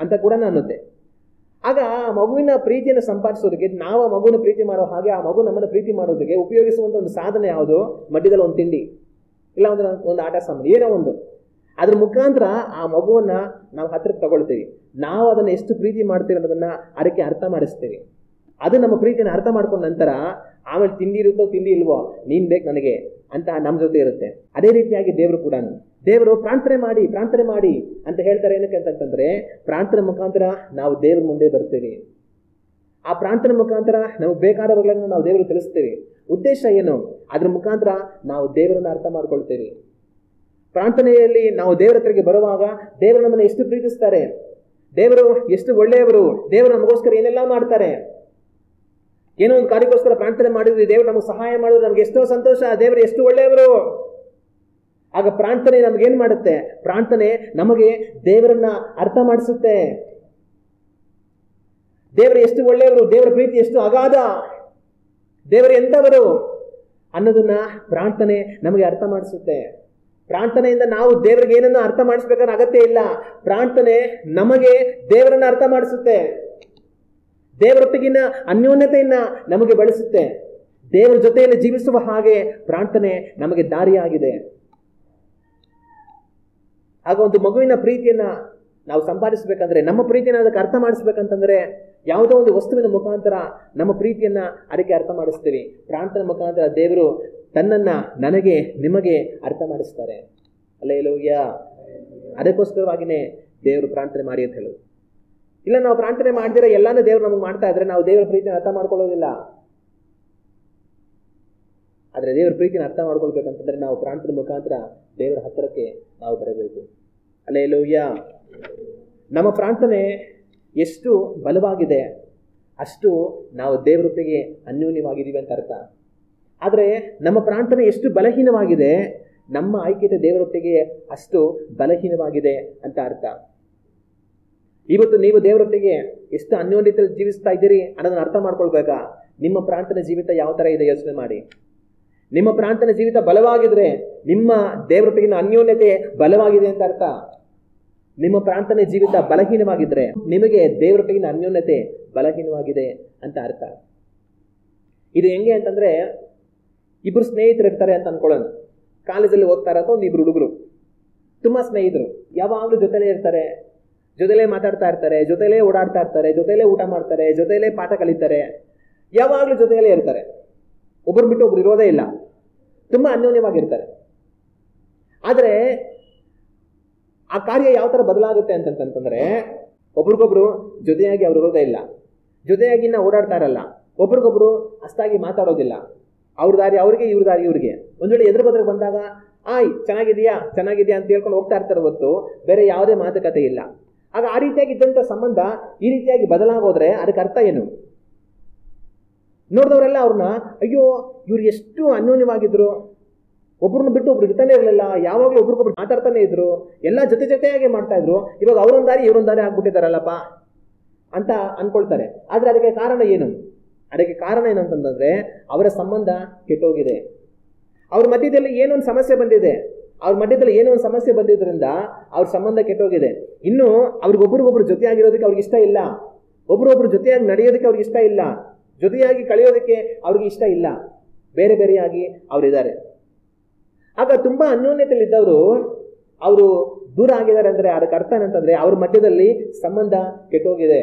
ಅಂತ ಕೂಡ ಅನ್ನುತ್ತೆ. ಆಗ ಆ ಮಗುವಿನ ಪ್ರೀತಿಯನ್ನು ಸಂಪಾದಿಸೋದಕ್ಕೆ, ನಾವು ಆ ಮಗುವಿನ ಪ್ರೀತಿ ಮಾಡೋ ಹಾಗೆ ಆ ಮಗು ನಮ್ಮನ್ನು ಪ್ರೀತಿ ಮಾಡೋದಕ್ಕೆ ಉಪಯೋಗಿಸುವಂಥ ಒಂದು ಸಾಧನೆ ಯಾವುದು? ಮಧ್ಯದಲ್ಲಿ ಒಂದು ತಿಂಡಿ, ಇಲ್ಲ ಒಂದು ಆಟ ಸಾಮಾನು, ಏನೋ ಒಂದು. ಅದ್ರ ಮುಖಾಂತರ ಆ ಮಗುವನ್ನು ನಾವು ಹತ್ತಿರಕ್ಕೆ ತಗೊಳ್ತೀವಿ. ನಾವು ಅದನ್ನು ಎಷ್ಟು ಪ್ರೀತಿ ಮಾಡ್ತೀವಿ ಅನ್ನೋದನ್ನು ಅದಕ್ಕೆ ಅರ್ಥ ಮಾಡಿಸ್ತೀವಿ. ಅದು ನಮ್ಮ ಪ್ರೀತಿಯನ್ನು ಅರ್ಥ ಮಾಡ್ಕೊಂಡ ನಂತರ ಆಮೇಲೆ ತಿಂಡಿ ಇರುತ್ತೋ ತಿಂಡಿ ಇಲ್ವೋ, ನೀನು ಬೇಕು ನನಗೆ ಅಂತ ನಮ್ಮ ಜೊತೆ ಇರುತ್ತೆ. ಅದೇ ರೀತಿಯಾಗಿ ದೇವರು ಕೂಡ, ದೇವರು ಪ್ರಾರ್ಥನೆ ಮಾಡಿ ಅಂತ ಹೇಳ್ತಾರೆ. ಏನಕ್ಕೆ ಅಂತಂತಂದ್ರೆ, ಪ್ರಾರ್ಥನೆ ಮುಖಾಂತರ ನಾವು ದೇವ್ರ ಮುಂದೆ ಬರ್ತೀವಿ. ಆ ಪ್ರಾರ್ಥನೆ ಮುಖಾಂತರ ನಮಗೆ ಬೇಕಾದವುಗಳನ್ನು ನಾವು ದೇವರು ತಿಳಿಸ್ತೀವಿ. ಉದ್ದೇಶ ಏನು? ಅದ್ರ ಮುಖಾಂತರ ನಾವು ದೇವರನ್ನು ಅರ್ಥ ಮಾಡ್ಕೊಳ್ತೀವಿ. ಪ್ರಾರ್ಥನೆಯಲ್ಲಿ ನಾವು ದೇವರ ಹತ್ರಕ್ಕೆ ಬರುವಾಗ ದೇವರು ನಮ್ಮನ್ನು ಎಷ್ಟು ಪ್ರೀತಿಸ್ತಾರೆ, ದೇವರು ಎಷ್ಟು ಒಳ್ಳೆಯವರು, ದೇವರು ನಮಗೋಸ್ಕರ ಏನೆಲ್ಲ ಮಾಡ್ತಾರೆ. ಏನೋ ಒಂದು ಕಾರ್ಯಕ್ಕೋಸ್ಕರ ಪ್ರಾರ್ಥನೆ ಮಾಡಿದ್ವಿ, ದೇವರು ನಮಗೆ ಸಹಾಯ ಮಾಡಿದ್ರು, ನಮ್ಗೆ ಎಷ್ಟೋ ಸಂತೋಷ, ದೇವರು ಎಷ್ಟು ಒಳ್ಳೆಯವರು. ಆಗ ಪ್ರಾರ್ಥನೆ ನಮಗೇನು ಮಾಡುತ್ತೆ? ಪ್ರಾರ್ಥನೆ ನಮಗೆ ದೇವರನ್ನ ಅರ್ಥ ಮಾಡಿಸುತ್ತೆ. ದೇವರು ಎಷ್ಟು ಒಳ್ಳೆಯವರು, ದೇವರ ಪ್ರೀತಿ ಎಷ್ಟು ಅಗಾಧ, ದೇವರು ಎಂಥವರು ಅನ್ನೋದನ್ನ ಪ್ರಾರ್ಥನೆ ನಮಗೆ ಅರ್ಥ ಮಾಡಿಸುತ್ತೆ. ಪ್ರಾರ್ಥನೆಯಿಂದ ನಾವು ದೇವರಿಗೆ ಏನನ್ನು ಅರ್ಥ ಮಾಡಿಸ್ಬೇಕಾದ್ರೆ ಅಗತ್ಯ ಇಲ್ಲ. ಪ್ರಾರ್ಥನೆ ನಮಗೆ ದೇವರನ್ನ ಅರ್ಥ ಮಾಡಿಸುತ್ತೆ, ದೇವರೊಟ್ಟಿಗಿನ ಅನ್ಯೋನ್ಯತೆಯನ್ನ ನಮಗೆ ಬೆಳೆಸುತ್ತೆ. ದೇವರ ಜೊತೆಯಲ್ಲಿ ಜೀವಿಸುವ ಹಾಗೆ ಪ್ರಾರ್ಥನೆ ನಮಗೆ ದಾರಿಯಾಗಿದೆ. ಆಗ ಒಂದು ಮಗುವಿನ ಪ್ರೀತಿಯನ್ನ ನಾವು ಸಂಪಾದಿಸಬೇಕಂದ್ರೆ, ನಮ್ಮ ಪ್ರೀತಿಯನ್ನು ಅದಕ್ಕೆ ಅರ್ಥ ಮಾಡಿಸ್ಬೇಕಂತಂದ್ರೆ, ಯಾವುದೋ ಒಂದು ವಸ್ತುವಿನ ಮುಖಾಂತರ ನಮ್ಮ ಪ್ರೀತಿಯನ್ನ ಅದಕ್ಕೆ ಅರ್ಥ ಮಾಡಿಸ್ತೀವಿ. ಪ್ರಾರ್ಥನೆ ಮುಖಾಂತರ ದೇವರು ತನ್ನನ್ನ ನನಗೆ ನಿಮಗೆ ಅರ್ಥ ಮಾಡಿಸ್ತಾರೆ. ಹಲ್ಲೆಲೂಯಾ. ಅದಕ್ಕೋಸ್ಕರವಾಗಿನೇ ದೇವರು ಪ್ರಾರ್ಥನೆ ಮಾಡಿ ಅಂತ ಹೇಳೋದು. ಇಲ್ಲ, ನಾವು ಪ್ರಾರ್ಥನೆ ಮಾಡಿದ್ರೆ ಎಲ್ಲಾನು ದೇವ್ರು ನಮಗೆ ಮಾಡ್ತಾ ಇದ್ರೆ ನಾವು ದೇವರ ಪ್ರೀತಿನ ಅರ್ಥ ಮಾಡ್ಕೊಳ್ಳೋದಿಲ್ಲ. ಆದರೆ ದೇವರ ಪ್ರೀತಿನ ಅರ್ಥ ಮಾಡ್ಕೊಳ್ಬೇಕಂತಂದ್ರೆ ನಾವು ಪ್ರಾರ್ಥನೆ ಮುಖಾಂತರ ದೇವರ ಹತ್ತಿರಕ್ಕೆ ನಾವು ಬರಬೇಕು. ಹಲ್ಲೆಲೂಯಾ. ನಮ್ಮ ಪ್ರಾರ್ಥನೆ ಎಷ್ಟು ಬಲವಾಗಿದೆ ಅಷ್ಟು ನಾವು ದೇವರೊಟ್ಟಿಗೆ ಅನ್ಯೋನ್ಯವಾಗಿದ್ದೀವಿ ಅಂತ ಅರ್ಥ. ಆದರೆ ನಮ್ಮ ಪ್ರಾರ್ಥನೆ ಎಷ್ಟು ಬಲಹೀನವಾಗಿದೆ, ನಮ್ಮ ಐಕ್ಯತೆ ದೇವರೊಟ್ಟಿಗೆ ಅಷ್ಟು ಬಲಹೀನವಾಗಿದೆ ಅಂತ ಅರ್ಥ. ಇವತ್ತು ನೀವು ದೇವರೊಟ್ಟಿಗೆ ಎಷ್ಟು ಅನ್ಯೋನ್ಯತೆಯಲ್ಲಿ ಜೀವಿಸ್ತಾ ಇದ್ದೀರಿ ಅನ್ನೋದನ್ನ ಅರ್ಥ ಮಾಡ್ಕೊಳ್ಬೇಕಾ? ನಿಮ್ಮ ಪ್ರಾರ್ಥನೆ ಜೀವಿತ ಯಾವ ಥರ ಇದೆ ಯೋಚನೆ ಮಾಡಿ. ನಿಮ್ಮ ಪ್ರಾರ್ಥನೆ ಜೀವಿತ ಬಲವಾಗಿದ್ರೆ ನಿಮ್ಮ ದೇವರೊಟ್ಟಿಗಿನ ಅನ್ಯೋನ್ಯತೆ ಬಲವಾಗಿದೆ ಅಂತ ಅರ್ಥ. ನಿಮ್ಮ ಪ್ರಾರ್ಥನೆ ಜೀವಿತ ಬಲಹೀನವಾಗಿದ್ರೆ ನಿಮಗೆ ದೇವರೊಟ್ಟಿಗಿನ ಅನ್ಯೋನ್ಯತೆ ಬಲಹೀನವಾಗಿದೆ ಅಂತ ಅರ್ಥ. ಇದು ಹೆಂಗೆ ಅಂತಂದ್ರೆ, ಇಬ್ರು ಸ್ನೇಹಿತರು ಇರ್ತಾರೆ ಅಂತ ಅನ್ಕೊಳ್ಳೋಣ. ಕಾಲೇಜಲ್ಲಿ ಓದ್ತಾ ಇರೋ ಒಂದು ಇಬ್ರು ಹುಡುಗರು, ತುಂಬಾ ಸ್ನೇಹಿತರು, ಯಾವಾಗಲೂ ಜೊತೆಲೇ ಇರ್ತಾರೆ, ಜೊತೆಲೇ ಮಾತಾಡ್ತಾ ಇರ್ತಾರೆ, ಜೊತೆಲೇ ಓಡಾಡ್ತಾ ಇರ್ತಾರೆ, ಜೊತೆಲೇ ಊಟ ಮಾಡ್ತಾರೆ, ಜೊತೆಲೇ ಪಾಠ ಕಲಿತಾರೆ, ಯಾವಾಗಲೂ ಜೊತೆಲೇ ಇರ್ತಾರೆ. ಒಬ್ಬರು ಬಿಟ್ಟು ಒಬ್ರು ಇರೋದೇ ಇಲ್ಲ, ತುಂಬಾ ಅನ್ಯೋನ್ಯವಾಗಿರ್ತಾರೆ. ಆದರೆ ಆ ಕಾರ್ಯ ಯಾವ ಥರ ಬದಲಾಗುತ್ತೆ ಅಂತಂತಂದ್ರೆ, ಒಬ್ರಿಗೊಬ್ರು ಜೊತೆಯಾಗಿ ಅವ್ರು ಇರೋದೇ ಇಲ್ಲ, ಜೊತೆಯಾಗಿ ನಾವು ಓಡಾಡ್ತಾ ಇರಲ್ಲ, ಒಬ್ರಿಗೊಬ್ರು ಅಷ್ಟಾಗಿ ಮಾತಾಡೋದಿಲ್ಲ, ಅವ್ರ ದಾರಿ ಅವ್ರಿಗೆ, ಇವ್ರ ದಾರಿ ಇವ್ರಿಗೆ. ಒಂದ್ ವೇಳೆ ಎದುರು ಬದ್ರ ಬಂದಾಗ ಚೆನ್ನಾಗಿದೆಯಾ ಅಂತ ಹೇಳ್ಕೊಂಡು ಹೋಗ್ತಾ ಇರ್ತಾರೆ ಹೊತ್ತು ಬೇರೆ ಯಾವುದೇ ಮಾತುಕತೆ ಇಲ್ಲ. ಆಗ ಆ ರೀತಿಯಾಗಿದ್ದಂಥ ಸಂಬಂಧ ಈ ರೀತಿಯಾಗಿ ಬದಲಾಗೋದ್ರೆ ಅದಕ್ಕೆ ಅರ್ಥ ಏನು? ನೋಡಿದವರೆಲ್ಲ ಅವ್ರನ್ನ, ಅಯ್ಯೋ ಇವ್ರು ಎಷ್ಟು ಅನ್ಯೋನ್ಯವಾಗಿದ್ರು, ಒಬ್ರನ್ನ ಬಿಟ್ಟು ಒಬ್ರು ಇರ್ತಾನೆ ಇರಲಿಲ್ಲ, ಯಾವಾಗಲೂ ಒಬ್ರಿಗೊಬ್ರು ಮಾತಾಡ್ತಾನೆ ಇದ್ರು, ಎಲ್ಲ ಜೊತೆಯಾಗಿ ಮಾಡ್ತಾ ಇದ್ರು, ಇವಾಗ ಅವರೊಂದು ದಾರಿ ಇವ್ರೊಂದು ದಾರಿ ಆಗ್ಬಿಟ್ಟಿದಾರಲ್ಲಪ್ಪ ಅಂತ ಅನ್ಕೊಳ್ತಾರೆ. ಆದ್ರೆ ಅದಕ್ಕೆ ಕಾರಣ ಏನು? ಅದಕ್ಕೆ ಕಾರಣ ಏನಂತಂದ್ರೆ ಅವರ ಸಂಬಂಧ ಕೆಟ್ಟೋಗಿದೆ. ಅವ್ರ ಮಧ್ಯದಲ್ಲಿ ಏನೋ ಒಂದು ಸಮಸ್ಯೆ ಬಂದಿದ್ರಿಂದ ಅವ್ರ ಸಂಬಂಧ ಕೆಟ್ಟೋಗಿದೆ. ಇನ್ನು ಅವ್ರಿಗೊಬ್ರಿಗೊಬ್ರು ಜೊತೆಯಾಗಿರೋದಕ್ಕೆ ಅವ್ರಿಗೆ ಇಷ್ಟ ಇಲ್ಲ, ಒಬ್ರೊಬ್ರು ಜೊತೆಯಾಗಿ ನಡೆಯೋದಕ್ಕೆ ಅವ್ರಿಗೆ ಇಷ್ಟ ಇಲ್ಲ, ಜೊತೆಯಾಗಿ ಕಳೆಯೋದಕ್ಕೆ ಅವ್ರಿಗೆ ಇಷ್ಟ ಇಲ್ಲ, ಬೇರೆ ಬೇರೆಯಾಗಿ ಅವರಿದ್ದಾರೆ. ಆಗ ತುಂಬಾ ಅನ್ಯೋನ್ಯತೆಯಲ್ಲಿದ್ದವರು ಅವರು ದೂರ ಆಗಿದ್ದಾರೆ ಅಂದ್ರೆ ಅದಕ್ಕೆ ಅರ್ಥ ಏನಂತಂದ್ರೆ ಅವ್ರ ಮಧ್ಯದಲ್ಲಿ ಸಂಬಂಧ ಕೆಟ್ಟೋಗಿದೆ.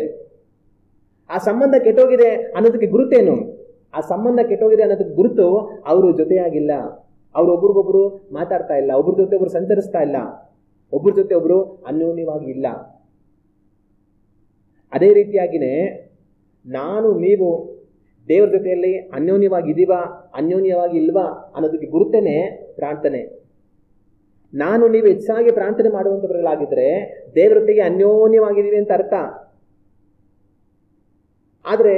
ಆ ಸಂಬಂಧ ಕೆಟ್ಟೋಗಿದೆ ಅನ್ನೋದಕ್ಕೆ ಗುರುತೇನು? ಆ ಸಂಬಂಧ ಕೆಟ್ಟೋಗಿದೆ ಅನ್ನೋದಕ್ಕೆ ಗುರುತು ಅವರು ಜೊತೆಯಾಗಿಲ್ಲ, ಅವರು ಒಬ್ರಿಗೊಬ್ರು ಮಾತಾಡ್ತಾ ಇಲ್ಲ, ಒಬ್ರ ಜೊತೆ ಒಬ್ರು ಸಂಚರಿಸ್ತಾ ಇಲ್ಲ, ಒಬ್ರ ಜೊತೆ ಒಬ್ರು ಅನ್ಯೋನ್ಯವಾಗಿ ಇಲ್ಲ. ಅದೇ ರೀತಿಯಾಗಿನೇ ನಾನು ನೀವು ದೇವ್ರ ಜೊತೆಯಲ್ಲಿ ಅನ್ಯೋನ್ಯವಾಗಿದ್ದೀವಾ ಅನ್ಯೋನ್ಯವಾಗಿ ಇಲ್ವಾ ಅನ್ನೋದಕ್ಕೆ ಗುರುತೇನೆ ಪ್ರಾರ್ಥನೆ. ನಾನು ನೀವು ಹೆಚ್ಚಾಗಿ ಪ್ರಾರ್ಥನೆ ಮಾಡುವಂಥವರಾಗಿದ್ರೆ ದೇವರೊಟ್ಟಿಗೆ ಅನ್ಯೋನ್ಯವಾಗಿದ್ದೀವಿ ಅಂತ ಅರ್ಥ. ಆದರೆ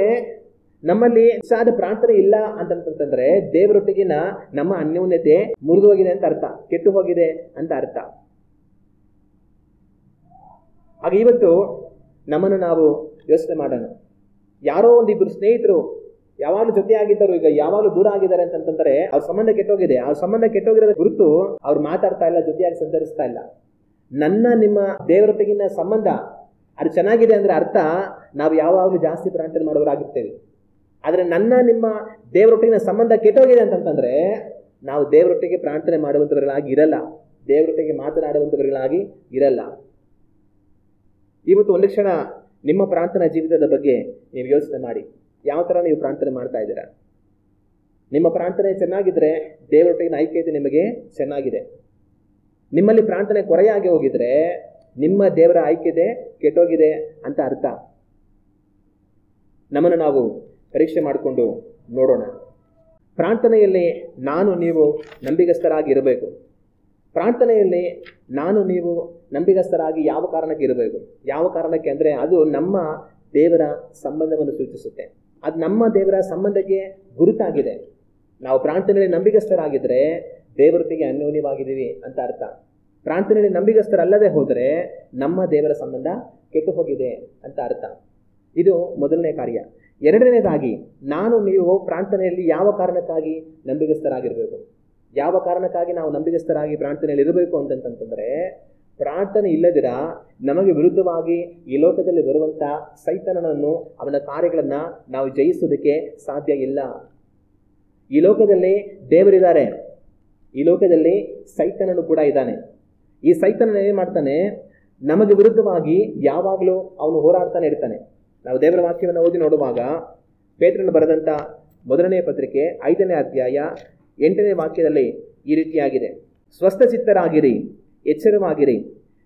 ನಮ್ಮಲ್ಲಿ ಸಾದ ಪ್ರಾರ್ಥನೆ ಇಲ್ಲ ಅಂತಂತಂದ್ರೆ ದೇವರೊಟ್ಟಿಗಿನ ನಮ್ಮ ಅನ್ಯೋನ್ಯತೆ ಮುರಿದು ಹೋಗಿದೆ ಅಂತ ಅರ್ಥ, ಕೆಟ್ಟು ಹೋಗಿದೆ ಅಂತ ಅರ್ಥ. ಆಗ ಇವತ್ತು ನಮ್ಮನ್ನು ನಾವು ಯೋಚನೆ ಮಾಡೋಣ. ಯಾರೋ ಒಂದಿಬ್ಬರು ಸ್ನೇಹಿತರು ಯಾವಾಗಲೂ ಜೊತೆ ಆಗಿದ್ದರು, ಈಗ ಯಾವಾಗಲೂ ದೂರ ಆಗಿದ್ದಾರೆ ಅಂತಂತಂದ್ರೆ ಅವ್ರ ಸಂಬಂಧ ಕೆಟ್ಟೋಗಿದೆ. ಅವ್ರ ಸಂಬಂಧ ಕೆಟ್ಟೋಗಿರೋದ ಗುರುತು ಅವ್ರು ಮಾತಾಡ್ತಾ ಇಲ್ಲ, ಜೊತೆಯಾಗಿ ಸಂಚರಿಸ್ತಾ ಇಲ್ಲ. ನನ್ನ ನಿಮ್ಮ ದೇವರೊಟ್ಟಿಗಿನ ಸಂಬಂಧ ಅದು ಚೆನ್ನಾಗಿದೆ ಅಂದ್ರೆ ಅರ್ಥ ನಾವು ಯಾವಾಗಲೂ ಜಾಸ್ತಿ ಪ್ರಾರ್ಥನೆ ಮಾಡೋರಾಗಿರ್ತೇವೆ. ಆದರೆ ನನ್ನ ನಿಮ್ಮ ದೇವರೊಟ್ಟಿಗಿನ ಸಂಬಂಧ ಕೆಟ್ಟೋಗಿದೆ ಅಂತಂತಂದ್ರೆ ನಾವು ದೇವರೊಟ್ಟಿಗೆ ಪ್ರಾರ್ಥನೆ ಮಾಡುವಂಥವர்களಾಗಿ ಇರಲ್ಲ, ದೇವರೊಟ್ಟಿಗೆ ಮಾತನಾಡುವಂಥವர்களಾಗಿ ಇರಲ್ಲ. ಇವತ್ತು ಒಂದು ಕ್ಷಣ ನಿಮ್ಮ ಪ್ರಾರ್ಥನಾ ಜೀವಿತದ ಬಗ್ಗೆ ನೀವು ಯೋಚನೆ ಮಾಡಿ. ಯಾವ ಥರ ನೀವು ಪ್ರಾರ್ಥನೆ ಮಾಡ್ತಾ ಇದ್ದೀರಾ? ನಿಮ್ಮ ಪ್ರಾರ್ಥನೆ ಚೆನ್ನಾಗಿದ್ರೆ ದೇವರೊಟ್ಟಿಗಿನ ಐಕ್ಯತೆ ನಿಮಗೆ ಚೆನ್ನಾಗಿದೆ. ನಿಮ್ಮಲ್ಲಿ ಪ್ರಾರ್ಥನೆ ಕೊರೆಯಾಗಿ ಹೋಗಿದ್ರೆ ನಿಮ್ಮ ದೇವರ ಐಕ್ಯತೆ ಕೆಟ್ಟೋಗಿದೆ ಅಂತ ಅರ್ಥ. ನಮ್ಮನ್ನು ನಾವು ಪರೀಕ್ಷೆ ಮಾಡಿಕೊಂಡು ನೋಡೋಣ. ಪ್ರಾರ್ಥನೆಯಲ್ಲಿ ನಾನು ನೀವು ನಂಬಿಗಸ್ತರಾಗಿ ಇರಬೇಕು. ಪ್ರಾರ್ಥನೆಯಲ್ಲಿ ನಾನು ನೀವು ನಂಬಿಗಸ್ತರಾಗಿ ಯಾವ ಕಾರಣಕ್ಕೆ ಇರಬೇಕು? ಯಾವ ಕಾರಣಕ್ಕೆ ಅಂದರೆ ಅದು ನಮ್ಮ ದೇವರ ಸಂಬಂಧವನ್ನು ಸೂಚಿಸುತ್ತೆ. ಅದು ನಮ್ಮ ದೇವರ ಸಂಬಂಧಕ್ಕೆ ಗುರುತಾಗಿದೆ. ನಾವು ಪ್ರಾರ್ಥನೆಯಲ್ಲಿ ನಂಬಿಗಸ್ತರಾಗಿದ್ದರೆ ದೇವರೊಟ್ಟಿಗೆ ಅನ್ಯೋನ್ಯವಾಗಿದ್ದೀವಿ ಅಂತ ಅರ್ಥ. ಪ್ರಾರ್ಥನೆಯಲ್ಲಿ ನಂಬಿಗಸ್ತರಲ್ಲದೆ ಹೋದರೆ ನಮ್ಮ ದೇವರ ಸಂಬಂಧ ಕೆಟ್ಟು ಹೋಗಿದೆ ಅಂತ ಅರ್ಥ. ಇದು ಮೊದಲನೇ ಕಾರ್ಯ. ಎರಡನೇದಾಗಿ ನಾನು ನೀವು ಪ್ರಾರ್ಥನೆಯಲ್ಲಿ ಯಾವ ಕಾರಣಕ್ಕಾಗಿ ನಂಬಿಗಸ್ತರಾಗಿರಬೇಕು? ಯಾವ ಕಾರಣಕ್ಕಾಗಿ ನಾವು ನಂಬಿಗಸ್ತರಾಗಿ ಪ್ರಾರ್ಥನೆಯಲ್ಲಿ ಇರಬೇಕು ಅಂತಂತಂದ್ರೆ ಪ್ರಾರ್ಥನೆ ಇಲ್ಲದಿರ ನಮಗೆ ವಿರುದ್ಧವಾಗಿ ಈ ಲೋಕದಲ್ಲಿ ಬರುವಂಥ ಸೈತಾನನನ್ನು ಅವನ ಕಾರ್ಯಗಳನ್ನು ನಾವು ಜಯಿಸೋದಕ್ಕೆ ಸಾಧ್ಯ ಇಲ್ಲ. ಈ ಲೋಕದಲ್ಲಿ ದೇವರಿದ್ದಾರೆ, ಈ ಲೋಕದಲ್ಲಿ ಸೈತಾನನು ಕೂಡ ಇದ್ದಾನೆ. ಈ ಸೈತಾನನ ಏನು ಮಾಡ್ತಾನೆ? ನಮಗೆ ವಿರುದ್ಧವಾಗಿ ಯಾವಾಗಲೂ ಅವನು ಹೋರಾಡ್ತಾನೆ ಇರ್ತಾನೆ. ನಾವು ದೇವರ ವಾಕ್ಯವನ್ನು ಓದಿ ನೋಡುವಾಗ ಪೇತ್ರನು ಬರೆದಂಥ ಮೊದಲನೇ ಪತ್ರಿಕೆ 5ನೇ ಅಧ್ಯಾಯ 8ನೇ ವಾಕ್ಯದಲ್ಲಿ ಈ ರೀತಿಯಾಗಿದೆ: ಸ್ವಸ್ಥಚಿತ್ತರಾಗಿರಿ, ಎಚ್ಚರವಾಗಿರಿ.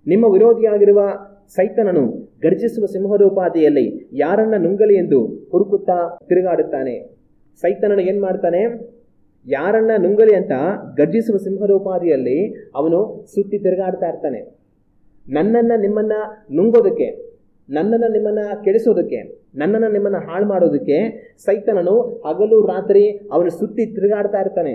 ನಿಮ್ಮ ವಿರೋಧಿಯಾಗಿರುವ ಸೈತಾನನು ಗರ್ಜಿಸುವ ಸಿಂಹದೋಪಾದಿಯಲ್ಲಿ ಯಾರನ್ನ ನುಂಗಲಿ ಎಂದು ಹುಡುಕುತ್ತಾ ತಿರುಗಾಡುತ್ತಾನೆ. ಸೈತಾನನು ಏನು ಮಾಡ್ತಾನೆ? ಯಾರನ್ನ ನುಂಗಲಿ ಅಂತ ಗರ್ಜಿಸುವ ಸಿಂಹದೋಪಾದಿಯಲ್ಲಿ ಅವನು ಸುತ್ತಿ ತಿರುಗಾಡ್ತಾ ಇರ್ತಾನೆ. ನನ್ನನ್ನು ನಿಮ್ಮನ್ನ ನುಂಗೋದಕ್ಕೆ, ನನ್ನನ್ನು ನಿಮ್ಮನ್ನ ಕೆಡಿಸೋದಕ್ಕೆ, ನನ್ನನ್ನು ನಿಮ್ಮನ್ನ ಹಾಳು ಮಾಡೋದಕ್ಕೆ ಸೈತಾನನು ಹಗಲು ರಾತ್ರಿ ಅವನು ಸುತ್ತಿ ತಿರುಗಾಡ್ತಾ ಇರ್ತಾನೆ.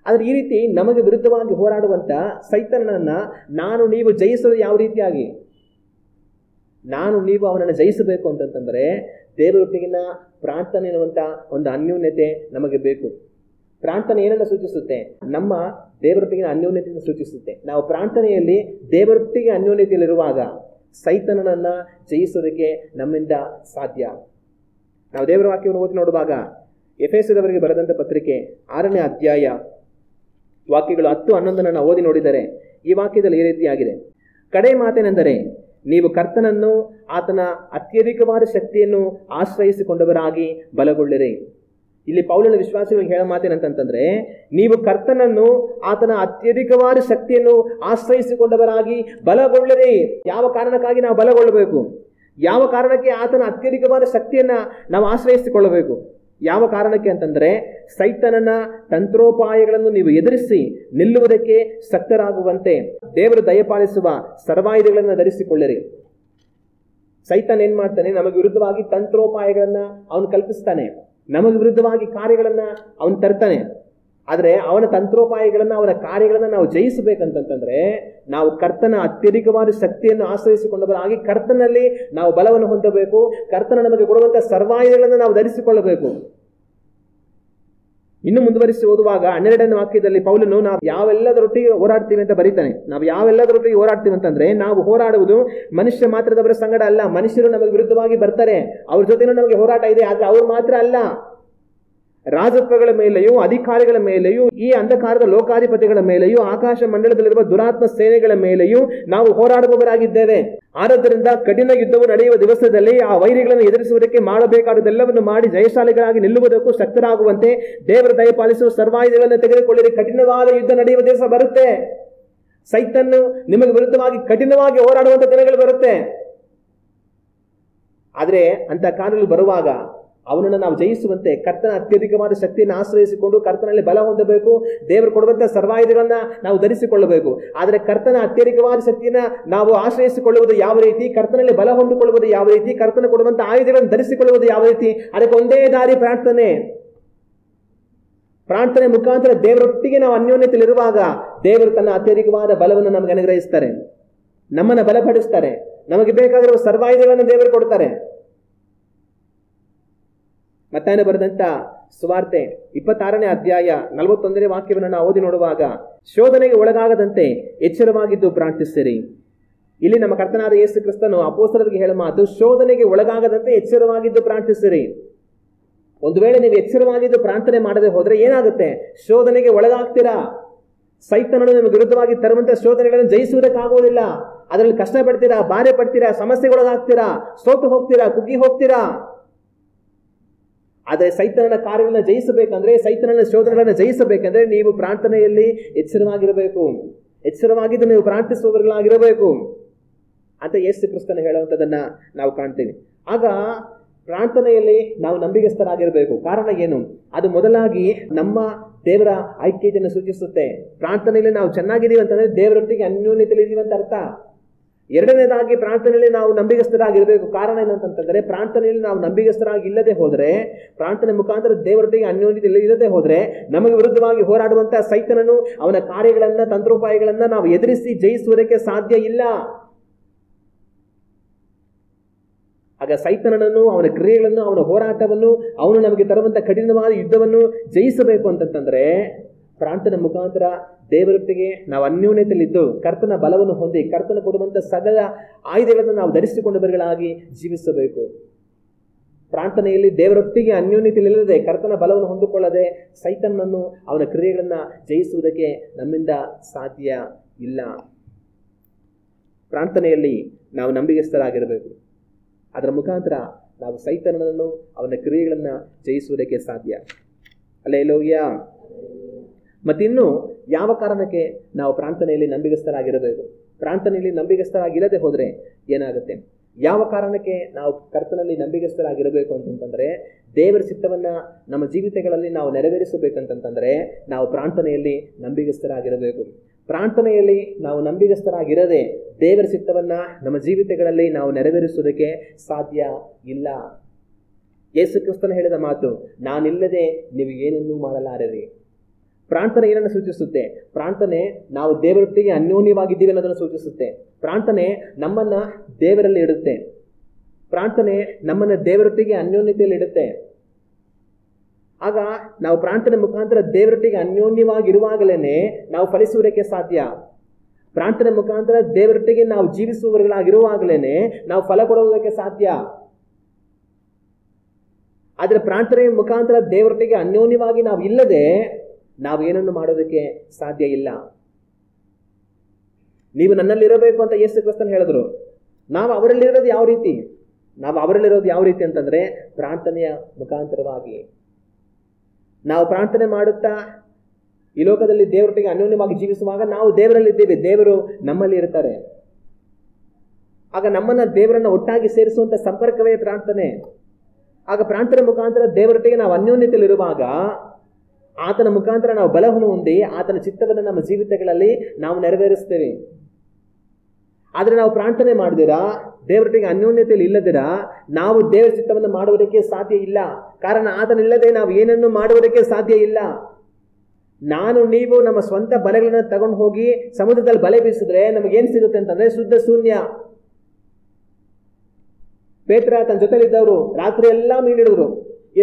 ಆದರೆ ಈ ರೀತಿ ನಮಗೆ ವಿರುದ್ಧವಾಗಿ ಹೋರಾಡುವಂಥ ಸೈತಾನನನ್ನ ನಾನು ನೀವು ಜಯಿಸೋದು ಯಾವ ರೀತಿಯಾಗಿ? ನಾನು ನೀವು ಅವನನ್ನು ಜಯಿಸಬೇಕು ಅಂತಂತಂದರೆ ದೇವರೊಟ್ಟಿಗಿನ ಪ್ರಾರ್ಥನೆ ಎನ್ನುವಂಥ ಒಂದು ಅನ್ಯೋನ್ಯತೆ ನಮಗೆ ಬೇಕು. ಪ್ರಾರ್ಥನೆ ಏನನ್ನು ಸೂಚಿಸುತ್ತೆ? ನಮ್ಮ ದೇವರೊಟ್ಟಿಗಿನ ಅನ್ಯೋನ್ಯತೆಯನ್ನು ಸೂಚಿಸುತ್ತೆ. ನಾವು ಪ್ರಾರ್ಥನೆಯಲ್ಲಿ ದೇವರೊಟ್ಟಿಗೆ ಅನ್ಯೋನ್ಯತೆಯಲ್ಲಿರುವಾಗ ಸೈತಾನನನ್ನು ಜಯಿಸೋದಕ್ಕೆ ನಮ್ಮಿಂದ ಸಾಧ್ಯ. ನಾವು ದೇವರ ವಾಕ್ಯವನ್ನು ಓದಿ ನೋಡುವಾಗ ಎಫೆಸದವರಿಗೆ ಬರೆದಂಥ ಪತ್ರಿಕೆ 6ನೇ ಅಧ್ಯಾಯ ವಾಕ್ಯಗಳು 10-11 ಓದಿ ನೋಡಿದರೆ ಈ ವಾಕ್ಯದಲ್ಲಿ ಈ ರೀತಿಯಾಗಿದೆ: ಕಡೆ ಮಾತೇನೆಂದರೆ ನೀವು ಕರ್ತನನ್ನು ಆತನ ಅತ್ಯಧಿಕವಾದ ಶಕ್ತಿಯನ್ನು ಆಶ್ರಯಿಸಿಕೊಂಡವರಾಗಿ ಬಲಗೊಳ್ಳಿರಿ. ಇಲ್ಲಿ ಪೌಲನ ವಿಶ್ವಾಸಿಗಳಿಗೆ ಹೇಳೋ ಮಾತೇನಂತಂದ್ರೆ ನೀವು ಕರ್ತನನ್ನು ಆತನ ಅತ್ಯಧಿಕವಾದ ಶಕ್ತಿಯನ್ನು ಆಶ್ರಯಿಸಿಕೊಂಡವರಾಗಿ ಬಲಗೊಳ್ಳಿರಿ. ಯಾವ ಕಾರಣಕ್ಕಾಗಿ ನಾವು ಬಲಗೊಳ್ಳಬೇಕು? ಯಾವ ಕಾರಣಕ್ಕೆ ಆತನ ಅತ್ಯಧಿಕವಾದ ಶಕ್ತಿಯನ್ನ ನಾವು ಆಶ್ರಯಿಸಿಕೊಳ್ಳಬೇಕು? ಯಾವ ಕಾರಣಕ್ಕೆ ಅಂತಂದ್ರೆ ಸೈತಾನನ ತಂತ್ರೋಪಾಯಗಳನ್ನು ನೀವು ಎದುರಿಸಿ ನಿಲ್ಲುವುದಕ್ಕೆ ಶಕ್ತರಾಗುವಂತೆ ದೇವರು ದಯಪಾಲಿಸುವ ಸರ್ವಾಯುಧಗಳನ್ನು ಧರಿಸಿಕೊಳ್ಳಿರಿ. ಸೈತಾನ ಏನ್ ಮಾಡ್ತಾನೆ? ನಮಗೆ ವಿರುದ್ಧವಾಗಿ ತಂತ್ರೋಪಾಯಗಳನ್ನ ಅವನು ಕಲ್ಪಿಸ್ತಾನೆ, ನಮಗೆ ವಿರುದ್ಧವಾಗಿ ಕಾರ್ಯಗಳನ್ನ ಅವನು ತರ್ತಾನೆ. ಆದರೆ ಅವನ ತಂತ್ರೋಪಾಯಗಳನ್ನ, ಅವನ ಕಾರ್ಯಗಳನ್ನ ನಾವು ಜಯಿಸಬೇಕಂತಂದ್ರೆ ನಾವು ಕರ್ತನ ಅತ್ಯಧಿಕವಾದ ಶಕ್ತಿಯನ್ನು ಆಶ್ರಯಿಸಿಕೊಂಡವರಾಗಿ ಕರ್ತನಲ್ಲಿ ನಾವು ಬಲವನ್ನು ಹೊಂದಬೇಕು. ಕರ್ತನ ನಮಗೆ ಕೊಡುವಂತಹ ಸರ್ವಾಯುಧಗಳನ್ನು ನಾವು ಧರಿಸಿಕೊಳ್ಳಬೇಕು. ಇನ್ನು ಮುಂದುವರಿಸಿ ಓದುವಾಗ 12ನೇ ವಾಕ್ಯದಲ್ಲಿ ಪೌಲನು ನಾವು ಯಾವೆಲ್ಲದರೊಟ್ಟಿಗೆ ಹೋರಾಡ್ತೀವಿ ಅಂತ ಬರೀತಾನೆ. ನಾವು ಯಾವೆಲ್ಲದರೊಟ್ಟಿಗೆ ಹೋರಾಡ್ತೀವಿ ಅಂತಂದ್ರೆ ನಾವು ಹೋರಾಡುವುದು ಮನುಷ್ಯ ಮಾತ್ರದವರ ಸಂಗಡ ಅಲ್ಲ. ಮನುಷ್ಯರು ನಮಗೆ ವಿರುದ್ಧವಾಗಿ ಬರ್ತಾರೆ, ಅವ್ರ ಜೊತೆನೂ ನಮಗೆ ಹೋರಾಟ ಇದೆ. ಆದ್ರೆ ಅವ್ರು ಮಾತ್ರ ಅಲ್ಲ, ರಾಜತ್ವಗಳ ಮೇಲೆಯೂ ಅಧಿಕಾರಿಗಳ ಮೇಲೆಯೂ ಈ ಅಂಧಕಾರದ ಲೋಕಾಧಿಪತಿಗಳ ಮೇಲೆಯೂ ಆಕಾಶ ಮಂಡಲದಲ್ಲಿರುವ ದುರಾತ್ಮ ಸೇನೆಗಳ ಮೇಲೆಯೂ ನಾವು ಹೋರಾಡುವವರಾಗಿದ್ದೇವೆ. ಆದ್ದರಿಂದ ಕಠಿಣ ಯುದ್ಧವು ನಡೆಯುವ ದಿವಸದಲ್ಲಿ ಆ ವೈರಿಗಳನ್ನು ಎದುರಿಸುವುದಕ್ಕೆ ಮಾಡಬೇಕಾದುದೆಲ್ಲವನ್ನು ಮಾಡಿ ಜಯಶಾಲಿಗಳಾಗಿ ನಿಲ್ಲುವುದಕ್ಕೂ ಶಕ್ತರಾಗುವಂತೆ ದೇವರ ದಯಪಾಲಿಸುವ ಸರ್ವಾಯುಧಗಳನ್ನು ತೆಗೆದುಕೊಳ್ಳಿರಿ. ಕಠಿಣವಾದ ಯುದ್ಧ ನಡೆಯುವ ದಿವಸ ಬರುತ್ತೆ. ಸೈತಾನನು ನಿಮಗೆ ವಿರುದ್ಧವಾಗಿ ಕಠಿಣವಾಗಿ ಹೋರಾಡುವಂತ ದಿನಗಳು ಬರುತ್ತೆ. ಆದರೆ ಅಂತ ಕಾಲದಲ್ಲಿ ಬರುವಾಗ ಅವನನ್ನು ನಾವು ಜಯಿಸುವಂತೆ ಕರ್ತನ ಅತ್ಯಧಿಕವಾದ ಶಕ್ತಿಯನ್ನು ಆಶ್ರಯಿಸಿಕೊಂಡು ಕರ್ತನಲ್ಲಿ ಬಲ ಹೊಂದಬೇಕು. ದೇವರು ಕೊಡುವಂತಹ ಸರ್ವಾಯುಧಗಳನ್ನ ನಾವು ಧರಿಸಿಕೊಳ್ಳಬೇಕು. ಆದರೆ ಕರ್ತನ ಅತ್ಯಧಿಕವಾದ ಶಕ್ತಿಯನ್ನ ನಾವು ಆಶ್ರಯಿಸಿಕೊಳ್ಳುವುದು ಯಾವ ರೀತಿ, ಕರ್ತನಲ್ಲಿ ಬಲ ಹೊಂದಿಕೊಳ್ಳುವುದು ಯಾವ ರೀತಿ, ಕರ್ತನ ಕೊಡುವಂತಹ ಆಯುಧಗಳನ್ನು ಧರಿಸಿಕೊಳ್ಳುವುದು ಯಾವ ರೀತಿ, ಅದಕ್ಕೆ ಒಂದೇ ದಾರಿ ಪ್ರಾರ್ಥನೆ. ಪ್ರಾರ್ಥನೆ ಮುಖಾಂತರ ದೇವರೊಟ್ಟಿಗೆ ನಾವು ಅನ್ಯೋನ್ಯತೆಯಲ್ಲಿರುವಾಗ ದೇವರು ತನ್ನ ಅತ್ಯಧಿಕವಾದ ಬಲವನ್ನು ನಮಗೆ ಅನುಗ್ರಹಿಸ್ತಾರೆ, ನಮ್ಮನ್ನು ಬಲಪಡಿಸ್ತಾರೆ. ನಮಗೆ ಬೇಕಾಗಿರುವ ಸರ್ವಾಯುಧಗಳನ್ನು ದೇವರು ಕೊಡ್ತಾರೆ. ಮತ್ತಾಯನ ಬರೆದಂತ ಸುವಾರ್ತೆ 26ನೇ ಅಧ್ಯಾಯ 41ನೇ ವಾಕ್ಯವನ್ನು ನಾವು ಓದಿ ನೋಡುವಾಗ, ಶೋಧನೆಗೆ ಒಳಗಾಗದಂತೆ ಎಚ್ಚರವಾಗಿದ್ದು ಪ್ರಾರ್ಥಿಸಿರಿ. ಇಲ್ಲಿ ನಮ್ಮ ಕರ್ತನಾದ ಯೇಸು ಕ್ರಿಸ್ತನು ಅಪೊಸ್ತಲರಿಗೆ ಹೇಳುವ ಮಾತು, ಶೋಧನೆಗೆ ಒಳಗಾಗದಂತೆ ಎಚ್ಚರವಾಗಿದ್ದು ಪ್ರಾರ್ಥಿಸಿರಿ. ಒಂದು ವೇಳೆ ನೀವು ಎಚ್ಚರವಾಗಿದ್ದು ಪ್ರಾರ್ಥನೆ ಮಾಡದೆ ಹೋದ್ರೆ ಏನಾಗುತ್ತೆ? ಶೋಧನೆಗೆ ಒಳಗಾಗ್ತೀರಾ. ಸೈತಾನನು ನಿಮಗೆ ವಿರುದ್ಧವಾಗಿ ತರುವಂತಹ ಶೋಧನೆಗಳನ್ನು ಜಯಿಸುವುದಕ್ಕಾಗುವುದಿಲ್ಲ. ಅದರಲ್ಲಿ ಕಷ್ಟಪಡ್ತೀರಾ, ಬಾಧೆ ಪಡ್ತೀರಾ, ಸಮಸ್ಯೆಗೊಳಗಾಗ್ತೀರಾ, ಸೋತು ಹೋಗ್ತೀರಾ, ಕುಗ್ಗಿ ಹೋಗ್ತೀರಾ. ಆದರೆ ಸೈತಾನನ ಕಾರ್ಯಗಳನ್ನು ಜಯಿಸಬೇಕಂದ್ರೆ, ಸೈತಾನನ ಶೋಧನೆಗಳನ್ನು ಜಯಿಸಬೇಕಂದ್ರೆ ನೀವು ಪ್ರಾರ್ಥನೆಯಲ್ಲಿ ಎಚ್ಚರವಾಗಿರಬೇಕು. ಎಚ್ಚರವಾಗಿದ್ದು ನೀವು ಪ್ರಾರ್ಥಿಸುವವர்களಾಗಿರಬೇಕು ಅಂತ ಯೇಸು ಕ್ರಿಸ್ತನು ಹೇಳುವಂಥದ್ದನ್ನ ನಾವು ಕಾಣ್ತೀವಿ. ಆಗ ಪ್ರಾರ್ಥನೆಯಲ್ಲಿ ನಾವು ನಂಬಿಗಸ್ತರಾಗಿರಬೇಕು. ಕಾರಣ ಏನು? ಅದು ಮೊದಲಾಗಿ ನಮ್ಮ ದೇವರ ಐಕ್ಯತೆಯನ್ನು ಸೂಚಿಸುತ್ತೆ. ಪ್ರಾರ್ಥನೆಯಲ್ಲಿ ನಾವು ಚೆನ್ನಾಗಿದ್ದೀವಿ ಅಂತಂದ್ರೆ ದೇವರೊಟ್ಟಿಗೆ ಅನ್ಯೋನ್ಯತೆಯಲ್ಲಿ ಇದೀವಿ ಅಂತ ಅರ್ಥ. ಎರಡನೇದಾಗಿ ಪ್ರಾರ್ಥನೆಯಲ್ಲಿ ನಾವು ನಂಬಿಗಸ್ತರಾಗಿರಬೇಕು. ಕಾರಣ ಏನಂತಂದ್ರೆ, ಪ್ರಾರ್ಥನೆಯಲ್ಲಿ ನಾವು ನಂಬಿಗಸ್ತರಾಗಿ ಇಲ್ಲದೆ ಹೋದ್ರೆ, ಪ್ರಾರ್ಥನೆ ಮುಖಾಂತರ ದೇವರೊಟ್ಟಿಗೆ ಅನ್ಯೋನ್ಯತೆಯಲ್ಲಿ ಇಲ್ಲದೆ ಹೋದ್ರೆ, ನಮಗೆ ವಿರುದ್ಧವಾಗಿ ಹೋರಾಡುವಂತಹ ಸೈತಾನನು ಅವನ ಕಾರ್ಯಗಳನ್ನ, ತಂತ್ರೋಪಾಯಗಳನ್ನ ನಾವು ಎದುರಿಸಿ ಜಯಿಸುವುದಕ್ಕೆ ಸಾಧ್ಯ ಇಲ್ಲ. ಆಗ ಸೈತಾನನನ್ನು, ಅವನ ಕ್ರಿಯೆಗಳನ್ನು, ಅವನ ಹೋರಾಟವನ್ನು, ಅವನು ನಮಗೆ ತರುವಂತಹ ಕಠಿಣವಾದ ಯುದ್ಧವನ್ನು ಜಯಿಸಬೇಕು ಅಂತಂತಂದ್ರೆ ಪ್ರಾರ್ಥನೆ ಮುಖಾಂತರ ದೇವರೊಟ್ಟಿಗೆ ನಾವು ಅನ್ಯೋನ್ಯತೆಯಲ್ಲಿದ್ದು ಕರ್ತನ ಬಲವನ್ನು ಹೊಂದಿ ಕರ್ತನ ಕೊಡುವಂತಹ ಸಕಲ ಆಯುಧಗಳನ್ನು ನಾವು ಧರಿಸಿಕೊಂಡವர்களಾಗಿ ಜೀವಿಸಬೇಕು. ಪ್ರಾರ್ಥನೆಯಲ್ಲಿ ದೇವರೊಟ್ಟಿಗೆ ಅನ್ಯೋನ್ಯತೆಯಲ್ಲಿಲ್ಲದೆ ಕರ್ತನ ಬಲವನ್ನು ಹೊಂದಿಕೊಳ್ಳದೆ ಸೈತಾನನನ್ನು, ಅವನ ಕ್ರಿಯೆಗಳನ್ನು ಜಯಿಸುವುದಕ್ಕೆ ನಮ್ಮಿಂದ ಸಾಧ್ಯ ಇಲ್ಲ. ಪ್ರಾರ್ಥನೆಯಲ್ಲಿ ನಾವು ನಂಬಿಗಸ್ತರಾಗಿರಬೇಕು. ಅದರ ಮುಖಾಂತರ ನಾವು ಸೈತಾನನನ್ನು, ಅವನ ಕ್ರಿಯೆಗಳನ್ನು ಜಯಿಸುವುದಕ್ಕೆ ಸಾಧ್ಯ. ಹಲ್ಲೆಲೂಯಾ. ಮತ್ತಿನ್ನು ಯಾವ ಕಾರಣಕ್ಕೆ ನಾವು ಪ್ರಾರ್ಥನೆಯಲ್ಲಿ ನಂಬಿಗಸ್ತರಾಗಿರಬೇಕು? ಪ್ರಾರ್ಥನೆಯಲ್ಲಿ ನಂಬಿಗಸ್ತರಾಗಿಲ್ಲದೆ ಹೋದರೆ ಏನಾಗುತ್ತೆ? ಯಾವ ಕಾರಣಕ್ಕೆ ನಾವು ಕರ್ತನಲ್ಲಿ ನಂಬಿಗಸ್ತರಾಗಿರಬೇಕು ಅಂತಂತಂದ್ರೆ, ದೇವರ ಚಿತ್ತವನ್ನ ನಮ್ಮ ಜೀವಿತಗಳಲ್ಲಿ ನಾವು ನೆರವೇರಿಸಬೇಕಂತಂತಂದ್ರೆ ನಾವು ಪ್ರಾರ್ಥನೆಯಲ್ಲಿ ನಂಬಿಗಸ್ತರಾಗಿರಬೇಕು. ಪ್ರಾರ್ಥನೆಯಲ್ಲಿ ನಾವು ನಂಬಿಗಸ್ತರಾಗಿರದೆ ದೇವರ ಚಿತ್ತವನ್ನ ನಮ್ಮ ಜೀವಿತಗಳಲ್ಲಿ ನಾವು ನೆರವೇರಿಸುವುದಕ್ಕೆ ಸಾಧ್ಯ ಇಲ್ಲ. ಯೇಸು ಕ್ರಿಸ್ತನು ಹೇಳಿದ ಮಾತು, ನಾನಿಲ್ಲದೆ ನೀವು ಏನನ್ನೂ ಮಾಡಲಾರಿರಿ. ಪ್ರಾರ್ಥನೆ ಏನನ್ನು ಸೂಚಿಸುತ್ತೆ? ಪ್ರಾರ್ಥನೆ ನಾವು ದೇವರೊಟ್ಟಿಗೆ ಅನ್ಯೋನ್ಯವಾಗಿದ್ದೀವಿ ಅನ್ನೋದನ್ನು ಸೂಚಿಸುತ್ತೆ. ಪ್ರಾರ್ಥನೆ ನಮ್ಮನ್ನ ದೇವರಲ್ಲಿ ಇಡುತ್ತೆ. ಪ್ರಾರ್ಥನೆ ನಮ್ಮನ್ನ ದೇವರೊಟ್ಟಿಗೆ ಅನ್ಯೋನ್ಯತೆಯಲ್ಲಿ ಇಡುತ್ತೆ. ಆಗ ನಾವು ಪ್ರಾರ್ಥನೆ ಮುಖಾಂತರ ದೇವರೊಟ್ಟಿಗೆ ಅನ್ಯೋನ್ಯವಾಗಿರುವಾಗಲೇ ನಾವು ಫಲಿಸುವುದಕ್ಕೆ ಸಾಧ್ಯ. ಪ್ರಾರ್ಥನೆ ಮುಖಾಂತರ ದೇವರೊಟ್ಟಿಗೆ ನಾವು ಜೀವಿಸುವವர்களಾಗಿರುವಾಗಲೇ ನಾವು ಫಲ ಕೊಡುವುದಕ್ಕೆ ಸಾಧ್ಯ. ಆದರೆ ಪ್ರಾರ್ಥನೆಯ ಮುಖಾಂತರ ದೇವರೊಟ್ಟಿಗೆ ಅನ್ಯೋನ್ಯವಾಗಿ ನಾವು ಇಲ್ಲದೆ ನಾವೇನನ್ನು ಮಾಡೋದಕ್ಕೆ ಸಾಧ್ಯ ಇಲ್ಲ. ನೀವು ನನ್ನಲ್ಲಿರಬೇಕು ಅಂತ ಯೇಸು ಕ್ರಿಸ್ತನು ಹೇಳಿದ್ರು. ನಾವು ಅವರಲ್ಲಿರೋದು ಯಾವ ರೀತಿ? ನಾವು ಅವರಲ್ಲಿರೋದು ಯಾವ ರೀತಿ ಅಂತಂದ್ರೆ ಪ್ರಾರ್ಥನೆಯ ಮುಖಾಂತರವಾಗಿ. ನಾವು ಪ್ರಾರ್ಥನೆ ಮಾಡುತ್ತಾ ಈ ಲೋಕದಲ್ಲಿ ದೇವರೊಟ್ಟಿಗೆ ಅನ್ಯೋನ್ಯವಾಗಿ ಜೀವಿಸುವಾಗ ನಾವು ದೇವರಲ್ಲಿದ್ದೇವೆ, ದೇವರು ನಮ್ಮಲ್ಲಿ ಇರ್ತಾರೆ. ಆಗ ನಮ್ಮನ್ನ ದೇವರನ್ನ ಒಟ್ಟಾಗಿ ಸೇರಿಸುವಂತ ಸಂಪರ್ಕವೇ ಪ್ರಾರ್ಥನೆ. ಆಗ ಪ್ರಾರ್ಥನೆ ಮುಖಾಂತರ ದೇವರೊಟ್ಟಿಗೆ ನಾವು ಅನ್ಯೋನ್ಯತೆಯಲ್ಲಿರುವಾಗ ಆತನ ಮುಖಾಂತರ ನಾವು ಬಲವನ್ನು ಹೊಂದಿ ಆತನ ಚಿತ್ತವನ್ನು ನಮ್ಮ ಜೀವಿತಗಳಲ್ಲಿ ನಾವು ನೆರವೇರಿಸ್ತೇವೆ. ಆದರೆ ನಾವು ಪ್ರಾರ್ಥನೆ ಮಾಡಿದಿರಾ, ದೇವರೊಟ್ಟಿಗೆ ಅನ್ಯೋನ್ಯತೆಯಲ್ಲಿ ಇಲ್ಲದಿರಾ ನಾವು ದೇವರ ಚಿತ್ತವನ್ನು ಮಾಡುವುದಕ್ಕೆ ಸಾಧ್ಯ ಇಲ್ಲ. ಕಾರಣ ಆತನಿಲ್ಲದೆ ನಾವು ಏನನ್ನು ಮಾಡುವುದಕ್ಕೆ ಸಾಧ್ಯ ಇಲ್ಲ. ನಾನು ನೀವು ನಮ್ಮ ಸ್ವಂತ ಬಲೆಗಳನ್ನು ತಗೊಂಡು ಹೋಗಿ ಸಮುದ್ರದಲ್ಲಿ ಬಲೆ ಬೀಸಿದ್ರೆ ನಮಗೇನು ಸಿಗುತ್ತೆ ಅಂತಂದ್ರೆ ಶುದ್ಧ ಶೂನ್ಯ. ಪೇತ್ರ ತನ್ನ ಜೊತೆಲಿದ್ದವರು ರಾತ್ರಿ ಎಲ್ಲ ಮೀನು ಹಿಡಿದ್ರು.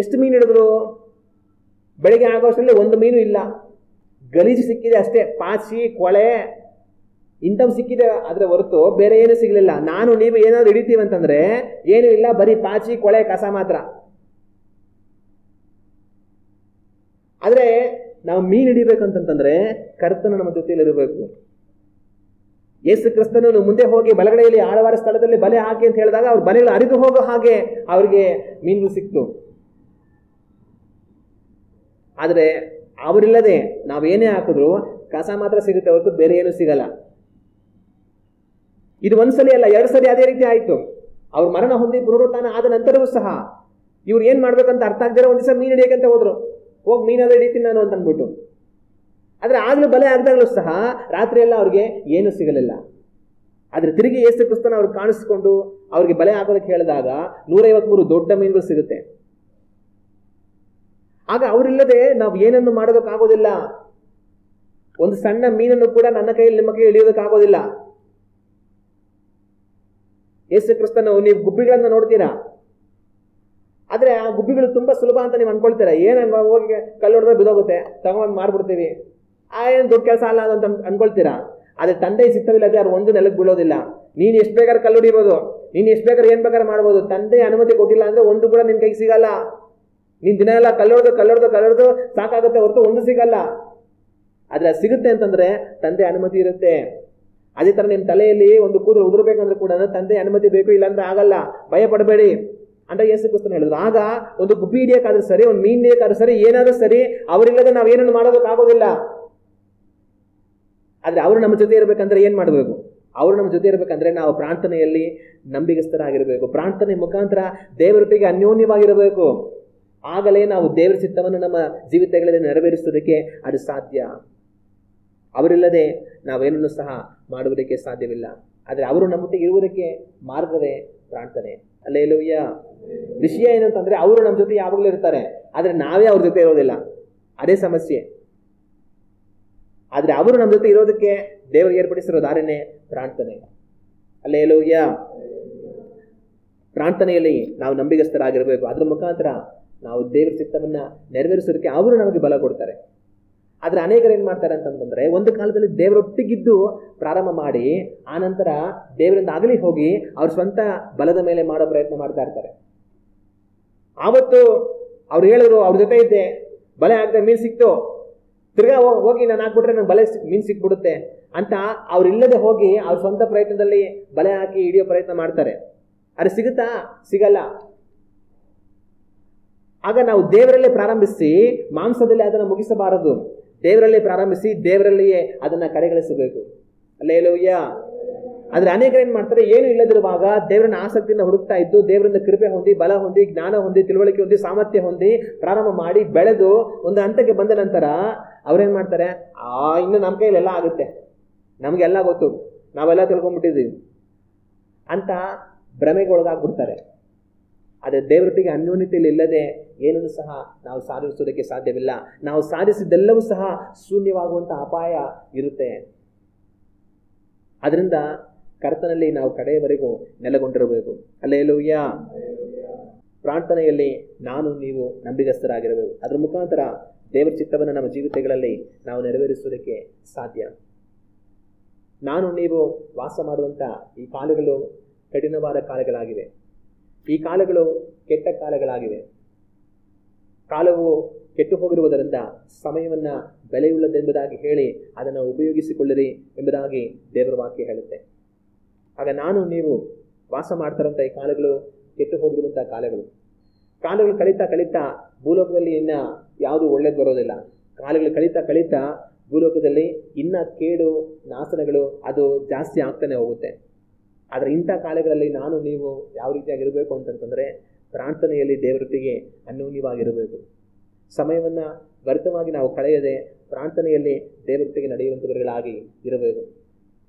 ಎಷ್ಟು ಮೀನು ಹಿಡಿದ್ರು? ಬೆಳಿಗ್ಗೆ ಆಗೋಷ್ಟರಲ್ಲಿ ಒಂದು ಮೀನು ಇಲ್ಲ. ಗಲೀಜು ಸಿಕ್ಕಿದೆ ಅಷ್ಟೇ, ಪಾಚಿ ಕೊಳೆ ಇಂಥವು ಸಿಕ್ಕಿದೆ, ಅದರ ಹೊರತು ಬೇರೆ ಏನು ಸಿಗಲಿಲ್ಲ. ನಾನು ನೀವು ಏನಾದ್ರು ಹಿಡಿತೀವಿ ಅಂತಂದ್ರೆ ಏನು ಇಲ್ಲ, ಬರೀ ಪಾಚಿ ಕೊಳೆ ಕಸ ಮಾತ್ರ. ಆದ್ರೆ ನಾವು ಮೀನು ಹಿಡಿಬೇಕಂತಂದ್ರೆ ಕರ್ತನು ನಮ್ಮ ಜೊತೆಯಲ್ಲಿರಬೇಕು. ಯೇಸು ಕ್ರಿಸ್ತನು ಮುಂದೆ ಹೋಗಿ ಬಲಗಡೆಯಲ್ಲಿ ಆಳವಾದ ಸ್ಥಳದಲ್ಲಿ ಬಲೆ ಹಾಕಿ ಅಂತ ಹೇಳಿದಾಗ ಅವ್ರ ಬಲೆಗಳು ಹರಿದು ಹೋಗೋ ಹಾಗೆ ಅವರಿಗೆ ಮೀನು ಸಿಕ್ತು. ಆದರೆ ಅವರಿಲ್ಲದೆ ನಾವೇನೇ ಹಾಕಿದ್ರು ಕಸ ಮಾತ್ರ ಸಿಗುತ್ತೆ ಹೊರತು ಬೇರೆ ಏನು ಸಿಗಲ್ಲ. ಇದು ಒಂದ್ಸಲಿ ಅಲ್ಲ, 2 ಸರಿ ಅದೇ ರೀತಿ ಆಯಿತು. ಅವ್ರ ಮರಣ ಹೊಂದಿ ಪುನರುತ್ಥಾನ ಆದ ನಂತರವೂ ಸಹ ಇವ್ರು ಏನು ಮಾಡ್ಬೇಕಂತ ಅರ್ಥ ಆಗ್ದಿರೋ ಒಂದು ದಿವಸ ಮೀನು ಹಿಡಿಯಕ್ಕಂತ ಹೋದ್ರು. ಹೋಗಿ ಮೀನಾದ್ರೆ ಹಿಡಿತೀನಿ ನಾನು ಅಂತ ಅಂದ್ಬಿಟ್ಟು. ಆದರೆ ಆಗಲೂ ಬಲೆ ಆಗದಾಗಲೂ ಸಹ ರಾತ್ರಿ ಎಲ್ಲ ಅವ್ರಿಗೆ ಏನೂ ಸಿಗಲಿಲ್ಲ. ಆದರೆ ತಿರುಗಿ ಯೇಸು ಕ್ರಿಸ್ತನ ಅವ್ರು ಕಾಣಿಸ್ಕೊಂಡು ಅವ್ರಿಗೆ ಬಲೆ ಹಾಕೋದಕ್ಕೆ ಹೇಳಿದಾಗ 153 ದೊಡ್ಡ ಮೀನುಗಳು ಸಿಗುತ್ತೆ. ಆಗ ಅವರಿಲ್ಲದೆ ನಾವು ಏನನ್ನು ಮಾಡೋದಕ್ಕಾಗೋದಿಲ್ಲ. ಒಂದು ಸಣ್ಣ ಮೀನನ್ನು ಕೂಡ ನನ್ನ ಕೈಯಲ್ಲಿ ನಿಮ್ಮ ಕೈಯಲ್ಲಿ ಹಿಡಿಯೋದಕ್ಕಾಗೋದಿಲ್ಲ. ಯೇಸು ಕ್ರಿಸ್ತನು ನೀವು ಗುಬ್ಬಿಗಳನ್ನ ನೋಡ್ತೀರಾ, ಆದರೆ ಆ ಗುಬ್ಬಿಗಳು ತುಂಬಾ ಸುಲಭ ಅಂತ ನೀವು ಅನ್ಕೊಳ್ತೀರಾ. ಏನನ್ನ ಹೋಗಿ ಕಲ್ಲು ಹೊಡೆದ್ರೆ ಬಿದೋಗುತ್ತೆ, ತಗೊಂಡು ಮಾರ್ಬಿಡ್ತೀವಿ, ಏನು ದೊಡ್ಡ ಕೆಲಸ ಅಲ್ಲ ಅಂತ ಅನ್ಕೊಳ್ತೀರಾ. ಆದರೆ ತಂದೆ ಸಿಗ್ತವಿಲ್ಲದೆ ಅವ್ರು ಒಂದು ನೆಲಕ್ಕೆ ಬೀಳೋದಿಲ್ಲ. ನೀನು ಎಷ್ಟು ಬೇಕಾದ್ರೆ ಕಲ್ಲು ಹೊಡಿಬೋದು, ನೀನು ಎಷ್ಟು ಬೇಕಾದ್ರೆ ಏನು ಬೇಕಾದ್ರೆ ಮಾಡ್ಬೋದು. ತಂದೆ ಅನುಮತಿ ಕೊಟ್ಟಿಲ್ಲ ಅಂದ್ರೆ ಒಂದು ಕೂಡ ನಿನ್ನ ಕೈಗೆ ಸಿಗಲ್ಲ. ನೀನು ದಿನ ಎಲ್ಲ ಕಲ್ಲೊಡೆದು ಸಾಕಾಗುತ್ತೆ ಹೊರತು ಒಂದು ಸಿಗಲ್ಲ. ಆದರೆ ಸಿಗುತ್ತೆ ಅಂತಂದ್ರೆ ತಂದೆ ಅನುಮತಿ ಇರುತ್ತೆ. ಅದೇ ಥರ ನಿಮ್ಮ ತಲೆಯಲ್ಲಿ ಒಂದು ಕೂದಲು ಉದುರಬೇಕಂದ್ರೆ ಕೂಡ ತಂದೆ ಅನುಮತಿ ಬೇಕು, ಇಲ್ಲಾಂದ್ರೆ ಆಗಲ್ಲ. ಭಯ ಪಡಬೇಡಿ ಅಂತ ಯೇಸು ಕ್ರಿಸ್ತನು ಹೇಳಿದ್ರು. ಆಗ ಒಂದು ಗುಬ್ಬಿ ಹಿಡಿಯೋಕ್ಕಾದ್ರೂ ಸರಿ, ಒಂದು ಮೀನು ಹಿಡಿಯೋಕ್ಕಾದ್ರೂ ಸರಿ, ಏನಾದ್ರೂ ಸರಿ, ಅವರಿಲ್ಲದೆ ನಾವು ಏನನ್ನು ಮಾಡೋದಕ್ಕಾಗೋದಿಲ್ಲ. ಆದರೆ ಅವರು ನಮ್ಮ ಜೊತೆ ಇರಬೇಕಂದ್ರೆ ಏನು ಮಾಡಬೇಕು? ಅವರು ನಮ್ಮ ಜೊತೆ ಇರಬೇಕಂದ್ರೆ ನಾವು ಪ್ರಾರ್ಥನೆಯಲ್ಲಿ ನಂಬಿಗಸ್ತರಾಗಿರಬೇಕು. ಪ್ರಾರ್ಥನೆ ಮುಖಾಂತರ ದೇವರೊಟ್ಟಿಗೆ ಅನ್ಯೋನ್ಯವಾಗಿರಬೇಕು. ಆಗಲೇ ನಾವು ದೇವರ ಚಿತ್ತವನ್ನು ನಮ್ಮ ಜೀವಿತಗಳಲ್ಲಿ ನೆರವೇರಿಸುವುದಕ್ಕೆ ಅದು ಸಾಧ್ಯ. ಅವರಿಲ್ಲದೆ ನಾವೇನನ್ನು ಸಹ ಮಾಡುವುದಕ್ಕೆ ಸಾಧ್ಯವಿಲ್ಲ. ಆದರೆ ಅವರು ನಮ್ಮೊಟ್ಟಿಗೆ ಇರುವುದಕ್ಕೆ ಮಾರ್ಗವೇ ಪ್ರಾರ್ಥನೆ. ಹಲ್ಲೆಲೂಯಾ. ವಿಷಯ ಏನಂತಂದ್ರೆ ಅವರು ನಮ್ಮ ಜೊತೆ ಯಾವಾಗಲೂ ಇರ್ತಾರೆ, ಆದರೆ ನಾವೇ ಅವ್ರ ಜೊತೆ ಇರೋದಿಲ್ಲ. ಅದೇ ಸಮಸ್ಯೆ. ಆದರೆ ಅವರು ನಮ್ಮ ಜೊತೆ ಇರೋದಕ್ಕೆ ದೇವರಿಗೆ ಏರ್ಪಡಿಸಿರೋ ದಾರಿನೇ ಪ್ರಾರ್ಥನೆ. ಹಲ್ಲೆಲೂಯಾ. ಪ್ರಾರ್ಥನೆಯಲ್ಲಿ ನಾವು ನಂಬಿಗಸ್ತರಾಗಿರಬೇಕು. ಅದರ ಮುಖಾಂತರ ನಾವು ದೇವರ ಚಿತ್ತವನ್ನ ನೆರವೇರಿಸೋದಕ್ಕೆ ಅವರು ನಮಗೆ ಬಲ ಕೊಡ್ತಾರೆ. ಆದರೆ ಅನೇಕರು ಏನು ಮಾಡ್ತಾರೆ ಅಂತಂದ್ರೆ, ಒಂದು ಕಾಲದಲ್ಲಿ ದೇವರೊಟ್ಟಿಗಿದ್ದು ಪ್ರಾರಂಭ ಮಾಡಿ ಆನಂತರ ದೇವರಿಂದ ಅಗಲಿ ಹೋಗಿ ಅವ್ರ ಸ್ವಂತ ಬಲದ ಮೇಲೆ ಮಾಡೋ ಪ್ರಯತ್ನ ಮಾಡ್ತಾ ಇರ್ತಾರೆ. ಆವತ್ತು ಅವ್ರು ಹೇಳಿದ್ರು, ಅವ್ರ ಜೊತೆ ಇದ್ದೆ, ಬಲೆ ಆಗದೆ ಮೀನು ಸಿಕ್ತು, ತಿರ್ಗಾ ಹೋಗಿ ನಾನು ಹಾಕ್ಬಿಟ್ರೆ ನಂಗೆ ಬಲೆ ಮೀನು ಸಿಕ್ಬಿಡುತ್ತೆ ಅಂತ ಅವ್ರಿಲ್ಲದೆ ಹೋಗಿ ಅವ್ರ ಸ್ವಂತ ಪ್ರಯತ್ನದಲ್ಲಿ ಬಲೆ ಹಾಕಿ ಹಿಡಿಯೋ ಪ್ರಯತ್ನ ಮಾಡ್ತಾರೆ. ಅದು ಸಿಗುತ್ತಾ? ಸಿಗಲ್ಲ. ಆಗ ನಾವು ದೇವರಲ್ಲೇ ಪ್ರಾರಂಭಿಸಿ ಮಾಂಸದಲ್ಲಿ ಅದನ್ನು ಮುಗಿಸಬಾರದು. ದೇವರಲ್ಲೇ ಪ್ರಾರಂಭಿಸಿ ದೇವರಲ್ಲಿಯೇ ಅದನ್ನ ಕಡೆಗಳಿಸಬೇಕು. ಹಲ್ಲೆಲೂಯಾ. ಆದ್ರೆ ಅನೇಕರು ಏನ್ ಮಾಡ್ತಾರೆ, ಏನು ಇಲ್ಲದಿರುವಾಗ ದೇವರನ್ನ ಆಸಕ್ತಿಯಿಂದ ಹುಡುಕ್ತಾ ಇದ್ದು ದೇವರಿಂದ ಕೃಪೆ ಹೊಂದಿ, ಬಲ ಹೊಂದಿ, ಜ್ಞಾನ ಹೊಂದಿ, ತಿಳುವಳಿಕೆ ಹೊಂದಿ, ಸಾಮರ್ಥ್ಯ ಹೊಂದಿ ಪ್ರಾರಂಭ ಮಾಡಿ ಬೆಳೆದು ಒಂದು ಹಂತಕ್ಕೆ ಬಂದ ನಂತರ ಅವ್ರೇನ್ ಮಾಡ್ತಾರೆ, ಇನ್ನು ನಮ್ಮ ಕೈಲೆಲ್ಲ ಆಗುತ್ತೆ, ನಮಗೆಲ್ಲ ಗೊತ್ತು, ನಾವೆಲ್ಲ ತಿಳ್ಕೊಂಡ್ಬಿಟ್ಟಿದ್ದೀವಿ ಅಂತ ಭ್ರಮೆಗೆ ಒಳಗಾಗ್ಬಿಡ್ತಾರೆ. ಆದರೆ ದೇವರೊಟ್ಟಿಗೆ ಅನ್ಯೋನ್ಯತೆಯಲ್ಲಿ ಇಲ್ಲದೆ ಏನನ್ನು ಸಹ ನಾವು ಸಾಧಿಸುವುದಕ್ಕೆ ಸಾಧ್ಯವಿಲ್ಲ. ನಾವು ಸಾಧಿಸಿದ್ದೆಲ್ಲವೂ ಸಹ ಶೂನ್ಯವಾಗುವಂಥ ಅಪಾಯ ಇರುತ್ತೆ. ಅದರಿಂದ ಕರ್ತನಲ್ಲಿ ನಾವು ಕಡೆಯವರೆಗೂ ನೆಲೆಗೊಂಡಿರಬೇಕು. ಹಲ್ಲೆಲೂಯಾ. ಪ್ರಾರ್ಥನೆಯಲ್ಲಿ ನಾನು ನೀವು ನಂಬಿಗಸ್ತರಾಗಿರಬೇಕು. ಅದರ ಮುಖಾಂತರ ದೇವರ ಚಿತ್ತವನ್ನು ನಮ್ಮ ಜೀವಿತಗಳಲ್ಲಿ ನಾವು ನೆರವೇರಿಸುವುದಕ್ಕೆ ಸಾಧ್ಯ. ನಾನು ನೀವು ವಾಸ ಮಾಡುವಂಥ ಈ ಕಾಲಗಳು ಕಠಿಣವಾದ ಕಾಲಗಳಾಗಿವೆ. ಈ ಕಾಲಗಳು ಕೆಟ್ಟ ಕಾಲಗಳಾಗಿವೆ. ಕಾಲವು ಕೆಟ್ಟು ಹೋಗಿರುವುದರಿಂದ ಸಮಯವನ್ನು ಬೆಲೆಯುಳ್ಳದೆಂಬುದಾಗಿ ಹೇಳಿ ಅದನ್ನು ಉಪಯೋಗಿಸಿಕೊಳ್ಳಿರಿ ಎಂಬುದಾಗಿ ದೇವರ ವಾಕ್ಯ ಹೇಳುತ್ತೆ. ಆಗ ನಾನು ನೀವು ವಾಸ ಮಾಡ್ತಾರಂಥ ಈ ಕಾಲಗಳು ಕೆಟ್ಟು ಹೋಗಿರುವಂಥ ಕಾಲಗಳು ಕಳೀತಾ ಭೂಲೋಕದಲ್ಲಿ ಇನ್ನ ಯಾವುದು ಒಳ್ಳೇದು ಬರೋದಿಲ್ಲ. ಕಾಲಗಳು ಕಳೀತಾ ಭೂಲೋಕದಲ್ಲಿ ಇನ್ನ ಕೇಡು ನಾಶನಗಳು ಅದು ಜಾಸ್ತಿ ಆಗ್ತಾನೆ ಹೋಗುತ್ತೆ. ಆದರೆ ಇಂಥ ಕಾಲಗಳಲ್ಲಿ ನಾನು ನೀವು ಯಾವ ರೀತಿಯಾಗಿರಬೇಕು ಅಂತಂತಂದರೆ, ಪ್ರಾರ್ಥನೆಯಲ್ಲಿ ದೇವರೊಟ್ಟಿಗೆ ಅನ್ಯೋನ್ಯವಾಗಿರಬೇಕು. ಸಮಯವನ್ನು ವ್ಯರ್ಥವಾಗಿ ನಾವು ಕಳೆಯದೆ ಪ್ರಾರ್ಥನೆಯಲ್ಲಿ ದೇವರೊಟ್ಟಿಗೆ ನಡೆಯುವಂಥವರುಗಳಾಗಿ ಇರಬೇಕು.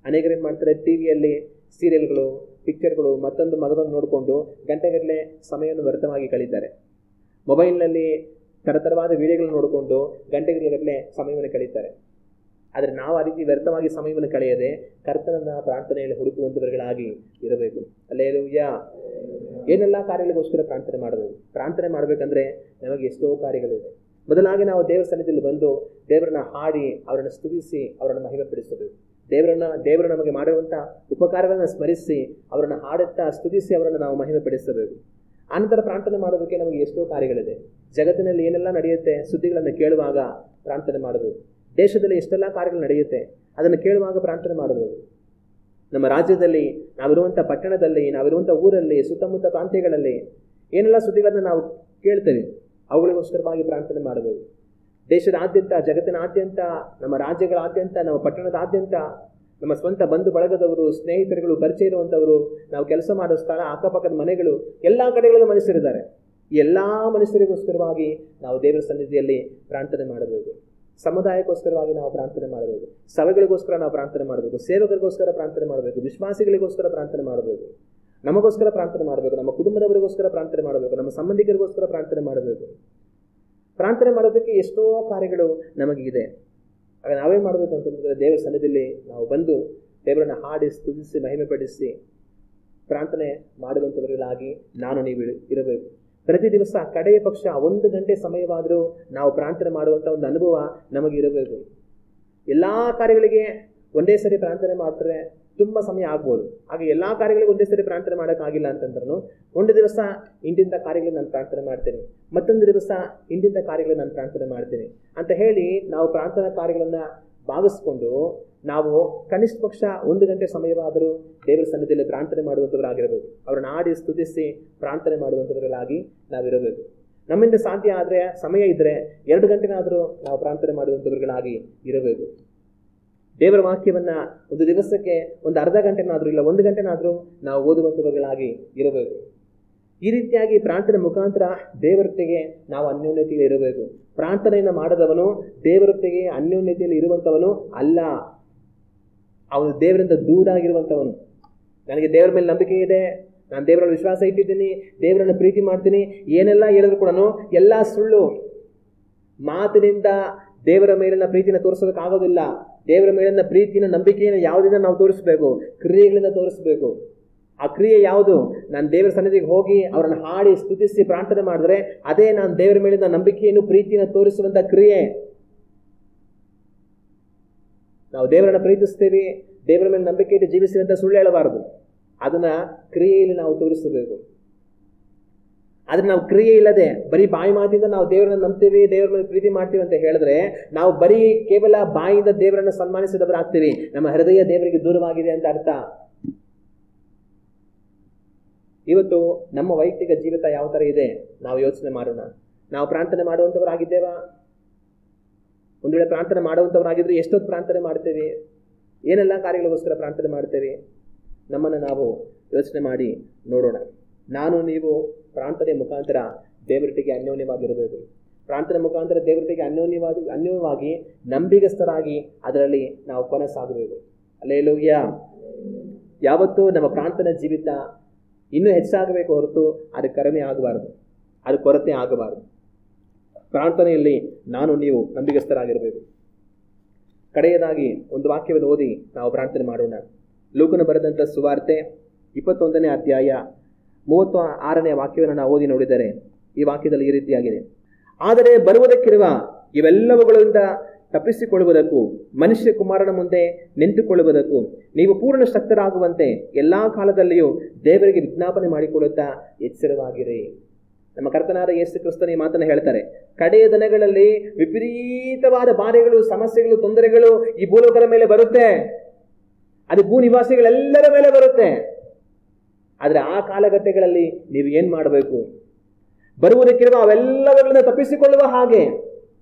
ಅನೇಕರು ಏನು ಮಾಡ್ತಾರೆ, ಟಿವಿಯಲ್ಲಿ ಸೀರಿಯಲ್ಗಳು, ಪಿಕ್ಚರ್ಗಳು, ಮಗದೊಂದು ನೋಡಿಕೊಂಡು ಗಂಟೆಗಟ್ಟಲೆ ಸಮಯವನ್ನು ವ್ಯರ್ಥವಾಗಿ ಕಳೀತಾರೆ. ಮೊಬೈಲ್ನಲ್ಲಿ ತರತರವಾದ ವಿಡಿಯೋಗಳನ್ನು ನೋಡಿಕೊಂಡು ಗಂಟೆಗಟ್ಟಲೆ ಸಮಯವನ್ನು ಕಳೀತಾರೆ. ಆದರೆ ನಾವು ಆ ರೀತಿ ವ್ಯರ್ಥವಾಗಿ ಸಮಯವನ್ನು ಕಳೆಯದೆ ಕರ್ತನನ್ನ ಪ್ರಾರ್ಥನೆಯಲ್ಲಿ ಹುಡುಕುವಂಥವರುಗಳಾಗಿ ಇರಬೇಕು. ಹಲ್ಲೆಲೂಯಾ. ಏನೆಲ್ಲ ಕಾರ್ಯಗಳಿಗೋಸ್ಕರ ಪ್ರಾರ್ಥನೆ ಮಾಡಬೇಕು? ಪ್ರಾರ್ಥನೆ ಮಾಡಬೇಕಂದ್ರೆ ನಮಗೆ ಎಷ್ಟೋ ಕಾರ್ಯಗಳಿವೆ. ಮೊದಲಾಗಿ ನಾವು ದೇವರ ಸನ್ನಿಧಿಯಲ್ಲಿ ಬಂದು ದೇವರನ್ನ ಹಾಡಿ ಅವರನ್ನು ಸ್ತುತಿಸಿ ಅವರನ್ನು ಮಹಿಮೆಪಡಿಸಬೇಕು. ದೇವರು ನಮಗೆ ಮಾಡುವಂಥ ಉಪಕಾರಗಳನ್ನು ಸ್ಮರಿಸಿ ಅವರನ್ನು ಹಾಡುತ್ತಾ ಸ್ತುತಿಸಿ ಅವರನ್ನು ನಾವು ಮಹಿಮೆಪಡಿಸಬೇಕು. ಆನಂತರ ಪ್ರಾರ್ಥನೆ ಮಾಡೋದಕ್ಕೆ ನಮಗೆ ಎಷ್ಟೋ ಕಾರ್ಯಗಳಿದೆ. ಜಗತ್ತಿನಲ್ಲಿ ಏನೆಲ್ಲ ನಡೆಯುತ್ತೆ ಸುದ್ದಿಗಳನ್ನು ಕೇಳುವಾಗ ಪ್ರಾರ್ಥನೆ ಮಾಡಬೇಕು. ದೇಶದಲ್ಲಿ ಎಷ್ಟೆಲ್ಲ ಕಾರ್ಯಗಳು ನಡೆಯುತ್ತೆ ಅದನ್ನು ಕೇಳುವಾಗ ಪ್ರಾರ್ಥನೆ ಮಾಡಬೇಕು. ನಮ್ಮ ರಾಜ್ಯದಲ್ಲಿ, ನಾವಿರುವಂಥ ಪಟ್ಟಣದಲ್ಲಿ, ನಾವಿರುವಂಥ ಊರಲ್ಲಿ, ಸುತ್ತಮುತ್ತ ಪ್ರಾಂತ್ಯಗಳಲ್ಲಿ ಏನೆಲ್ಲ ಸುದ್ದಿಗಳನ್ನು ನಾವು ಕೇಳ್ತೇವೆ ಅವುಗಳಿಗೋಸ್ಕರವಾಗಿ ಪ್ರಾರ್ಥನೆ ಮಾಡಬೇಕು. ದೇಶದಾದ್ಯಂತ, ಜಗತ್ತಿನಾದ್ಯಂತ, ನಮ್ಮ ರಾಜ್ಯಗಳಾದ್ಯಂತ, ನಮ್ಮ ಪಟ್ಟಣದಾದ್ಯಂತ, ನಮ್ಮ ಸ್ವಂತ ಬಂಧು ಬಳಗದವರು, ಸ್ನೇಹಿತರುಗಳು, ಪರಿಚಯ ಇರುವಂಥವರು, ನಾವು ಕೆಲಸ ಮಾಡೋ ಸ್ಥಳ, ಅಕ್ಕಪಕ್ಕದ ಮನೆಗಳು, ಎಲ್ಲ ಕಡೆಗಳಲ್ಲೂ ಮನುಷ್ಯರಿದ್ದಾರೆ. ಎಲ್ಲ ಮನುಷ್ಯರಿಗೋಸ್ಕರವಾಗಿ ನಾವು ದೇವರ ಸನ್ನಿಧಿಯಲ್ಲಿ ಪ್ರಾರ್ಥನೆ ಮಾಡಬೇಕು. ಸಮುದಾಯಕ್ಕೋಸ್ಕರವಾಗಿ ನಾವು ಪ್ರಾರ್ಥನೆ ಮಾಡಬೇಕು, ಸಭೆಗಳಿಗೋಸ್ಕರ ನಾವು ಪ್ರಾರ್ಥನೆ ಮಾಡಬೇಕು, ಸೇವಕರಿಗೋಸ್ಕರ ಪ್ರಾರ್ಥನೆ ಮಾಡಬೇಕು, ವಿಶ್ವಾಸಿಗಳಿಗೋಸ್ಕರ ಪ್ರಾರ್ಥನೆ ಮಾಡಬೇಕು, ನಮಗೋಸ್ಕರ ಪ್ರಾರ್ಥನೆ ಮಾಡಬೇಕು, ನಮ್ಮ ಕುಟುಂಬದವರಿಗೋಸ್ಕರ ಪ್ರಾರ್ಥನೆ ಮಾಡಬೇಕು, ನಮ್ಮ ಸಂಬಂಧಿಕರಿಗೋಸ್ಕರ ಪ್ರಾರ್ಥನೆ ಮಾಡಬೇಕು. ಪ್ರಾರ್ಥನೆ ಮಾಡೋದಕ್ಕೆ ಎಷ್ಟೋ ಕಾರ್ಯಗಳು ನಮಗಿದೆ. ಆಗ ನಾವೇನು ಮಾಡಬೇಕು ಅಂತಂದರೆ ದೇವರ ಸನ್ನಿಧಿಯಲ್ಲಿ ನಾವು ಬಂದು ದೇವರನ್ನು ಹಾಡಿ ಸ್ತುತಿಸಿ ಮಹಿಮೆಪಡಿಸಿ ಪ್ರಾರ್ಥನೆ ಮಾಡುವಂಥವರಿಗಾಗಿ ನಾನು ನೀವು ಇರಬೇಕು. ಪ್ರತಿ ದಿವಸ ಕಡೆಯ ಪಕ್ಷ 1 ಗಂಟೆ ಸಮಯವಾದರೂ ನಾವು ಪ್ರಾರ್ಥನೆ ಮಾಡುವಂಥ ಒಂದು ಅನುಭವ ನಮಗಿರಬೇಕು. ಎಲ್ಲ ಕಾರ್ಯಗಳಿಗೆ ಒಂದೇ ಸರಿ ಪ್ರಾರ್ಥನೆ ಮಾಡಿದ್ರೆ ತುಂಬ ಸಮಯ ಆಗ್ಬೋದು. ಹಾಗೆ ಎಲ್ಲ ಕಾರ್ಯಗಳಿಗೆ ಒಂದೇ ಸರಿ ಪ್ರಾರ್ಥನೆ ಮಾಡೋಕ್ಕಾಗಿಲ್ಲ ಅಂತಂದ್ರೂ ಒಂದು ದಿವಸ ಇಂತಿಂಥ ಕಾರ್ಯಗಳಿಗೆ ನಾನು ಪ್ರಾರ್ಥನೆ ಮಾಡ್ತೇನೆ, ಮತ್ತೊಂದು ದಿವಸ ಇಂತಿಂಥ ಕಾರ್ಯಗಳಿಗೆ ನಾನು ಪ್ರಾರ್ಥನೆ ಮಾಡ್ತೇನೆ ಅಂತ ಹೇಳಿ ನಾವು ಪ್ರಾರ್ಥನಾ ಕಾರ್ಯಗಳನ್ನು ಭಾಗಿಸ್ಕೊಂಡು ನಾವು ಕನಿಷ್ಠ ಪಕ್ಷ 1 ಗಂಟೆ ಸಮಯವಾದರೂ ದೇವರ ಸನ್ನಿಧಿಯಲ್ಲಿ ಪ್ರಾರ್ಥನೆ ಮಾಡುವಂಥವರಾಗಿರಬೇಕು. ಅವರನ್ನು ಆಡಿ ಸ್ತುತಿಸಿ ಪ್ರಾರ್ಥನೆ ಮಾಡುವಂಥವರಾಗಿ ನಾವಿರಬೇಕು. ನಮ್ಮಿಂದ ಸಾಧ್ಯ ಆದರೆ ಸಮಯ ಇದ್ದರೆ 2 ಗಂಟೆನಾದರೂ ನಾವು ಪ್ರಾರ್ಥನೆ ಮಾಡುವಂಥವರುಗಳಾಗಿ ಇರಬೇಕು. ದೇವರ ವಾಕ್ಯವನ್ನು ಒಂದು ದಿವಸಕ್ಕೆ ಒಂದು ಅರ್ಧ ಗಂಟೆನಾದರೂ ಇಲ್ಲ 1 ಗಂಟೆನಾದರೂ ನಾವು ಓದುವಂಥವರುಗಳಾಗಿ ಇರಬೇಕು. ಈ ರೀತಿಯಾಗಿ ಪ್ರಾರ್ಥನೆ ಮುಖಾಂತರ ದೇವರೊಟ್ಟಿಗೆ ನಾವು ಅನ್ಯೋನ್ಯತೆಯಲ್ಲಿ ಇರಬೇಕು. ಪ್ರಾರ್ಥನೆಯನ್ನು ಮಾಡದವನು ದೇವರೊಟ್ಟಿಗೆ ಅನ್ಯೋನ್ಯತೆಯಲ್ಲಿ ಇರುವಂಥವನು ಅಲ್ಲ, ಅವನು ದೇವರಿಂದ ದೂರ ಆಗಿರುವಂಥವನು. ನನಗೆ ದೇವರ ಮೇಲೆ ನಂಬಿಕೆ ಇದೆ, ನಾನು ದೇವರಲ್ಲಿ ವಿಶ್ವಾಸ ಇಟ್ಟಿದ್ದೀನಿ, ದೇವರನ್ನು ಪ್ರೀತಿ ಮಾಡ್ತೀನಿ, ಏನೆಲ್ಲ ಹೇಳಿದ್ರು ಕೂಡ ಎಲ್ಲ ಸುಳ್ಳು. ಮಾತಿನಿಂದ ದೇವರ ಮೇಲಿನ ಪ್ರೀತಿನ ತೋರಿಸೋದಕ್ಕಾಗೋದಿಲ್ಲ. ದೇವರ ಮೇಲಿನ ಪ್ರೀತಿನ ನಂಬಿಕೆಯನ್ನು ಯಾವುದರಿಂದ ನಾವು ತೋರಿಸಬೇಕು? ಕ್ರಿಯೆಗಳಿಂದ ತೋರಿಸಬೇಕು. ಆ ಕ್ರಿಯೆ ಯಾವುದು? ನಾನು ದೇವರ ಸನ್ನಿಧಿಗೆ ಹೋಗಿ ಅವರನ್ನು ಹಾಡಿ ಸ್ತುತಿಸಿ ಪ್ರಾರ್ಥನೆ ಮಾಡಿದ್ರೆ ಅದೇ ನಾನು ದೇವರ ಮೇಲಿನ ನಂಬಿಕೆಯನ್ನು ಪ್ರೀತಿಯನ್ನು ತೋರಿಸುವಂಥ ಕ್ರಿಯೆ. ನಾವು ದೇವರನ್ನು ಪ್ರೀತಿಸ್ತೀವಿ, ದೇವರ ಮೇಲೆ ನಂಬಿಕೆ ಇಟ್ಟು ಜೀವಿಸಿ ಅಂತ ಸುಳ್ಳು ಹೇಳಬಾರದು. ಅದನ್ನ ಕ್ರಿಯೆಯಲ್ಲಿ ನಾವು ತೋರಿಸಬೇಕು. ಆದ್ರೆ ನಾವು ಕ್ರಿಯೆ ಇಲ್ಲದೆ ಬರೀ ಬಾಯಿ ಮಾತಿಂದ ನಾವು ದೇವರನ್ನ ನಂಬ್ತೀವಿ, ದೇವರ ಮೇಲೆ ಪ್ರೀತಿ ಮಾಡ್ತೀವಿ ಅಂತ ಹೇಳಿದ್ರೆ ನಾವು ಬರೀ ಕೇವಲ ಬಾಯಿಂದ ದೇವರನ್ನು ಸನ್ಮಾನಿಸಿದವರಾಗ್ತೀವಿ, ನಮ್ಮ ಹೃದಯ ದೇವರಿಗೆ ದೂರವಾಗಿದೆ ಅಂತ ಅರ್ಥ. ಇವತ್ತು ನಮ್ಮ ವೈಯಕ್ತಿಕ ಜೀವಿತ ಯಾವ ಥರ ಇದೆ ನಾವು ಯೋಚನೆ ಮಾಡೋಣ. ನಾವು ಪ್ರಾರ್ಥನೆ ಮಾಡುವಂಥವರಾಗಿದ್ದೇವಾ? ಒಂದು ವೇಳೆ ಪ್ರಾರ್ಥನೆ ಮಾಡುವಂಥವರಾಗಿದ್ರೆ ಎಷ್ಟೊತ್ತು ಪ್ರಾರ್ಥನೆ ಮಾಡ್ತೇವೆ? ಏನೆಲ್ಲ ಕಾರ್ಯಗಳಿಗೋಸ್ಕರ ಪ್ರಾರ್ಥನೆ ಮಾಡ್ತೇವೆ? ನಮ್ಮನ್ನು ನಾವು ಯೋಚನೆ ಮಾಡಿ ನೋಡೋಣ. ನಾನು ನೀವು ಪ್ರಾರ್ಥನೆ ಮುಖಾಂತರ ದೇವರೊಟ್ಟಿಗೆ ಅನ್ಯೋನ್ಯವಾಗಿರಬೇಕು. ಪ್ರಾರ್ಥನೆ ಮುಖಾಂತರ ದೇವರೊಟ್ಟಿಗೆ ಅನ್ಯೋನ್ಯವಾಗಿ ನಂಬಿಗಸ್ತರಾಗಿ ಅದರಲ್ಲಿ ನಾವು ಕೊನೆಸಾಗಬೇಕು. ಹಲ್ಲೆಲೂಯ. ಯಾವತ್ತೂ ನಮ್ಮ ಪ್ರಾರ್ಥನಾ ಜೀವಿತ ಇನ್ನೂ ಹೆಚ್ಚಾಗಬೇಕು ಹೊರತು ಅದು ಕಡಿಮೆ ಆಗಬಾರ್ದು, ಅದು ಕೊರತೆ ಆಗಬಾರ್ದು. ಪ್ರಾರ್ಥನೆಯಲ್ಲಿ ನಾನು ನೀವು ನಂಬಿಗಸ್ತರಾಗಿರಬೇಕು. ಕಡೆಯದಾಗಿ ಒಂದು ವಾಕ್ಯವನ್ನು ಓದಿ ನಾವು ಪ್ರಾರ್ಥನೆ ಮಾಡೋಣ. ಲೂಕನು ಬರೆದಂಥ ಸುವಾರ್ತೆ 21ನೇ ಅಧ್ಯಾಯ 36ನೇ ವಾಕ್ಯವನ್ನು ನಾವು ಓದಿ ನೋಡಿದರೆ ಈ ವಾಕ್ಯದಲ್ಲಿ ಈ ರೀತಿಯಾಗಿದೆ: ಆದರೆ ಬರುವುದಕ್ಕಿರುವ ಇವೆಲ್ಲವುಗಳಿಂದ ತಪ್ಪಿಸಿಕೊಳ್ಳುವುದಕ್ಕೂ ಮನುಷ್ಯ ಕುಮಾರನ ಮುಂದೆ ನಿಂತುಕೊಳ್ಳುವುದಕ್ಕೂ ನೀವು ಪೂರ್ಣ ಶಕ್ತರಾಗುವಂತೆ ಎಲ್ಲಾ ಕಾಲದಲ್ಲಿಯೂ ದೇವರಿಗೆ ವಿಜ್ಞಾಪನೆ ಮಾಡಿಕೊಳ್ಳುತ್ತಾ ಎಚ್ಚರವಾಗಿರಿ. ನಮ್ಮ ಕರ್ತನಾದ ಯೇಸು ಕ್ರಿಸ್ತನ ಈ ಮಾತನ್ನು ಹೇಳ್ತಾರೆ. ಕಡೆಯ ದಿನಗಳಲ್ಲಿ ವಿಪರೀತವಾದ ಬಾಧೆಗಳು, ಸಮಸ್ಯೆಗಳು, ತೊಂದರೆಗಳು ಈ ಭೂಲೋಕದ ಮೇಲೆ ಬರುತ್ತೆ. ಅದು ಭೂ ನಿವಾಸಿಗಳೆಲ್ಲರ ಮೇಲೆ ಬರುತ್ತೆ. ಆದರೆ ಆ ಕಾಲಘಟ್ಟಗಳಲ್ಲಿ ನೀವು ಏನು ಮಾಡಬೇಕು? ಬರುವುದಕ್ಕಿರುವ ಅವೆಲ್ಲವುಗಳಿಂದ ತಪ್ಪಿಸಿಕೊಳ್ಳುವ ಹಾಗೆ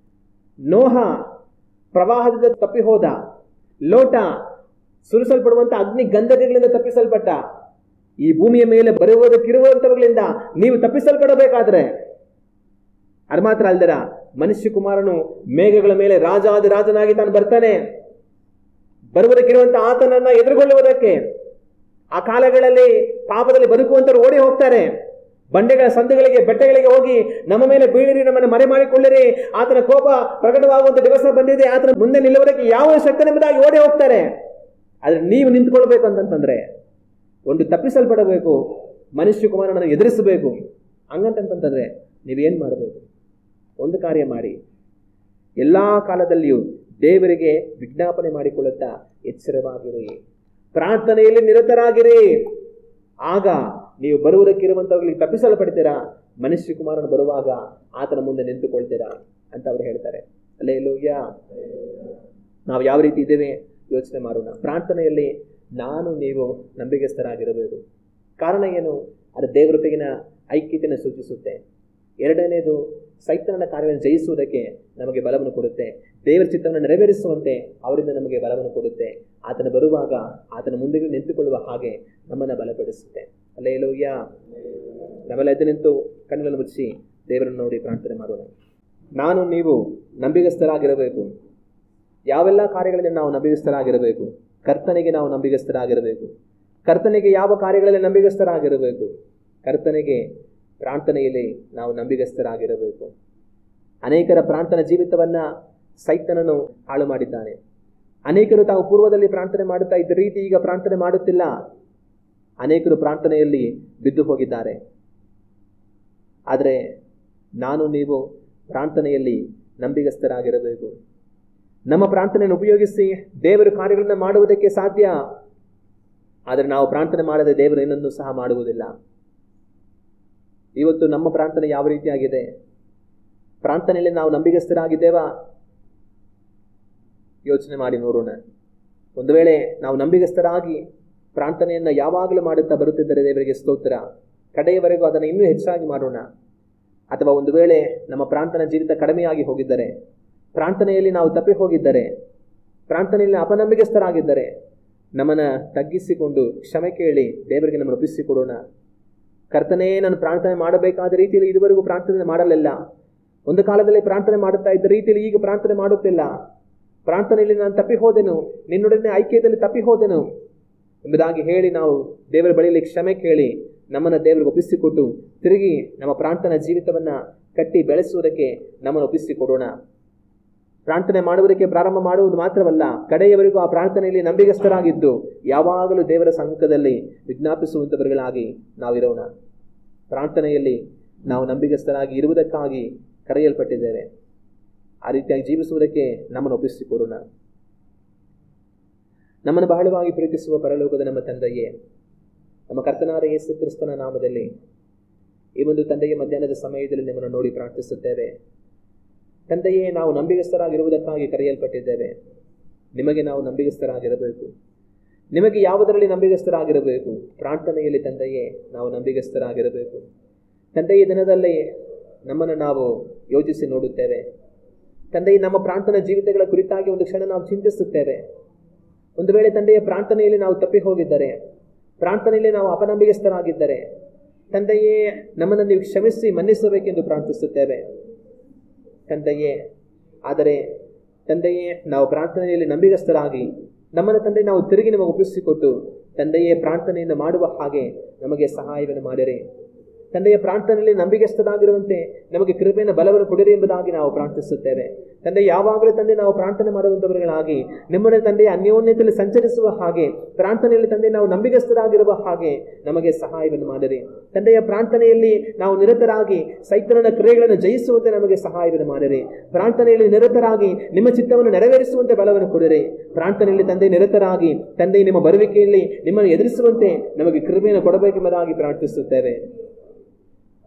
ನೋಹ ಪ್ರವಾಹದಿಂದ ತಪ್ಪಿ ಹೋದ, ಲೋಟ ಸುರಿಸಲ್ಪಡುವಂಥ ಅಗ್ನಿ ಗಂಧಕಗಳಿಂದ ತಪ್ಪಿಸಲ್ಪಟ್ಟ. ಈ ಭೂಮಿಯ ಮೇಲೆ ಬರುವುದಕ್ಕಿರುವಂಥವುಗಳಿಂದ ನೀವು ತಪ್ಪಿಸಲ್ಪಡಬೇಕಾದ್ರೆ ಅದು ಮಾತ್ರ ಅಲ್ದರ ಮನುಷ್ಯ ಕುಮಾರನು ಮೇಘಗಳ ಮೇಲೆ ರಾಜಾದಿರಾಜನಾಗಿ ತಾನು ಬರ್ತಾನೆ. ಬರುವುದಕ್ಕಿರುವಂಥ ಆತನನ್ನ ಎದುರುಗೊಳ್ಳುವುದಕ್ಕೆ ಆ ಕಾಲಗಳಲ್ಲಿ ಪಾಪದಲ್ಲಿ ಬದುಕುವಂತರು ಓಡಿ ಹೋಗ್ತಾರೆ. ಬಂಡೆಗಳ ಸಂದುಗಳಿಗೆ ಬೆಟ್ಟಗಳಿಗೆ ಹೋಗಿ ನಮ್ಮ ಮೇಲೆ ಬೀಳಿರಿ, ನಮ್ಮನ್ನು ಮರೆ ಮಾಡಿಕೊಳ್ಳಿರಿ, ಆತನ ಕೋಪ ಪ್ರಕಟವಾಗುವಂಥ ದಿವಸ ಬಂದಿದೆ, ಆತನ ಮುಂದೆ ನಿಲ್ಲುವುದಕ್ಕೆ ಯಾವ ಶಕ್ತಿ ಎಂಬುದಾಗಿ ಓಡಿ ಹೋಗ್ತಾರೆ. ಆದ್ರೆ ನೀವು ನಿಂತ್ಕೊಳ್ಬೇಕು ಅಂತಂತಂದ್ರೆ ಒಂದು ತಪ್ಪಿಸಲ್ಪಡಬೇಕು, ಮನುಷ್ಯ ಕುಮಾರನನ್ನು ಎದುರಿಸಬೇಕು. ಹಂಗಂತಂತಂದ್ರೆ ನೀವೇನು ಮಾಡಬೇಕು? ಒಂದು ಕಾರ್ಯ ಮಾಡಿ, ಎಲ್ಲಾ ಕಾಲದಲ್ಲಿಯೂ ದೇವರಿಗೆ ವಿಜ್ಞಾಪನೆ ಮಾಡಿಕೊಳ್ಳುತ್ತಾ ಎಚ್ಚರವಾಗಿರಿ, ಪ್ರಾರ್ಥನೆಯಲ್ಲಿ ನಿರತರಾಗಿರಿ. ಆಗ ನೀವು ಬರುವುದಕ್ಕಿರುವಂಥವ್ರಿಗೆ ತಪ್ಪಿಸಲ್ಪಡ್ತೀರಾ, ಮನುಷ್ಯ ಕುಮಾರನು ಬರುವಾಗ ಆತನ ಮುಂದೆ ನಿಂತುಕೊಳ್ತೀರಾ ಅಂತ ಅವರು ಹೇಳ್ತಾರೆ. ಹಲ್ಲೆಲೂಯ. ನಾವು ಯಾವ ರೀತಿ ಇದ್ದೇವೆ ಯೋಚನೆ ಮಾಡೋಣ. ಪ್ರಾರ್ಥನೆಯಲ್ಲಿ ನಾನು ನೀವು ನಂಬಿಗಸ್ತರಾಗಿರಬೇಕು. ಕಾರಣ ಏನು? ಅದು ದೇವರೊಟ್ಟಿಗಿನ ಐಕ್ಯತೆಯನ್ನು ಸೂಚಿಸುತ್ತೆ. ಎರಡನೇದು ಸೈತಾನನ ಕಾರ್ಯವನ್ನು ಜಯಿಸುವುದಕ್ಕೆ ನಮಗೆ ಬಲವನ್ನು ಕೊಡುತ್ತೆ. ದೇವರ ಚಿತ್ತವನ್ನು ನೆರವೇರಿಸುವಂತೆ ಅವರಿಂದ ನಮಗೆ ಬಲವನ್ನು ಕೊಡುತ್ತೆ. ಆತನ ಬರುವಾಗ ಆತನ ಮುಂದೆ ನಿಂತುಕೊಳ್ಳುವ ಹಾಗೆ ನಮ್ಮನ್ನು ಬಲಪಡಿಸುತ್ತೆ. ಹಲ್ಲೆಲೂಯಾ. ನಾವೆಲ್ಲ ಎದ್ದು ನಿಂತು ಕಣ್ಣುಗಳನ್ನು ಮುಚ್ಚಿ ದೇವರನ್ನು ನೋಡಿ ಪ್ರಾರ್ಥನೆ ಮಾಡೋಣ. ನಾನು ನೀವು ನಂಬಿಗಸ್ತರಾಗಿರಬೇಕು. ಯಾವೆಲ್ಲ ಕಾರ್ಯಗಳಲ್ಲಿ ನಾವು ನಂಬಿಗಸ್ತರಾಗಿರಬೇಕು? ಕರ್ತನಿಗೆ ನಾವು ನಂಬಿಗಸ್ತರಾಗಿರಬೇಕು. ಕರ್ತನಿಗೆ ಯಾವ ಕಾರ್ಯಗಳಲ್ಲಿ ನಂಬಿಗಸ್ತರಾಗಿರಬೇಕು? ಕರ್ತನಿಗೆ ಪ್ರಾರ್ಥನೆಯಲ್ಲಿ ನಾವು ನಂಬಿಗಸ್ತರಾಗಿರಬೇಕು. ಅನೇಕರ ಪ್ರಾರ್ಥನಾ ಜೀವಿತವನ್ನು ಸೈತಾನನು ಹಾಳು ಮಾಡಿದ್ದಾನೆ. ಅನೇಕರು ತಾವು ಪೂರ್ವದಲ್ಲಿ ಪ್ರಾರ್ಥನೆ ಮಾಡುತ್ತಾ ಇದ್ದ ರೀತಿ ಈಗ ಪ್ರಾರ್ಥನೆ ಮಾಡುತ್ತಿಲ್ಲ. ಅನೇಕರು ಪ್ರಾರ್ಥನೆಯಲ್ಲಿ ಬಿದ್ದು ಹೋಗಿದ್ದಾರೆ. ಆದರೆ ನಾನು ನೀವು ಪ್ರಾರ್ಥನೆಯಲ್ಲಿ ನಂಬಿಗಸ್ತರಾಗಿರಬೇಕು. ನಮ್ಮ ಪ್ರಾರ್ಥನೆಯನ್ನು ಉಪಯೋಗಿಸಿ ದೇವರ ಕಾರ್ಯಗಳನ್ನು ಮಾಡುವುದಕ್ಕೆ ಸಾಧ್ಯ. ಆದರೆ ನಾವು ಪ್ರಾರ್ಥನೆ ಮಾಡದೆ ದೇವರು ಏನನ್ನೂ ಸಹ ಮಾಡುವುದಿಲ್ಲ. ಇವತ್ತು ನಮ್ಮ ಪ್ರಾರ್ಥನೆ ಯಾವ ರೀತಿಯಾಗಿದೆ? ಪ್ರಾರ್ಥನೆಯಲ್ಲಿ ನಾವು ನಂಬಿಗಸ್ತರಾಗಿದ್ದೇವಾ? ಯೋಚನೆ ಮಾಡಿ ನೋಡೋಣ. ಒಂದು ವೇಳೆ ನಾವು ನಂಬಿಗಸ್ತರಾಗಿ ಪ್ರಾರ್ಥನೆಯನ್ನು ಯಾವಾಗಲೂ ಮಾಡುತ್ತಾ ಬರುತ್ತಿದ್ದರೆ ದೇವರಿಗೆ ಸ್ತೋತ್ರ, ಕಡೆಯವರೆಗೂ ಅದನ್ನು ಇನ್ನೂ ಹೆಚ್ಚಾಗಿ ಮಾಡೋಣ. ಅಥವಾ ಒಂದು ವೇಳೆ ನಮ್ಮ ಪ್ರಾರ್ಥನಾ ಜೀವಿತ ಕಡಿಮೆಯಾಗಿ ಹೋಗಿದ್ದರೆ, ಪ್ರಾರ್ಥನೆಯಲ್ಲಿ ನಾವು ತಪ್ಪಿ ಹೋಗಿದ್ದರೆ, ಪ್ರಾರ್ಥನೆಯಲ್ಲಿ ಅಪನಂಬಿಗಸ್ತರಾಗಿದ್ದರೆ ನಮ್ಮನ್ನು ತಗ್ಗಿಸಿಕೊಂಡು ಕ್ಷಮೆ ಕೇಳಿ ದೇವರಿಗೆ ನಮ್ಮನ್ನು ಒಪ್ಪಿಸಿಕೊಡೋಣ. ಕರ್ತನೇ, ನಾನು ಪ್ರಾರ್ಥನೆ ಮಾಡಬೇಕಾದ ರೀತಿಯಲ್ಲಿ ಇದುವರೆಗೂ ಪ್ರಾರ್ಥನೆ ಮಾಡಲಿಲ್ಲ. ಒಂದು ಕಾಲದಲ್ಲಿ ಪ್ರಾರ್ಥನೆ ಮಾಡುತ್ತಾ ಇದ್ದ ರೀತಿಯಲ್ಲಿ ಈಗ ಪ್ರಾರ್ಥನೆ ಮಾಡುತ್ತಿಲ್ಲ. ಪ್ರಾರ್ಥನೆಯಲ್ಲಿ ನಾನು ತಪ್ಪಿ ಹೋದೆನು, ನಿನ್ನೊಡನೆ ಐಕ್ಯದಲ್ಲಿ ತಪ್ಪಿ ಹೋದೆನು ಎಂಬುದಾಗಿ ಹೇಳಿ ನಾವು ದೇವರ ಬಳಿಯಲ್ಲಿ ಕ್ಷಮೆ ಕೇಳಿ ನಮ್ಮನ್ನು ದೇವರಿಗೆ ಒಪ್ಪಿಸಿಕೊಟ್ಟು ತಿರುಗಿ ನಮ್ಮ ಪ್ರಾರ್ಥನಾ ಜೀವಿತವನ್ನು ಕಟ್ಟಿ ಬೆಳೆಸುವುದಕ್ಕೆ ನಮ್ಮನ್ನು ಒಪ್ಪಿಸಿಕೊಡೋಣ. ಪ್ರಾರ್ಥನೆ ಮಾಡುವುದಕ್ಕೆ ಪ್ರಾರಂಭ ಮಾಡುವುದು ಮಾತ್ರವಲ್ಲ, ಕಡೆಯವರೆಗೂ ಆ ಪ್ರಾರ್ಥನೆಯಲ್ಲಿ ನಂಬಿಗಸ್ತರಾಗಿದ್ದು ಯಾವಾಗಲೂ ದೇವರ ಸಮ್ಮುಖದಲ್ಲಿ ವಿಜ್ಞಾಪಿಸುವಂಥವರುಗಳಾಗಿ ನಾವಿರೋಣ. ಪ್ರಾರ್ಥನೆಯಲ್ಲಿ ನಾವು ನಂಬಿಗಸ್ತರಾಗಿ ಇರುವುದಕ್ಕಾಗಿ ಕರೆಯಲ್ಪಟ್ಟಿದ್ದೇವೆ. ಆ ರೀತಿಯಾಗಿ ಜೀವಿಸುವುದಕ್ಕೆ ನಮ್ಮನ್ನು ಒಪ್ಪಿಸಿಕೊಡೋಣ. ನಮ್ಮನ್ನು ಬಹಳವಾಗಿ ಪ್ರೀತಿಸುವ ಪರಲೋಕದ ನಮ್ಮ ತಂದೆಯೇ, ನಮ್ಮ ಕರ್ತನಾದ ಯೇಸು ಕ್ರಿಸ್ತನ ನಾಮದಲ್ಲಿ ಈ ಒಂದು ತಂದೆಯ ಮಧ್ಯಾಹ್ನದ ಸಮಯದಲ್ಲಿ ನಿಮ್ಮನ್ನು ನೋಡಿ ಪ್ರಾರ್ಥಿಸುತ್ತೇವೆ. ತಂದೆಯೇ, ನಾವು ನಂಬಿಗಸ್ತರಾಗಿರುವುದಕ್ಕಾಗಿ ಕರೆಯಲ್ಪಟ್ಟಿದ್ದೇವೆ. ನಿಮಗೆ ನಾವು ನಂಬಿಗಸ್ತರಾಗಿರಬೇಕು. ನಿಮಗೆ ಯಾವುದರಲ್ಲಿ ನಂಬಿಗಸ್ತರಾಗಿರಬೇಕು? ಪ್ರಾರ್ಥನೆಯಲ್ಲಿ ತಂದೆಯೇ ನಾವು ನಂಬಿಗಸ್ತರಾಗಿರಬೇಕು. ತಂದೆಯ ದಿನದಲ್ಲಿ ನಮ್ಮನ್ನು ನಾವು ಯೋಚಿಸಿ ನೋಡುತ್ತೇವೆ. ತಂದೆಯ ನಮ್ಮ ಪ್ರಾರ್ಥನಾ ಜೀವಿತಗಳ ಕುರಿತಾಗಿ ಒಂದು ಕ್ಷಣ ನಾವು ಚಿಂತಿಸುತ್ತೇವೆ. ಒಂದು ವೇಳೆ ತಂದೆಯ ಪ್ರಾರ್ಥನೆಯಲ್ಲಿ ನಾವು ತಪ್ಪಿ ಹೋಗಿದ್ದರೆ, ಪ್ರಾರ್ಥನೆಯಲ್ಲಿ ನಾವು ಅಪನಂಬಿಗಸ್ತರಾಗಿದ್ದರೆ ತಂದೆಯೇ ನಮ್ಮನ್ನು ನೀವು ಕ್ಷಮಿಸಿ ಮನ್ನಿಸಬೇಕೆಂದು ಪ್ರಾರ್ಥಿಸುತ್ತೇವೆ ತಂದೆಯೇ. ಆದರೆ ತಂದೆಯೇ, ನಾವು ಪ್ರಾರ್ಥನೆಯಲ್ಲಿ ನಂಬಿಗಸ್ತರಾಗಿ ನಮ್ಮನ್ನು ತಂದೆ ನಾವು ತಿರುಗಿ ನಮಗೆ ಒಪ್ಪಿಸಿಕೊಟ್ಟು ತಂದೆಯೇ ಪ್ರಾರ್ಥನೆಯನ್ನು ಮಾಡುವ ಹಾಗೆ ನಮಗೆ ಸಹಾಯವನ್ನು ಮಾಡಿರಿ. ತಂದೆಯ ಪ್ರಾರ್ಥನೆಯಲ್ಲಿ ನಂಬಿಗಸ್ತರಾಗಿರುವಂತೆ ನಮಗೆ ಕೃಪೆಯನ್ನು ಬಲವನ್ನು ಕೊಡಿರಿ ಎಂಬುದಾಗಿ ನಾವು ಪ್ರಾರ್ಥಿಸುತ್ತೇವೆ. ತಂದೆ, ಯಾವಾಗಲೂ ತಂದೆ ನಾವು ಪ್ರಾರ್ಥನೆ ಮಾಡುವಂಥವರುಗಳಾಗಿ ನಿಮ್ಮನ್ನು ತಂದೆಯ ಅನ್ಯೋನ್ಯತೆಯಲ್ಲಿ ಸಂಚರಿಸುವ ಹಾಗೆ, ಪ್ರಾರ್ಥನೆಯಲ್ಲಿ ತಂದೆ ನಾವು ನಂಬಿಗಸ್ತರಾಗಿರುವ ಹಾಗೆ ನಮಗೆ ಸಹಾಯವನ್ನು ಮಾಡಿರಿ. ತಂದೆಯ ಪ್ರಾರ್ಥನೆಯಲ್ಲಿ ನಾವು ನಿರತರಾಗಿ ಸೈತಾನನ ಕ್ರಿಯೆಗಳನ್ನು ಜಯಿಸುವಂತೆ ನಮಗೆ ಸಹಾಯವನ್ನು ಮಾಡಿರಿ. ಪ್ರಾರ್ಥನೆಯಲ್ಲಿ ನಿರತರಾಗಿ ನಿಮ್ಮ ಚಿತ್ತವನ್ನು ನೆರವೇರಿಸುವಂತೆ ಬಲವನ್ನು ಕೊಡಿರಿ. ಪ್ರಾರ್ಥನೆಯಲ್ಲಿ ತಂದೆ ನಿರತರಾಗಿ ತಂದೆ ನಿಮ್ಮ ಬರುವಿಕೆಯಲ್ಲಿ ನಿಮ್ಮನ್ನು ಎದುರಿಸುವಂತೆ ನಮಗೆ ಕೃಪೆಯನ್ನು ಕೊಡಬೇಕೆಂಬುದಾಗಿ ಪ್ರಾರ್ಥಿಸುತ್ತೇವೆ.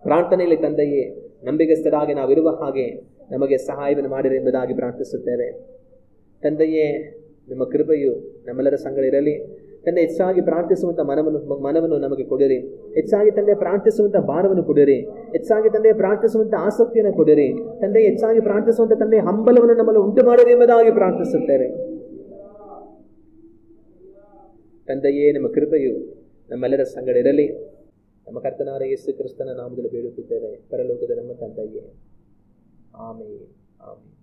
ಪ್ರಾರ್ಥನೆಯಲ್ಲಿ ತಂದೆಯೇ ನಂಬಿಗಸ್ತರಾಗಿ ನಾವಿರುವ ಹಾಗೆ ನಮಗೆ ಸಹಾಯವನ್ನು ಮಾಡಿರಿ ಎಂಬುದಾಗಿ ಪ್ರಾರ್ಥಿಸುತ್ತೇವೆ. ತಂದೆಯೇ, ನಿಮ್ಮ ಕೃಪೆಯು ನಮ್ಮೆಲ್ಲರ ಸಂಗಡ ಇರಲಿ. ತಂದೆ, ಹೆಚ್ಚಾಗಿ ಪ್ರಾರ್ಥಿಸುವಂಥ ಮನವನ್ನು ನಮಗೆ ಕೊಡಿರಿ. ಹೆಚ್ಚಾಗಿ ತಂದೆ ಪ್ರಾರ್ಥಿಸುವಂಥ ಭಾರವನ್ನು ಕೊಡಿರಿ. ಹೆಚ್ಚಾಗಿ ತಂದೆ ಪ್ರಾರ್ಥಿಸುವಂಥ ಆಸಕ್ತಿಯನ್ನು ಕೊಡಿರಿ. ತಂದೆ, ಹೆಚ್ಚಾಗಿ ಪ್ರಾರ್ಥಿಸುವಂಥ ತಂದೆ ಹಂಬಲವನ್ನು ನಮ್ಮಲ್ಲಿ ಉಂಟು ಮಾಡಿರಿ ಎಂಬುದಾಗಿ ಪ್ರಾರ್ಥಿಸುತ್ತೇವೆ. ತಂದೆಯೇ, ನಿಮ್ಮ ಕೃಪೆಯು ನಮ್ಮೆಲ್ಲರ ಸಂಗಡ ಇರಲಿ. ನಮ್ಮ ಕರ್ತನಾದ ಯೇಸು ಕ್ರಿಸ್ತನ ನಾಮದಲ್ಲಿ ಬೇಡುತ್ತಿದ್ದೇವೆ, ಪರಲೋಕದ ನಮ್ಮ ತಂದೆಯೇ. Amen, amen.